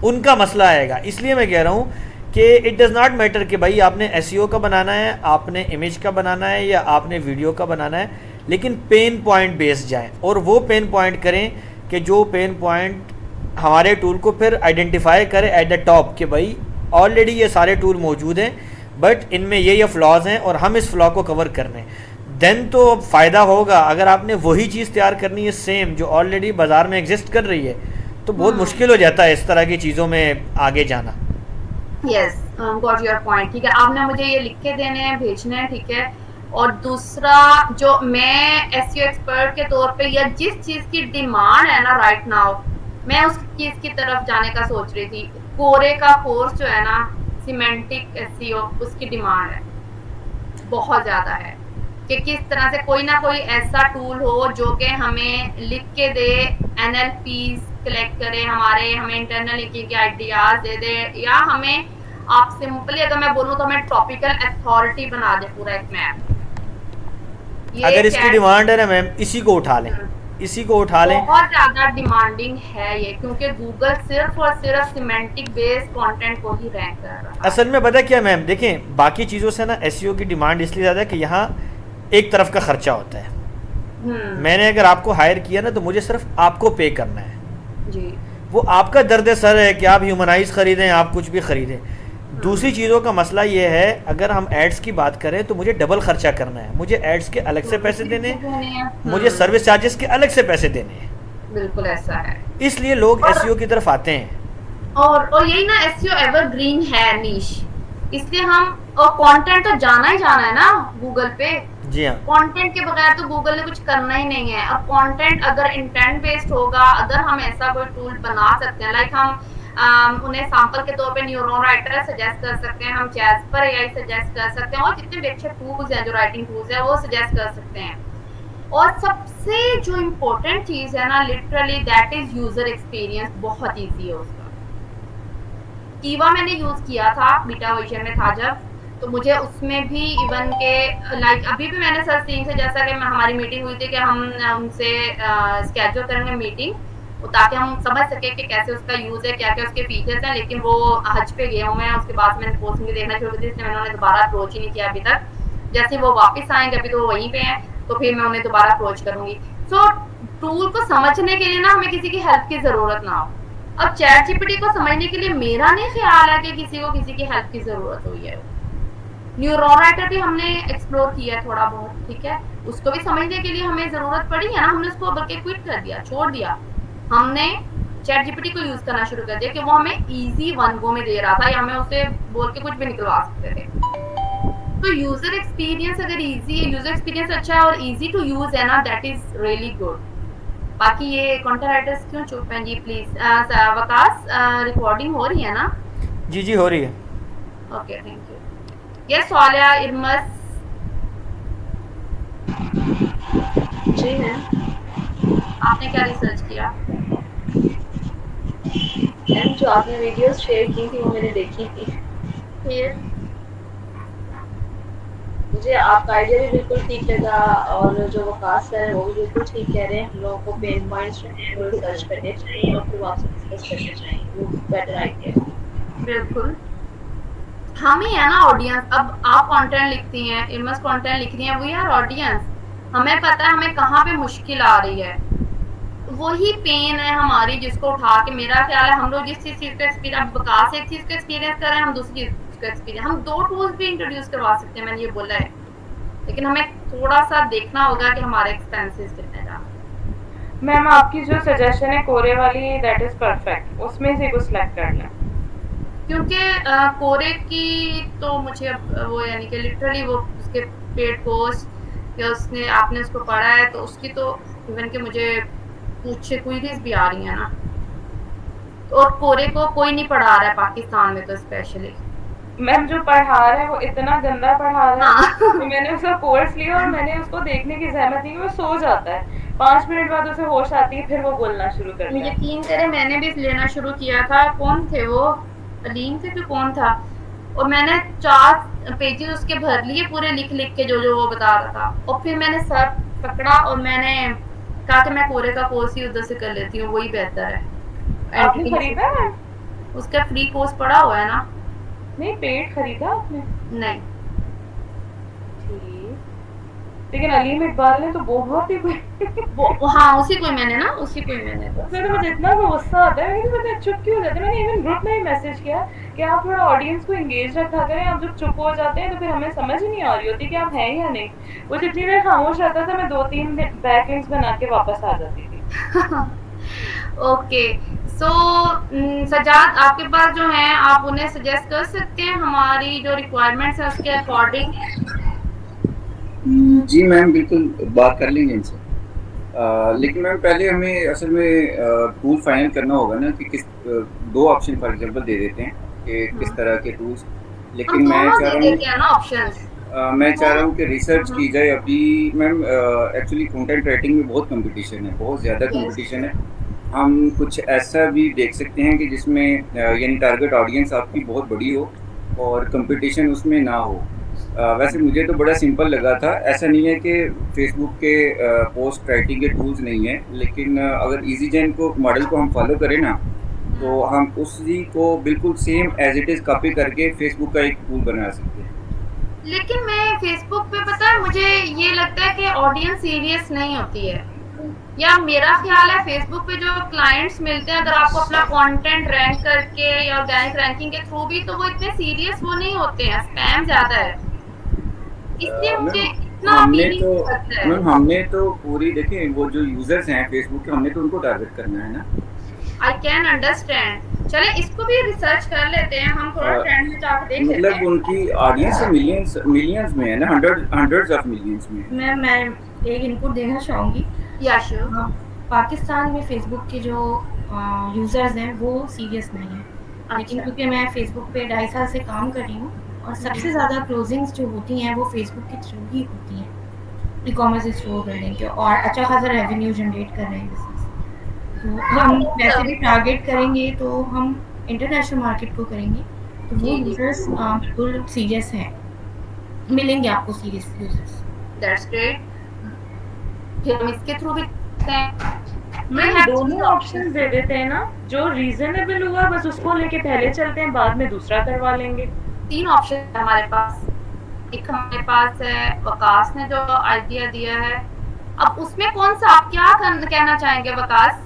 उनका मसला आएगा। इसलिए मैं कह रहा हूँ कि इट डज़ नॉट मैटर कि भाई आपने SEO का बनाना है, आपने इमेज का बनाना है या आपने वीडियो का बनाना है, लेकिन पेन पॉइंट बेस्ड जाएं और वो पेन पॉइंट करें कि जो पेन पॉइंट हमारे टूल को फिर आइडेंटिफाई करे एट द टॉप कि भाई ऑलरेडी ये सारे टूल मौजूद हैं बट इनमें ये फ्लॉज हैं और हम इस फ्लॉ को कवर कर रहे हैं। देन तो फ़ायदा होगा। अगर आपने वही चीज़ तैयार करनी है सेम जो ऑलरेडी बाज़ार में एग्जिस्ट कर रही है, तो बहुत मुश्किल हो जाता है इस तरह की चीज़ों में आगे जाना। Yes, got your point. ठीक है, आपने मुझे ये लिख के देने हैं, भेजने हैं, ठीक है। और दूसरा, जो मैं SEO एक्सपर्ट के तौर पे या जिस चीज़ की डिमांड है ना राइट नाउ, मैं उस चीज़ की तरफ जाने का सोच रही थी। कोरे का कोर्स जो है ना, सिमेंटिक SEO, उसकी डिमांड है, बहुत ज़्यादा है कि किस तरह से कोई ना कोई ऐसा टूल हो जो कि हमें लिख के दे, NLPs कलेक्ट करे, हमें इंटरनल लिंकिंग के आइडियाज दे दे, या हमें आप सिंपली अगर मैं बोलूँ तो हमें ट्रॉपिकल अथॉरिटी बना दे पूरा एक मैप। अगर इसकी डिमांड है ना मैम, इसी को उठा लें, इसी को उठा लें। बहुत ज़्यादा डिमांडिंग है ये, क्योंकि गूगल सिर्फ और सिर्फ सिमेंटिक बेस्ड कंटेंट को ही रैंक कर रहा है। असल में पता क्या मैम, देखें बाकी चीज़ों से ना SEO की डिमांड इसलिए ज़्यादा है कि यहाँ एक तरफ का खर्चा होता है। मैंने अगर आपको हायर किया ना तो मुझे सिर्फ आपको पे करना है जी। वो आपका दर्द सर है कि आप ह्यूमनाइज खरीदें, आप कुछ भी खरीदें। दूसरी चीज़ों का मसला ये है, अगर हम एड्स की बात करें तो मुझे डबल खर्चा करना है, मुझे एड्स के अलग से पैसे देने हैं, मुझे सर्विस चार्जेस के अलग से पैसे देने हैं। बिल्कुल ऐसा है, इसलिए लोग SEO की तरफ आते हैं। और यही ना SEO एवरग्रीन है नीश, इसलिए हम, और कंटेंट तो जाना ही जाना है ना गूगल पे। जी हाँ, कंटेंट के बगैर तो गूगल ने कुछ करना ही नहीं है। अब कंटेंट अगर इंटेंट बेस्ड होगा, अगर हम ऐसा कोई टूल बना सकते हैं, लाइक हम उन्हें सैंपल के तौर पे न्यूरॉन राइटर सजेस्ट कर सकते हैं, हम जैस्पर AI सजेस्ट कर सकते हैं, और जितने भी अच्छे टूल्स हैं जो राइटिंग टूल्स हैं वो सजेस्ट कर सकते हैं। और सबसे जो इम्पोर्टेंट चीज़ है ना, literally that is user experience. बहुत ईजी है उसका। कीवा मैंने यूज़ किया था, बीटा वर्जन में था जब, तो मुझे उसमें भी इवन के लाइक अभी भी मैंने सर टीम से, जैसा कि हमारी मीटिंग हुई थी कि हम उनसे स्केड्यूल करेंगे मीटिंग, ताकि हम समझ सके कि कैसे उसका यूज़ है, क्या क्या उसके फीचर्स हैं। लेकिन वो हज पे गए हुए हैं, उसके बाद मैंने पोस्ट भी देखना शुरू की थी, इसलिए मैंने उन्हें दोबारा अप्रोच ही नहीं किया अभी तक। जैसे वो वापस आएंगे, अभी तो वो वहीं पे हैं, तो फिर मैं उन्हें दोबारा अप्रोच करूँगी। सो टूल को समझने के लिए ना हमें किसी की हेल्प की ज़रूरत ना हो। अब चैट जीपीटी को समझने के लिए मेरा नहीं ख्याल है कि किसी को किसी की हेल्प की ज़रूरत हुई है। न्यूरॉन राइटर भी हमने एक्सप्लोर किया है थोड़ा बहुत, ठीक है, उसको भी समझने के लिए हमें ज़रूरत पड़ी है ना, हमने उसको बल्कि क्विट कर दिया, छोड़ दिया। हमने चैट जीपीटी को यूज़ करना शुरू कर दिया कि वो हमें इजी वन गो में दे रहा था, या हमें उसे बोल के कुछ भी निकलवा सकते थे। तो यूज़र एक्सपीरियंस अगर इजी है, यूज़र एक्सपीरियंस अच्छा है और इजी टू यूज़ है ना, दैट इज़ रियली गुड। बाकी ये कंटेंट राइटर्स क्यों चुप हैं जी? प्लीज़ वकास, रिकॉर्डिंग हो रही है ना? जी जी हो रही है। Okay, thank you. यस स्वालिया, इरमस जी है। आपने क्या रिसर्च किया? मैम जो आपने वीडियोस शेयर की थी वो मैंने देखी थी। फिर मुझे आपका आइडिया भी बिल्कुल ठीक लगा, और जो वकास है वो भी बिल्कुल ठीक कह रहे हैं। हम लोगों को पेन पॉइंट्स वो रिसर्च करने चाहिए और फिर आपसे डिस्कस करने चाहिए, वो बेटर आइडिया। बिल्कुल, हम ही है ना ऑडियंस। अब आप कंटेंट लिखती हैं, इरमस कंटेंट लिख रही हैं, वी आर ऑडियंस। हमें पता है हमें कहाँ पे मुश्किल आ रही है, वही पेन है हमारी जिसको उठा के, मेरा ख्याल है हम लोग जिस चीज़ का एक्सपीरियंस, विकास एक चीज़ का एक्सपीरियंस कर रहे हैं, हम दूसरी चीज़ का एक्सपीरियंस, हम 2 टूल्स भी इंट्रोड्यूस करवा सकते हैं, मैंने ये बोला है, लेकिन हमें थोड़ा सा देखना होगा कि हमारे एक्सपेंसेस कितने जा। मैम आपकी जो सजेशन है कोरे वाली, दैट इज परफेक्ट, उसमें से कुछ सेलेक्ट कर लें, क्योंकि कोरे की तो मुझे अब वो यानी कि लिटरली वो उसके पेड कोर्स या उसने आपने उसको पढ़ा है तो उसकी तो इवन कि मुझे कुछ क्वेरीज भी आ रही हैं ना, और कोरे को कोई नहीं पढ़ा रहा है पाकिस्तान में तो स्पेशली। मैम जो पढ़ा रहा है वो इतना गंदा पढ़ा रहा है हाँ। कि मैंने उसका कोर्स लिया और मैंने उसको देखने की जहमत नहीं, वो सो जाता है, 5 मिनट बाद उसे होश आती है, फिर वो बोलना शुरू कर दिया। यकीन करें मैंने भी लेना शुरू किया था, कौन थे वो, अलीम थे कि कौन था, और मैंने 4 पेजेस उसके भर लिए पूरे लिख लिख के जो वो बता रहा था, और फिर मैंने सर पकड़ा और मैंने कहा कि मैं कोरे का कोर्स ही उधर से कर लेती हूँ, वही बेहतर है। आपने खरीदा है? उसका फ्री कोर्स पड़ा हुआ है ना? नहीं, पेड खरीदा आपने? नहीं। ठीक, लेकिन अलीम इकबाल ने तो बहुत ही हाँ उसी को मैंने ना, उसी को मैंने उसमें तो मुझे इतना गुस्सा आता है, लेकिन पता है चुप क्यों हो जाते हैं। मैंने इवन ग्रुप में ही मैसेज किया कि आप थोड़ा ऑडियंस को एंगेज रखा करें, आप जब चुप हो जाते हैं तो फिर हमें समझ ही नहीं आ रही होती कि आप हैं या नहीं। वो जितनी देर खामोश रहता था मैं 2-3 बैकलिंक्स बना के वापस आ जाती थी। ओके, सो सजाद आपके पास जो है आप उन्हें सजेस्ट कर सकते हैं हमारी जो रिक्वायरमेंट्स है उसके अकॉर्डिंग। जी मैम, बिल्कुल बात कर लेंगे इनसे, लेकिन मैम पहले हमें असल में टूल फाइनल करना होगा ना कि किस 2 ऑप्शन फॉर एग्जांपल दे देते हैं कि किस तरह के टूल्स, लेकिन मैं चाह रहा हूँ कि रिसर्च की जाए अभी मैम। एक्चुअली कंटेंट राइटिंग में बहुत कंपटीशन है, बहुत ज़्यादा कंपटीशन है। हम कुछ ऐसा भी देख सकते हैं कि जिसमें यानी टारगेट ऑडियंस आपकी बहुत बड़ी हो और कंपटीशन उसमें ना हो। वैसे मुझे तो बड़ा सिंपल लगा था, ऐसा नहीं है कि फेसबुक के पोस्ट राइटिंग के टूल्स नहीं है, लेकिन अगर EasyGen को मॉडल को हम फॉलो करें ना तो हम उसी को बिल्कुल same as it is copy करके फेसबुक का एक टूल बना सकते हैं। लेकिन मैं फेसबुक पे पता है मुझे ये लगता है कि ऑडियंस सीरियस नहीं होती है, या मेरा ख्याल है फेसबुक पे जो क्लाइंट्स मिलते हैं अगर आपको अपना कंटेंट रैंक करके या ऑर्गेनिक रैंकिंग के थ्रू भी, तो वो इतने सीरियस वो नहीं होते हैं, स्पैम ज्यादा है, इसलिए मुझे इतना हमने तो पूरी देखें वो जो यूजर्स हैं फेसबुक के, हमने तो उनको टारगेट करना है ना। आई कैन अंडरस्टैंड, चले इसको भी रिसर्च कर लेते हैं हम, थोड़ा ट्रेंड में जाकर देख लेते हैं। मतलब उनकी ऑडियंस मिलियंस में है ना, हंड्रेड्स ऑफ मिलियंस में। मैं एक इनपुट देना चाहूँगी। या श्योर। पाकिस्तान में फेसबुक के जो यूज़र्स हैं वो सीरियस नहीं है, लेकिन क्योंकि मैं फेसबुक पे 2.5 साल से काम कर रही हूँ और सबसे ज़्यादा क्लोजिंग्स जो होती हैं वो फेसबुक के थ्रू ही होती हैं, ई कॉमर्स स्टोर बिल्डिंग के, और अच्छा खासा रेवेन्यू जनरेट कर रहे हैं बिजनेस। तो हम वैसे भी टारगेट करेंगे तो हम इंटरनेशनल मार्केट को करेंगे, तो वो यूज़र्स बिल्कुल सीरियस हैं, मिलेंगे आपको सीरियस यूज़र्स। दैट्स ग्रेट, फिर हम इसके थ्रू भी मैं दोनों ऑप्शन दे देते हैं ना, जो रीजनेबल हुआ बस उसको लेके पहले चलते हैं, बाद में दूसरा करवा लेंगे। 3 ऑप्शन है हमारे पास, एक हमारे पास है वकास ने जो आइडिया दिया है, अब उसमें कौन सा आप क्या कहना चाहेंगे वकास,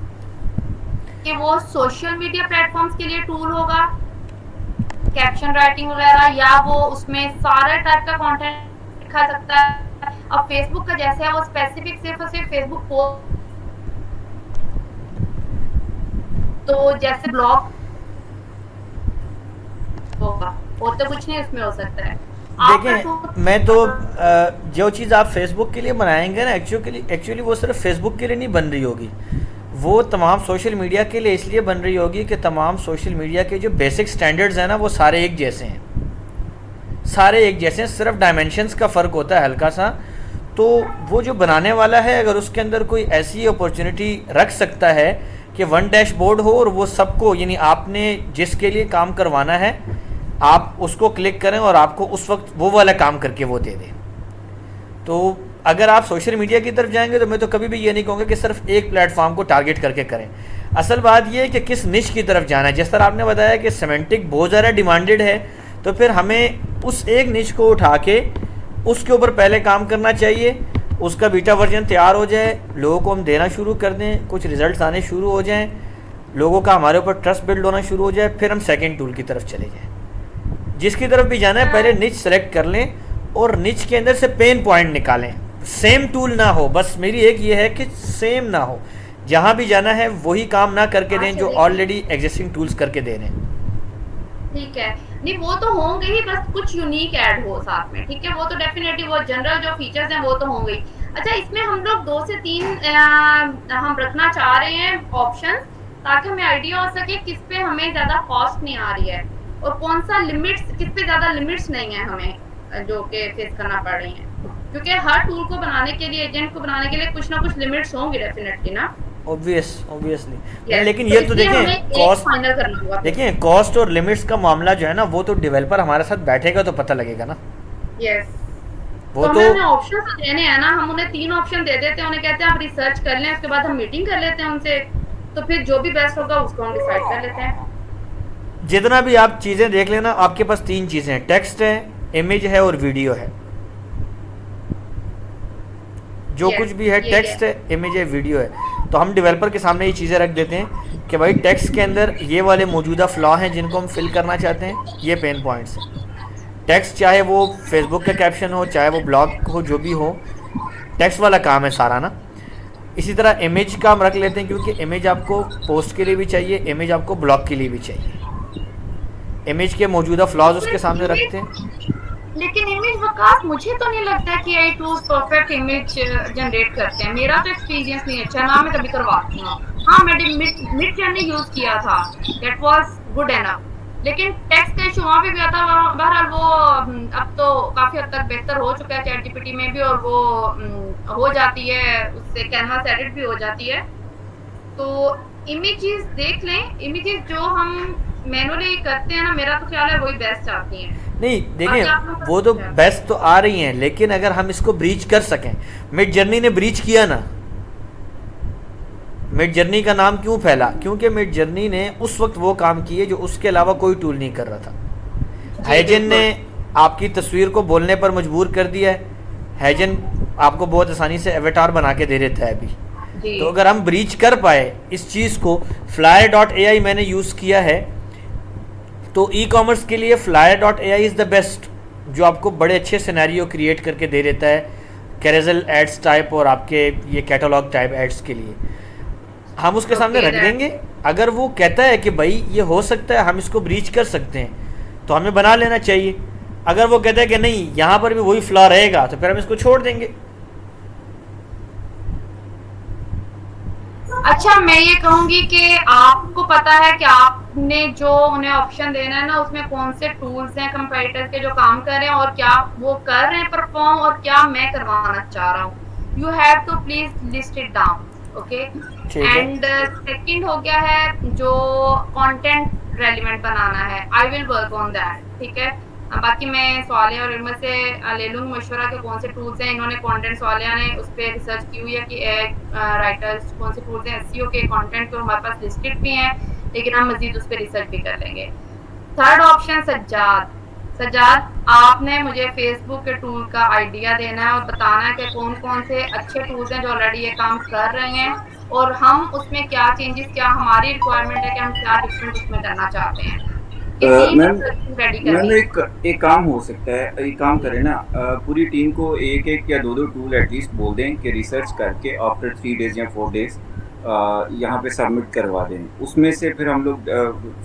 कि वो सोशल मीडिया प्लेटफॉर्म्स के लिए टूल होगा कैप्शन राइटिंग वगैरह, या वो उसमें सारे टाइप का कंटेंट दिखा सकता है। अब फेसबुक का जैसे है वो स्पेसिफिक सिर्फ और सिर्फ फेसबुक को, तो जैसे ब्लॉग होगा और तो कुछ नहीं उसमें हो सकता है। देखिए मैं तो जो चीज़ आप फेसबुक के लिए बनाएंगे ना, एक्चुअली वो सिर्फ फेसबुक के लिए नहीं बन रही होगी, वो तमाम सोशल मीडिया के लिए इसलिए बन रही होगी कि तमाम सोशल मीडिया के जो बेसिक स्टैंडर्ड्स हैं ना वो सारे एक जैसे हैं, सारे एक जैसे हैं, सिर्फ डायमेंशंस का फ़र्क होता है हल्का सा। तो वो जो बनाने वाला है अगर उसके अंदर कोई ऐसी अपॉर्चुनिटी रख सकता है कि 1 डैशबोर्ड हो और वो सबको, यानी आपने जिसके लिए काम करवाना है आप उसको क्लिक करें और आपको उस वक्त वो वाला काम करके वो दे दें। तो अगर आप सोशल मीडिया की तरफ जाएंगे तो मैं तो कभी भी ये नहीं कहूँगा कि सिर्फ एक प्लेटफॉर्म को टारगेट करके करें। असल बात ये है कि किस निश की तरफ जाना है। जिस तरह आपने बताया कि सेमेंटिक बहुत ज़्यादा डिमांडेड है, तो फिर हमें उस एक निश को उठा के उसके ऊपर पहले काम करना चाहिए, उसका बीटा वर्जन तैयार हो जाए, लोगों को हम देना शुरू कर दें, कुछ रिजल्ट्स आने शुरू हो जाएं, लोगों का हमारे ऊपर ट्रस्ट बिल्ड होना शुरू हो जाए, फिर हम सेकंड टूल की तरफ चले जाएं। जिसकी तरफ भी जाना है पहले निच सेलेक्ट कर लें और निच के अंदर से पेन पॉइंट निकालें। सेम टूल ना हो, बस मेरी एक ये है कि सेम ना हो, जहाँ भी जाना है वही काम ना करके दें जो ऑलरेडी एग्जिस्टिंग टूल्स करके दे रहे हैं। ठीक है, नहीं वो तो होंगे ही, बस कुछ यूनिक ऐड हो साथ में, ठीक है, वो तो डेफिनेटली वो जनरल जो फीचर्स हैं वो तो होंगे ही। अच्छा, इसमें हम लोग 2 से 3 हम रखना चाह रहे हैं ऑप्शन, ताकि हमें आइडिया हो सके किस पे हमें ज़्यादा कॉस्ट नहीं आ रही है और कौन सा लिमिट्स, किस पे ज़्यादा लिमिट्स नहीं है हमें जो कि फेस करना पड़ रही हैं, क्योंकि हर टूल को बनाने के लिए, एजेंट को बनाने के लिए कुछ ना कुछ लिमिट्स होंगी डेफिनेटली ना। ऑब्वियसली लेकिन ये तो देखें कॉस्ट, देखिए कॉस्ट और लिमिट्स का मामला जो है ना, वो तो डेवलपर हमारे साथ बैठेगा तो पता लगेगा ना। यस, वो तो हमें ऑप्शन देने हैं ना, हम उन्हें 3 ऑप्शन दे देते हैं, उन्हें कहते हैं आप रिसर्च कर लें, उसके बाद हम मीटिंग कर लेते हैं उनसे, तो फिर जो भी बेस्ट होगा उसको हम डिसाइड कर लेते हैं। जितना भी आप चीज़ें देख लेना, आपके पास 3 चीज़ें हैं, टेक्स्ट है, इमेज है और वीडियो है। जो कुछ भी है टेक्स्ट है, इमेज है, वीडियो है, तो हम डेवलपर के सामने ये चीज़ें रख देते हैं कि भाई टेक्स्ट के अंदर ये वाले मौजूदा फ्लॉ हैं जिनको हम फिल करना चाहते हैं, ये पेन पॉइंट्स हैं। टेक्स्ट चाहे वो फेसबुक का कैप्शन हो, चाहे वो ब्लॉग हो, जो भी हो, टेक्स्ट वाला काम है सारा ना। इसी तरह इमेज का हम रख लेते हैं, क्योंकि इमेज आपको पोस्ट के लिए भी चाहिए, इमेज आपको ब्लॉग के लिए भी चाहिए। इमेज के मौजूदा फ्लॉज उसके सामने रखते हैं। लेकिन इमेज वकास, मुझे तो नहीं लगता कि AI tools perfect image generate करते हैं, मेरा तो एक्सपीरियंस नहीं अच्छा, ना मैं कभी करवाती हूँ। हाँ, मैंने मिड जर्नी यूज़ किया था, दैट वाज गुड एनफ, लेकिन टेक्स्ट का इशू वहाँ पे भी आता है। बहरहाल वो अब तो काफ़ी हद तक बेहतर हो चुका है ChatGPT में भी, और वो हो जाती है, उससे कैनवास एडिट भी हो जाती है। तो इमेजेस देख लें, इमेजेस जो हम मैनुअली करते हैं ना, मेरा तो ख्याल है वही बेस्ट आती हैं। नहीं देखें, वो तो बेस्ट तो आ रही हैं, लेकिन अगर हम इसको ब्रीच कर सकें, मिड जर्नी ने ब्रीच किया ना। मिड जर्नी का नाम क्यों फैला? क्योंकि मिड जर्नी ने उस वक्त वो काम किए जो उसके अलावा कोई टूल नहीं कर रहा था। हैजन ने आपकी तस्वीर को बोलने पर मजबूर कर दिया है। हैजन आपको बहुत आसानी से एवेटार बना के दे देता है अभी। तो अगर हम ब्रीच कर पाए इस चीज़ को, flyer.ai मैंने यूज़ किया है, तो ई कॉमर्स के लिए flyer.ai इज़ द बेस्ट, जो आपको बड़े अच्छे सिनेरियो क्रिएट करके दे देता है कैरेजल एड्स टाइप और आपके ये कैटलॉग टाइप एड्स के लिए। हम उसके सामने रख देंगे, अगर वो कहता है कि भाई ये हो सकता है, हम इसको ब्रीच कर सकते हैं, तो हमें बना लेना चाहिए। अगर वो कहता है कि नहीं यहाँ पर भी वही फ्लॉ रहेगा, तो फिर हम इसको छोड़ देंगे। अच्छा, मैं ये कहूँगी कि आपको पता है कि आपने जो उन्हें ऑप्शन देना है ना, उसमें कौन से टूल्स हैं कंपैरेटर्स के जो काम कर रहे हैं और क्या वो कर रहे हैं परफॉर्म, और क्या मैं करवाना चाह रहा हूँ। You have to please list it down, okay. And second हो गया है जो कंटेंट रेलिवेंट बनाना है, I will work on that, ठीक है। बाकी मैं सवालिया और इनमें से ले लूँगी मशवरा के कौन से टूल्स हैं। इन्होंने कंटेंट, सवालिया ने उस पर रिसर्च की हुई है कि राइटर्स कौन से टूल्स हैं SEO के, कंटेंट के हमारे पास लिस्टेड भी हैं, लेकिन हम मजीद उस पर रिसर्च भी कर लेंगे। थर्ड ऑप्शन सज्जाद, आपने मुझे फेसबुक के टूल का आइडिया देना है और बताना है कि कौन कौन से अच्छे टूल्स हैं जो ऑलरेडी ये काम कर रहे हैं, और हम उसमें क्या चेंजेस, क्या हमारी रिक्वायरमेंट है कि हम क्या डिफरेंट उसमें करना चाहते हैं। मैम एक काम हो सकता है, एक काम करें ना, पूरी टीम को एक या दो टूल एटलीस्ट बोल दें कि रिसर्च करके आफ्टर 3 डेज या 4 डेज यहाँ पे सबमिट करवा दें। उसमें से फिर हम लोग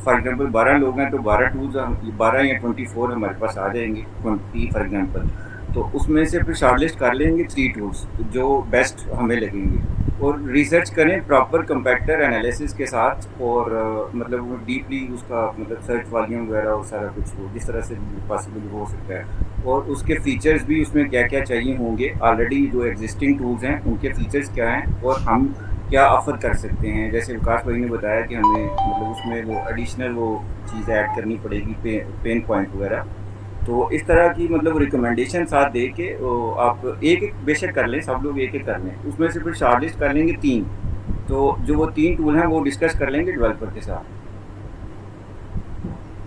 फॉर एग्जांपल 12 लोग हैं तो 12 टूल्स, 12 या 24 हमारे पास आ जाएंगे 20 फॉर एग्जांपल। तो उसमें से फिर शॉर्टलिस्ट कर लेंगे 3 टूल्स जो बेस्ट हमें लगेंगे, और रिसर्च करें प्रॉपर कंपैक्टर एनालिसिस के साथ, और मतलब वो डीपली उसका मतलब सर्च वॉल्यूम वगैरह और सारा कुछ हो जिस तरह से पॉसिबल हो सकता है, और उसके फीचर्स भी उसमें क्या क्या चाहिए होंगे, ऑलरेडी जो एग्जिस्टिंग टूल्स हैं उनके फीचर्स क्या हैं और हम क्या ऑफ़र कर सकते हैं। जैसे विकास भाई ने बताया कि हमें मतलब उसमें वो एडिशनल वो चीज़ ऐड करनी पड़ेगी, पेन पॉइंट वगैरह। तो इस तरह की मतलब रिकमेंडेशन साथ दे के आप एक बेशक कर लें, सब लोग एक कर लें, उसमें से फिर शॉर्टलिस्ट कर लेंगे 3। तो जो वो 3 टूल हैं वो डिस्कस कर लेंगे डेवलपर के साथ।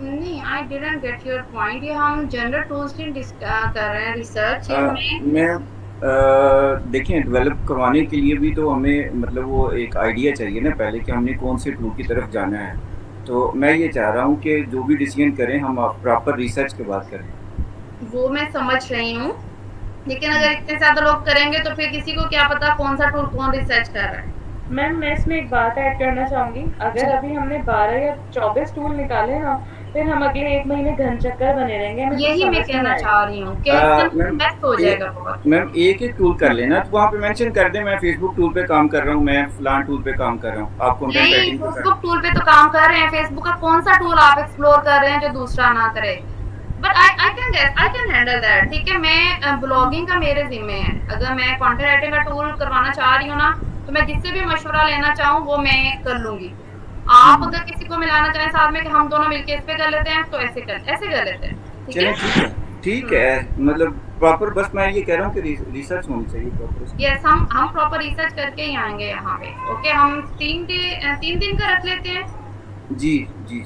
नहीं, I didn't get your point. ये हम जनरल टूल्स की कर रहे हैं रिसर्च में। देखिए डेवलप करवाने के लिए भी तो हमें मतलब वो एक आइडिया चाहिए ना पहले कि हमने कौन से टूल की तरफ जाना है। तो मैं ये चाह रहा हूँ कि जो भी डिसीजन करें हम प्रॉपर रिसर्च के बाद करें। वो मैं समझ रही हूँ, लेकिन अगर इतने ज्यादा लोग करेंगे तो फिर किसी को क्या पता कौन सा टूल कौन रिसर्च कर रहा है। मैम मैं इसमें एक बात ऐड करना चाहूंगी, अगर अभी हमने 12 या 24 टूल निकाले ना, फिर हम अगले 1 महीने घन चक्कर बने रहेंगे। हमें कुछ यही मैं समझ नहीं कहना आएगा। चाह रही हूँ कि इससे बेस्ट हो जाएगा बहुत। मैम एक टूल कर लेना, तो वहाँ पे मेंशन कर दें मैं फेसबुक टूल पे काम कर रहा हूँ, मैं फलान टूल पे काम कर रहा हूँ, आप कंटेंट नहीं, राइटिंग पे फेसबुक टूल पे तो काम कर रहे हैं, फेसबुक का कौन सा टूल आप एक्सप्लोर कर रहे हैं जो दूसरा ना करे। But I can handle that. ठीक है, मैं ब्लॉगिंग का मेरे जिम्मे है। अगर मैं कंटेंट राइटिंग का टूल करवाना चाह रही हूँ ना, तो मैं जिससे भी मशवरा लेना चाहूँ वो मैं कर लूंगी। आप अगर किसी को मिलाना चाहें साथ में कि हम दोनों मिलके इस पे कर लेते हैं, तो ऐसे कर लेते हैं। ठीक चलिए है, ठीक है, मतलब प्रॉपर बस मैं ये कह रहा हूँ कि रिसर्च होनी चाहिए प्रॉपर। यस, हम प्रॉपर रिसर्च करके ही आएंगे यहाँ पे। ओके, हम 3 दिन का रख लेते हैं। जी जी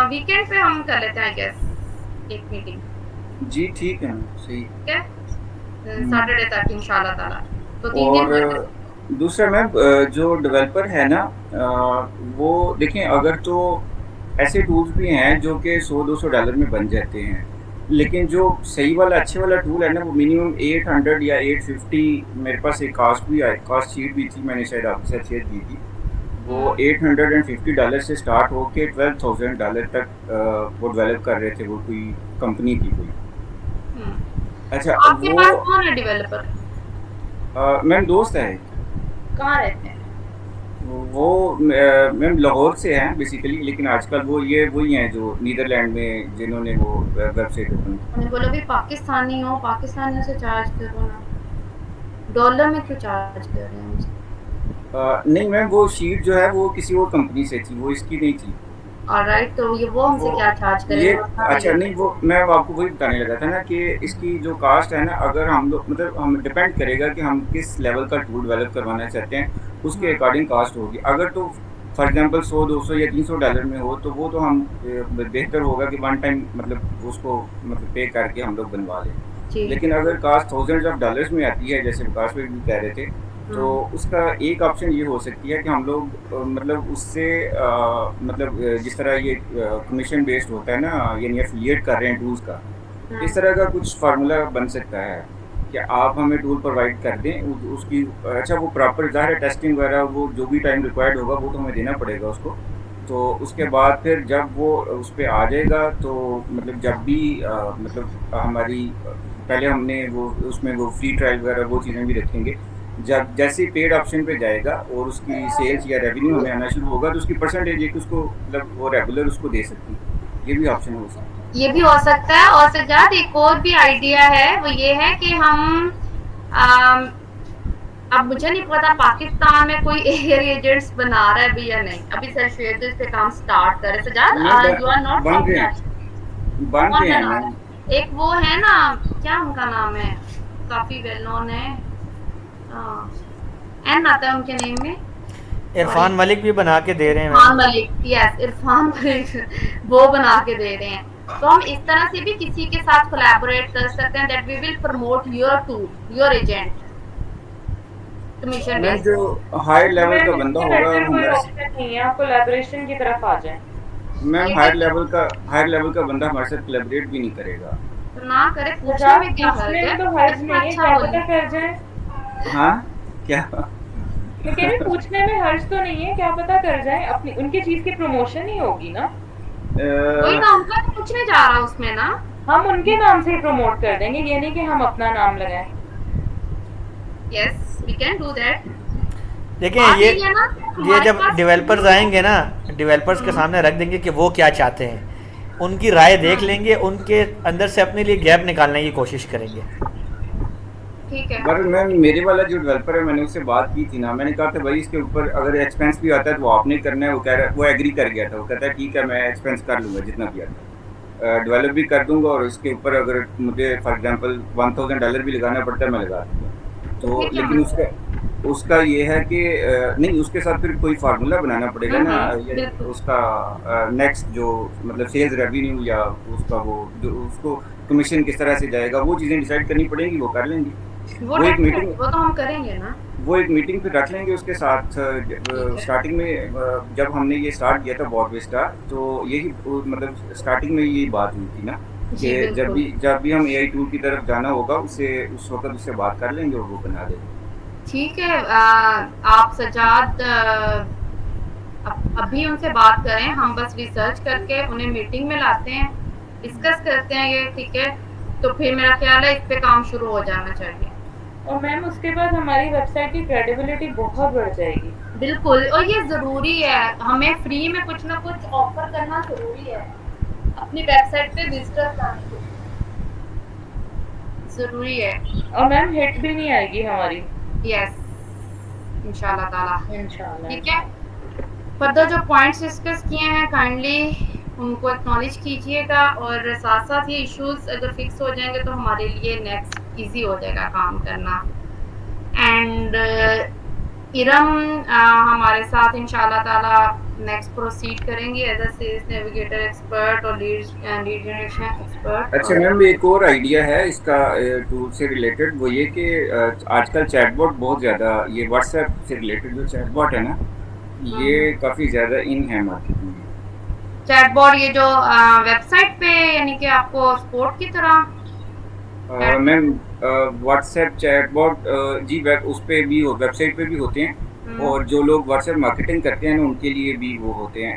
वीकेंड पे हम कर लेते हैं आई गेस एक मीटिंग। जी ठीक है, सही। ठीक है, सैटरडे तक इंशाल्लाह ताला। तो 3 दिन और दूसरा मैम जो डेवलपर है ना, वो देखें अगर तो ऐसे टूल्स भी हैं जो कि $100-200 में बन जाते हैं, लेकिन जो सही वाला अच्छे वाला टूल है ना वो मिनिमम 800 या 850, मेरे पास एक कास्ट शीट भी थी, मैंने शायद आपके साथ शेयर की थी। वो $850 से स्टार्ट होके $12,000 तक वो डेवलप कर रहे थे, वो कोई कंपनी थी कोई। अच्छा, आपके पास कौन है डेवलपर? मैम दोस्त है, कहाँ रहते हैं वो मैम लाहौर से हैं बेसिकली, लेकिन आजकल वो ये वही हैं जो नीदरलैंड में जिन्होंने वो वेबसाइट ओपन की। मैंने बोला भी पाकिस्तानी हो, पाकिस्तानियों से चार्ज करो ना, डॉलर में क्यों चार्ज कर रहे हैं मुझे? नहीं मैम, वो शीट जो है वो किसी और कंपनी से थी, वो इसकी नहीं थी। ऑलराइट, तो ये वो हमसे क्या चार्ज ये करेंगे? अच्छा नहीं, वो मैं आपको वही बताने लगा था ना कि इसकी जो कास्ट है ना, अगर हम लोग मतलब हम डिपेंड करेगा कि हम किस लेवल का टूल डेवलप करवाना चाहते हैं, उसके अकॉर्डिंग कास्ट होगी। अगर तो फॉर एग्जांपल 100-200 या $300 में हो तो वो तो हम बेहतर होगा कि वन टाइम मतलब उसको मतलब पे करके हम लोग बनवा लें। लेकिन अगर कास्ट $1000s में आती है, जैसे विकास भाई भी कह रहे थे, तो उसका एक ऑप्शन ये हो सकती है कि हम लोग मतलब उससे मतलब जिस तरह ये कमीशन बेस्ड होता है ना, यानी एफिलिएट कर रहे हैं टूल्स का, इस तरह का कुछ फार्मूला बन सकता है कि आप हमें टूल प्रोवाइड कर दें, उसकी अच्छा वो प्रॉपर ज़ाहिर है टेस्टिंग वगैरह वो जो भी टाइम रिक्वायर्ड होगा वो तो हमें देना पड़ेगा उसको। तो उसके बाद फिर जब वो उस पर आ जाएगा तो मतलब जब भी मतलब हमारी पहले हमने वो उसमें वो फ्री ट्रायल वगैरह वो चीज़ें भी रखेंगे। जब जैसे पेड ऑप्शन पे जाएगा और उसकी सेल्स या रेवेन्यू हमें आना शुरू होगा तो उसकी परसेंटेज एक उसको मतलब वो रेगुलर उसको दे सकती है। ये भी ऑप्शन हो सकता है। ये भी हो सकता है। और सजाद एक और भी आइडिया है, वो ये है कि हम अब मुझे नहीं पता पाकिस्तान में कोई एयर एजेंट्स बना रहा है भी या नहीं, अभी सर शेयर इस पे काम स्टार्ट करे। सजाद यू आर नॉट बन रहे हैं। एक वो है ना, क्या उनका नाम है, काफी वेल नोन है, एन आता है उनके नेम में, इरफान मलिक भी बना के दे रहे हैं। इरफान मलिक, यस इरफान मलिक वो बना के दे रहे हैं। तो हम इस तरह से भी किसी के साथ कोलैबोरेट कर सकते हैं, that we will promote your tool, your agent commission based. जो हाई लेवल का बंदा होगा ऑप्शन नहीं है, आप कोलैबोरेशन की तरफ आ जाएं। मैम हाई लेवल का बंदा हमारे साथ कोलैबोरेट भी नहीं करेगा। तो ना करे, पूछने में क्या हर्ज है? तो हर्ज नहीं है, क्या पता कर जाए। हाँ क्या मैं कह रही पूछने में हर्ज तो नहीं है, क्या पता कर जाए, अपनी उनकी चीज की प्रमोशन ही होगी ना। कोई नाम का पूछने जा रहा उसमें ना, हम उनके नाम से प्रमोट कर देंगे, ये नहीं कि हम अपना नाम लगाएं। Yes we can do that. देखिए ये जब डेवलपर्स आएंगे ना, डेवलपर्स के सामने रख देंगे कि वो क्या चाहते हैं, उनकी राय देख लेंगे, उनके अंदर से अपने लिए गैप निकालने की कोशिश करेंगे। ठीक है। पर मैम मेरे वाला जो डेवलपर है, मैंने उससे बात की थी ना, मैंने कहा था भाई इसके ऊपर अगर एक्सपेंस भी आता है तो वो आपने करना है। वो कह रहा, वो एग्री कर गया था, वो कहता है ठीक है मैं एक्सपेंस कर लूँगा जितना भी आता है, डेवलप भी कर दूंगा और इसके ऊपर अगर मुझे फॉर एग्जांपल $1000 भी लगाना पड़ता है मैं लगा दूँगा। तो लेकिन उसका ये है कि नहीं, उसके साथ फिर कोई फार्मूला बनाना पड़ेगा ना, उसका नेक्स्ट जो मतलब सेल्स रेवेन्यू या उसका वो जो उसको कमीशन किस तरह से जाएगा, वो चीज़ें डिसाइड करनी पड़ेंगी, वो कर लेंगे। वो वो एक डेफिनेट मीटिंग वो तो हम करेंगे ना। वो एक मीटिंग फिर रख लेंगे उसके साथ। ठीक है। स्टार्टिंग में जब हमने ये स्टार्ट किया था बॉट विस्टा, तो यही मतलब स्टार्टिंग में यही बात हुई थी ना जी कि बिल्कुल। जब भी हम एआई टूल की तरफ जाना होगा उससे उस वक्त उससे बात कर लेंगे और वो बना देगा। ठीक है, आप सजाद अभी उनसे बात करें, हम बस रिसर्च करके उन्हें मीटिंग में लाते हैं, डिस्कस करते हैं ये, ठीक है? तो फिर मेरा ख्याल है इस पे काम शुरू हो जाना चाहिए। और मैम उसके बाद हमारी वेबसाइट की क्रेडिबिलिटी बहुत बढ़ जाएगी। बिल्कुल, और ये ज़रूरी है, हमें फ्री में कुछ ना कुछ ऑफर करना ज़रूरी है, अपनी वेबसाइट पे विजिटर्स लाने के ज़रूरी है। और मैम हिट भी नहीं आएगी हमारी। यस, इंशाल्लाह ताला। इंशाल्लाह। ठीक है, फर्दर जो पॉइंट्स डिस्कस किए हैं काइंडली उनको एक्नॉलेज कीजिएगा, और साथ साथ ये इश्यूज अगर फिक्स हो जाएंगे तो हमारे लिए नेक्स्ट इजी हो जाएगा काम करना। एंड इरम हमारे साथ इंशाल्लाह ताला नेक्स्ट प्रोसीड करेंगे as a sales navigator expert और लीड जनरेशन एक्सपर्ट। अच्छा मैम, एक और आइडिया है इसका टूल से रिलेटेड, वो ये कि आजकल चैटबॉट बहुत ज़्यादा, ये व्हाट्सएप से रिलेटेड जो चैटबॉट है ना, ये काफ़ी ज़्यादा इन है मार्केट में। चैटबॉट ये जो वेबसाइट पे यानी कि आपको सपोर्ट की तरह मैम व्हाट्सएप चैटबॉट जी उस पे भी वेबसाइट पे भी होते हैं, और जो लोग व्हाट्सएप मार्केटिंग करते हैं ना उनके लिए भी वो होते हैं।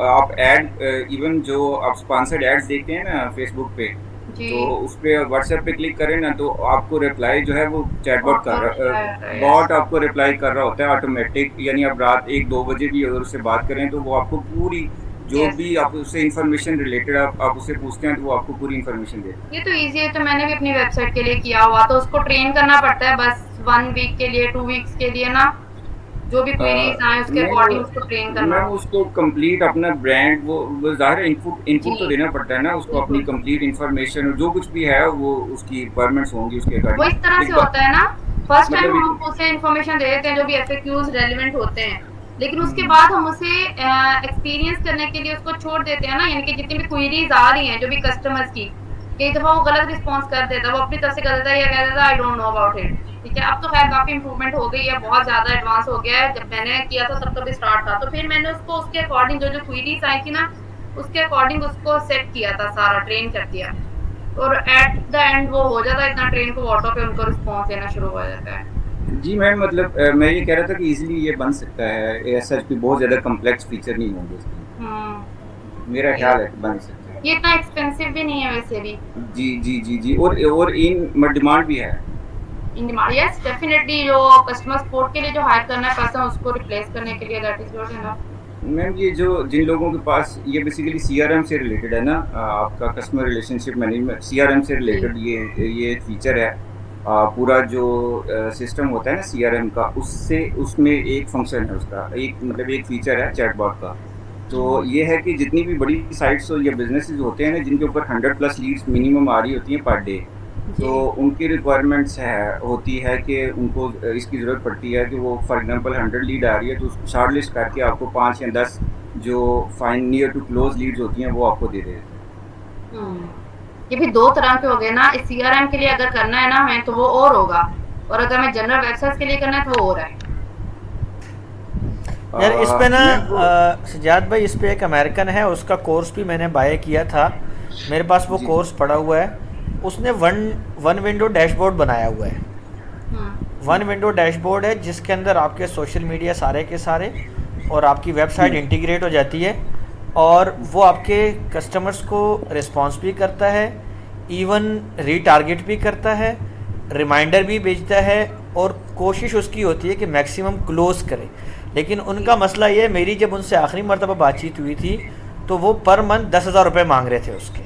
आप ऐड इवन जो आप स्पॉन्सर्ड एड्स देखते हैं ना फेसबुक पे, तो उस पे व्हाट्सएप पे क्लिक करें ना तो आपको रिप्लाई जो है वो चैटबॉट कर बॉट आपको रिप्लाई कर रहा होता है ऑटोमेटिक। यानी आप रात 1-2 बजे भी अगर उससे बात करें तो वो आपको पूरी जो भी आप उससे इंफॉर्मेशन रिलेटेड आप उससे पूछते हैं तो वो आपको पूरी इंफॉर्मेशन देते हैं। ये तो इजी है, तो मैंने भी अपनी वेबसाइट के लिए किया हुआ, तो उसको ट्रेन करना पड़ता है बस 1 वीक के लिए 2 वीक्स के लिए ना, जो भी क्वेरीज आए उसके अकॉर्डिंग उसको ट्रेन करना। मैं उसको कंप्लीट अपना ब्रांड वो ज़ाहिर है इनपुट तो देना पड़ता है ना उसको, अपनी कंप्लीट इंफॉर्मेशन जो कुछ भी है वो उसकी रिक्वायरमेंट्स होंगी उसके अकॉर्डिंग। वो इस तरह से होता है ना, फर्स्ट टाइम हम उसे इंफॉर्मेशन दे देते हैं जो भी एफएक्यूज रेलेवेंट होते हैं, लेकिन उसके बाद हम उसे एक्सपीरियंस करने के लिए उसको छोड़ देते हैं ना, यानी कि जितनी भी क्वेरीज आ रही हैं जो भी कस्टमर्स की, कई दफ़ा वो गलत रिस्पॉन्स कर देता है, वो अपनी तरफ से कर देता है या कह देता है आई डोंट नो अबाउट इट। ठीक है, अब तो खैर काफ़ी इंप्रूवमेंट हो गई है, बहुत ज़्यादा एडवांस हो गया है, जब मैंने किया था तब तो भी स्टार्ट था, तो फिर मैंने उसको उसके अकॉर्डिंग जो क्वेरीज आई थी ना उसके अकॉर्डिंग उसको सेट किया था, सारा ट्रेन कर दिया, और एट द एंड वो हो जाता है इतना ट्रेन को ऑटो पे उनको रिस्पॉन्स देना शुरू हो जाता है। जी मैम, मतलब मैं ये कह रहा था कि इजीली ये बन सकता है, ऐसा कोई बहुत ज़्यादा कम्प्लेक्स फीचर नहीं होंगे इसमें, मेरा ख्याल है कि बन सकता है। ये इतना एक्सपेंसिव भी नहीं है वैसे भी। जी जी जी जी, और इन डिमांड भी है। इन डिमांड, यस डेफिनेटली, जो कस्टमर सपोर्ट के लिए जो हायर करना है पर्सन उसको रिप्लेस करने के लिए that is good enough. Ma'am ये जो जिन लोगों के पास ये बेसिकली सीआरएम से रिलेटेड है ना, आपका कस्टमर रिलेशनशिप मैनेजमेंट, सीआरएम से रिलेटेड ये एक फीचर है। पूरा जो सिस्टम होता है ना सीआरएम का, उसमें एक फंक्शन है उसका, एक मतलब एक फीचर है चैटबॉट का। तो ये है कि जितनी भी बड़ी साइट्स या बिजनेसेस होते हैं ना जिनके ऊपर 100+ लीड्स मिनिमम आ रही होती हैं पर डे, तो उनकी रिक्वायरमेंट्स होती है कि उनको इसकी ज़रूरत पड़ती है कि वो फॉर एग्जांपल 100 लीड आ रही है तो उसको शॉर्ट लिस्ट करके आपको 5 या 10 जो fine near to close leads होती हैं वो आपको दे देते हैं। ये भी 2 तरह के हो गए ना, इस सीआरएम के लिए अगर करना है ना हमें तो वो और होगा, और अगर हमें जनरल वेबसाइट्स के लिए करना है तो वो और है। यार इस पे ना सजाद भाई, इस पे एक अमेरिकन है, उसका कोर्स भी मैंने बाय किया था, मेरे पास वो कोर्स पड़ा हुआ है। उसने वन विंडो डैशबोर्ड बनाया हुआ है। 1 विंडो डैशबोर्ड है जिसके अंदर आपके सोशल मीडिया सारे के सारे और आपकी वेबसाइट इंटीग्रेट हो जाती है, और वो आपके कस्टमर्स को रिस्पॉन्स भी करता है, इवन रीटारगेट भी करता है, रिमाइंडर भी भेजता है, और कोशिश उसकी होती है कि मैक्सिमम क्लोज करे। लेकिन उनका मसला ये, मेरी जब उनसे आखिरी मरतबा बातचीत हुई थी तो वो पर मंथ 10,000 रुपये मांग रहे थे उसके।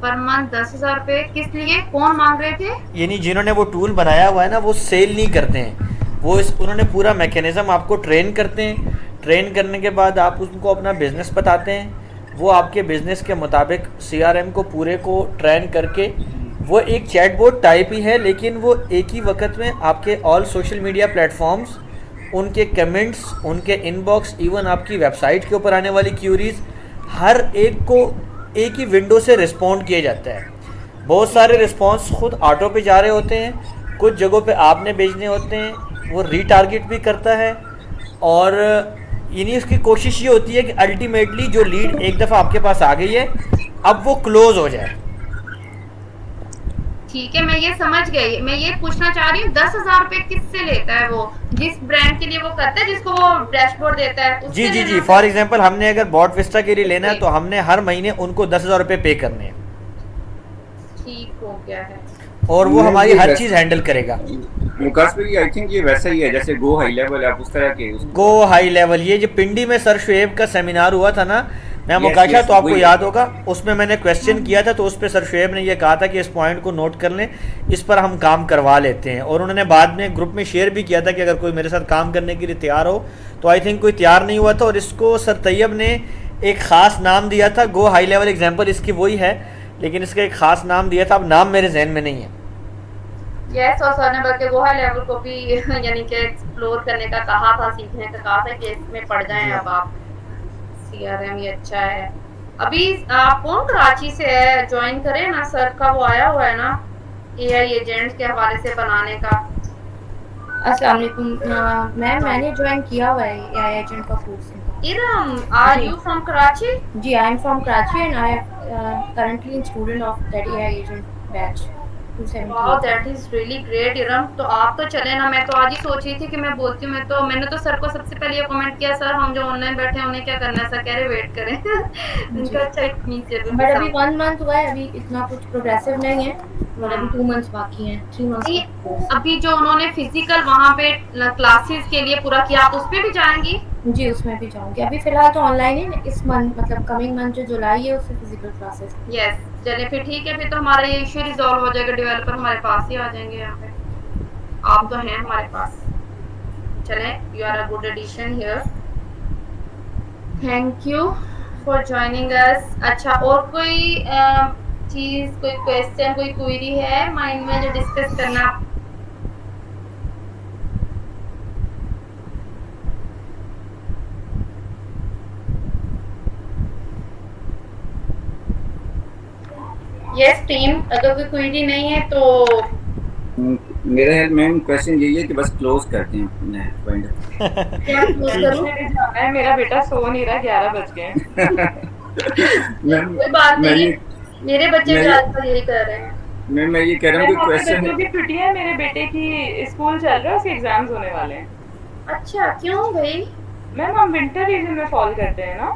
पर मंथ 10,000 रुपये किस लिए, कौन मांग रहे थे? यानी जिन्होंने वो टूल बनाया हुआ है ना वो सेल नहीं करते हैं, वो उन्होंने पूरा मैकेनिज़्म आपको ट्रेन करते हैं, ट्रेन करने के बाद आप उनको अपना बिज़नेस बताते हैं, वो आपके बिज़नेस के मुताबिक सीआरएम को पूरे को ट्रेन करके, वो एक चैटबॉट टाइप ही है लेकिन वो एक ही वक्त में आपके ऑल सोशल मीडिया प्लेटफॉर्म्स, उनके कमेंट्स, उनके इनबॉक्स, इवन आपकी वेबसाइट के ऊपर आने वाली क्यूरीज, हर एक को एक ही विंडो से रिस्पॉन्ड किया जाता है। बहुत सारे रिस्पांस खुद ऑटो पे जा रहे होते हैं, कुछ जगहों पे आपने भेजने होते हैं, वो रीटारगेट भी करता है। और यानी उसकी कोशिश ये होती है कि अल्टीमेटली जो लीड एक दफ़ा आपके पास आ गई है अब वो क्लोज हो जाए। ठीक है, मैं ये समझ गई। मैं ये पूछना चाह रही हूँ 10,000 रुपए किससे लेता है वो, जिस ब्रांड के लिए वो करता है, जिसको वो डैशबोर्ड देता है उससे जी जी लेना जी, है? फॉर एग्जांपल हमने अगर बॉट विस्टा के लिए लेना है तो हमने हर महीने उनको 10,000 रुपये पे करने हैं ठीक हो गया है। और वो हमारी हर चीज़ हैंडल करेगा। विकास भाई आई थिंक ये वैसा ही है जैसे गो हाई लेवल, आप उस तरह के गो हाई लेवल, ये जो पिंडी में सर शुएब का सेमिनार हुआ था ना मैम Yes, मुकाशा, yes, तो आपको वही। याद होगा उसमें मैंने क्वेश्चन किया था, तो उस पर सर शुएब ने ये कहा था कि इस पॉइंट को नोट कर लें, इस पर हम काम करवा लेते हैं। और उन्होंने बाद में ग्रुप में शेयर भी किया था कि अगर कोई मेरे साथ काम करने के लिए तैयार हो, तो आई थिंक कोई तैयार नहीं हुआ था और इसको सर तैयब ने एक ख़ास नाम दिया था। गो हाई लेवल एग्जाम्पल इसकी वही है, लेकिन इसका एक ख़ास नाम दिया था, अब नाम मेरे जहन में नहीं है। यस, और सर ने बल्कि गोहा लेवल को भी यानी कि एक्सप्लोर करने का कहा था, सीखने का कहा था कि इसमें पढ़ जाएं अब आप। सीआरएम ये अच्छा है। अभी आप कौन कराची से है, ज्वाइन करें ना, सर का वो आया हुआ है ना एआई एजेंट्स के हवाले से बनाने का। अस्सलाम वालेकुम मैम, मैंने ज्वाइन किया हुआ है एआई एजेंट का course. Iram, are you from Karachi? जी, I am from Karachi and I am currently student of that AI agent batch 278। Wow, that is really great Iram. तो आप तो चले ना, मैं तो आज ही सोच रही थी कि मैं बोलती हूँ। मैंने तो सर को सबसे पहले ये कमेंट किया, सर हम जो ऑनलाइन बैठे हैं उन्हें क्या करना है? सर कह रहे वेट करें। उनका अच्छा इतनी बट अभी 1 मंथ हुआ है, अभी इतना कुछ प्रोग्रेसिव नहीं है, और अभी 2 मंथ्स बाकी हैं, 3 मंथ्स। अभी जो उन्होंने फिजिकल वहाँ पे क्लासेस के लिए पूरा किया, आप उसमें भी जाएंगी? जी, उसमें भी जाऊंगी। अभी फिलहाल तो ऑनलाइन है, इस मंथ मतलब कमिंग मंथ जो जुलाई है उससे फिजिकल क्लासेस। यस, चलिए फिर ठीक है, फिर तो हमारा ये इशू रिजॉल्व हो जाएगा, डेवलपर हमारे पास ही आ जाएंगे यहाँ पे। आप तो हैं हमारे पास। चलें, you are a good addition here. Thank you for joining us. अच्छा, और कोई चीज़, कोई क्वेश्चन, कोई क्वेरी है माइंड में जो डिस्कस करना? यस टीम, अगर कोई क्वेरी नहीं है तो मेरा मेन क्वेश्चन यही है कि बस क्लोज करते हैं अपने पॉइंट। क्या क्लोज करूं? जाना है, मेरा बेटा सो नहीं रहा, 11 बज गए। कोई बात नहीं, मेरे बच्चे भी आजकल यही कर रहे हैं। मैं ये कह रहा हूँ कि क्वेश्चन बच्चों की छुट्टियां है, मेरे बेटे की स्कूल चल रहा है, उसके एग्जाम्स होने वाले हैं। अच्छा, क्यों भाई? मैम हम विंटर रीजन में फॉल करते हैं ना।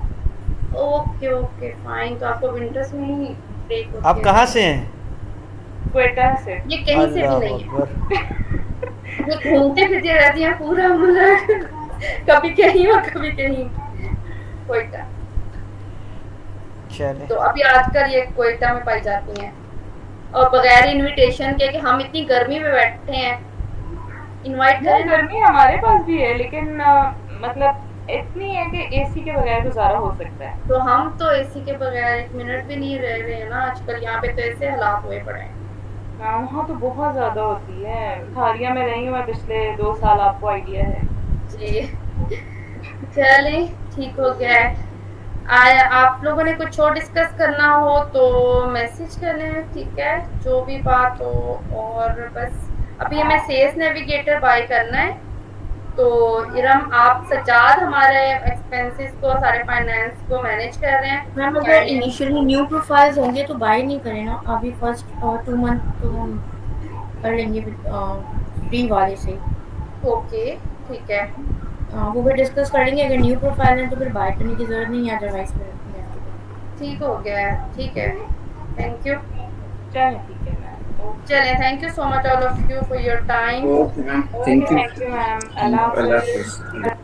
ओके ओके फाइन, तो आपको विंटर्स में ही ब्रेक होती है। आप कहाँ से हैं? क्वेटा से। ये कहीं से भी नहीं है, ये घूमते फिरते रहती हैं पूरा मुल्क, कभी कहीं और कभी कहीं। क्वेटा, चले तो अभी आजकल ये क्वेटा में पाई जाती हैं, और बगैर इनविटेशन के कि हम इतनी गर्मी में बैठे हैं, इनवाइट करें। गर्मी हमारे पास भी है, लेकिन मतलब इतनी है कि एसी के बगैर गुजारा हो सकता है। तो हम तो एसी के बगैर 1 मिनट भी नहीं रह रहे हैं ना आजकल, यहाँ पे तो ऐसे हालात हुए पड़े हैं। हाँ, वहाँ तो बहुत ज्यादा होती है। खारिया में रही हूँ मैं पिछले 2 साल, आपको आइडिया है। जी चलिए, ठीक हो गया है। आप लोगों ने कुछ और डिस्कस करना हो तो मैसेज कर लें, ठीक है, जो भी बात हो। और बस अभी हमें सेल्स नेविगेटर बाय करना है, तो इरम आप सज्जाद हमारे एक्सपेंसेस को, सारे फाइनेंस को मैनेज कर रहे हैं। मैम अगर इनिशियली न्यू प्रोफाइल्स होंगे तो बाय नहीं करें ना, अभी फर्स्ट 2 मंथ तो हम कर लेंगे फ्री वाले से। ओके ठीक है, वो भी डिस्कस कर लेंगे। अगर न्यू प्रोफाइल है तो फिर बाय करने की जरूरत नहीं है, अदरवाइज ठीक हो गया है, ठीक है, थैंक यू। चलिए ठीक है मैम। चलें, thank you so much all of you for your time. Okay ma'am, thank you ma'am. अल्लाह अल्लाह हाफ़िज़। हाफ़िज़।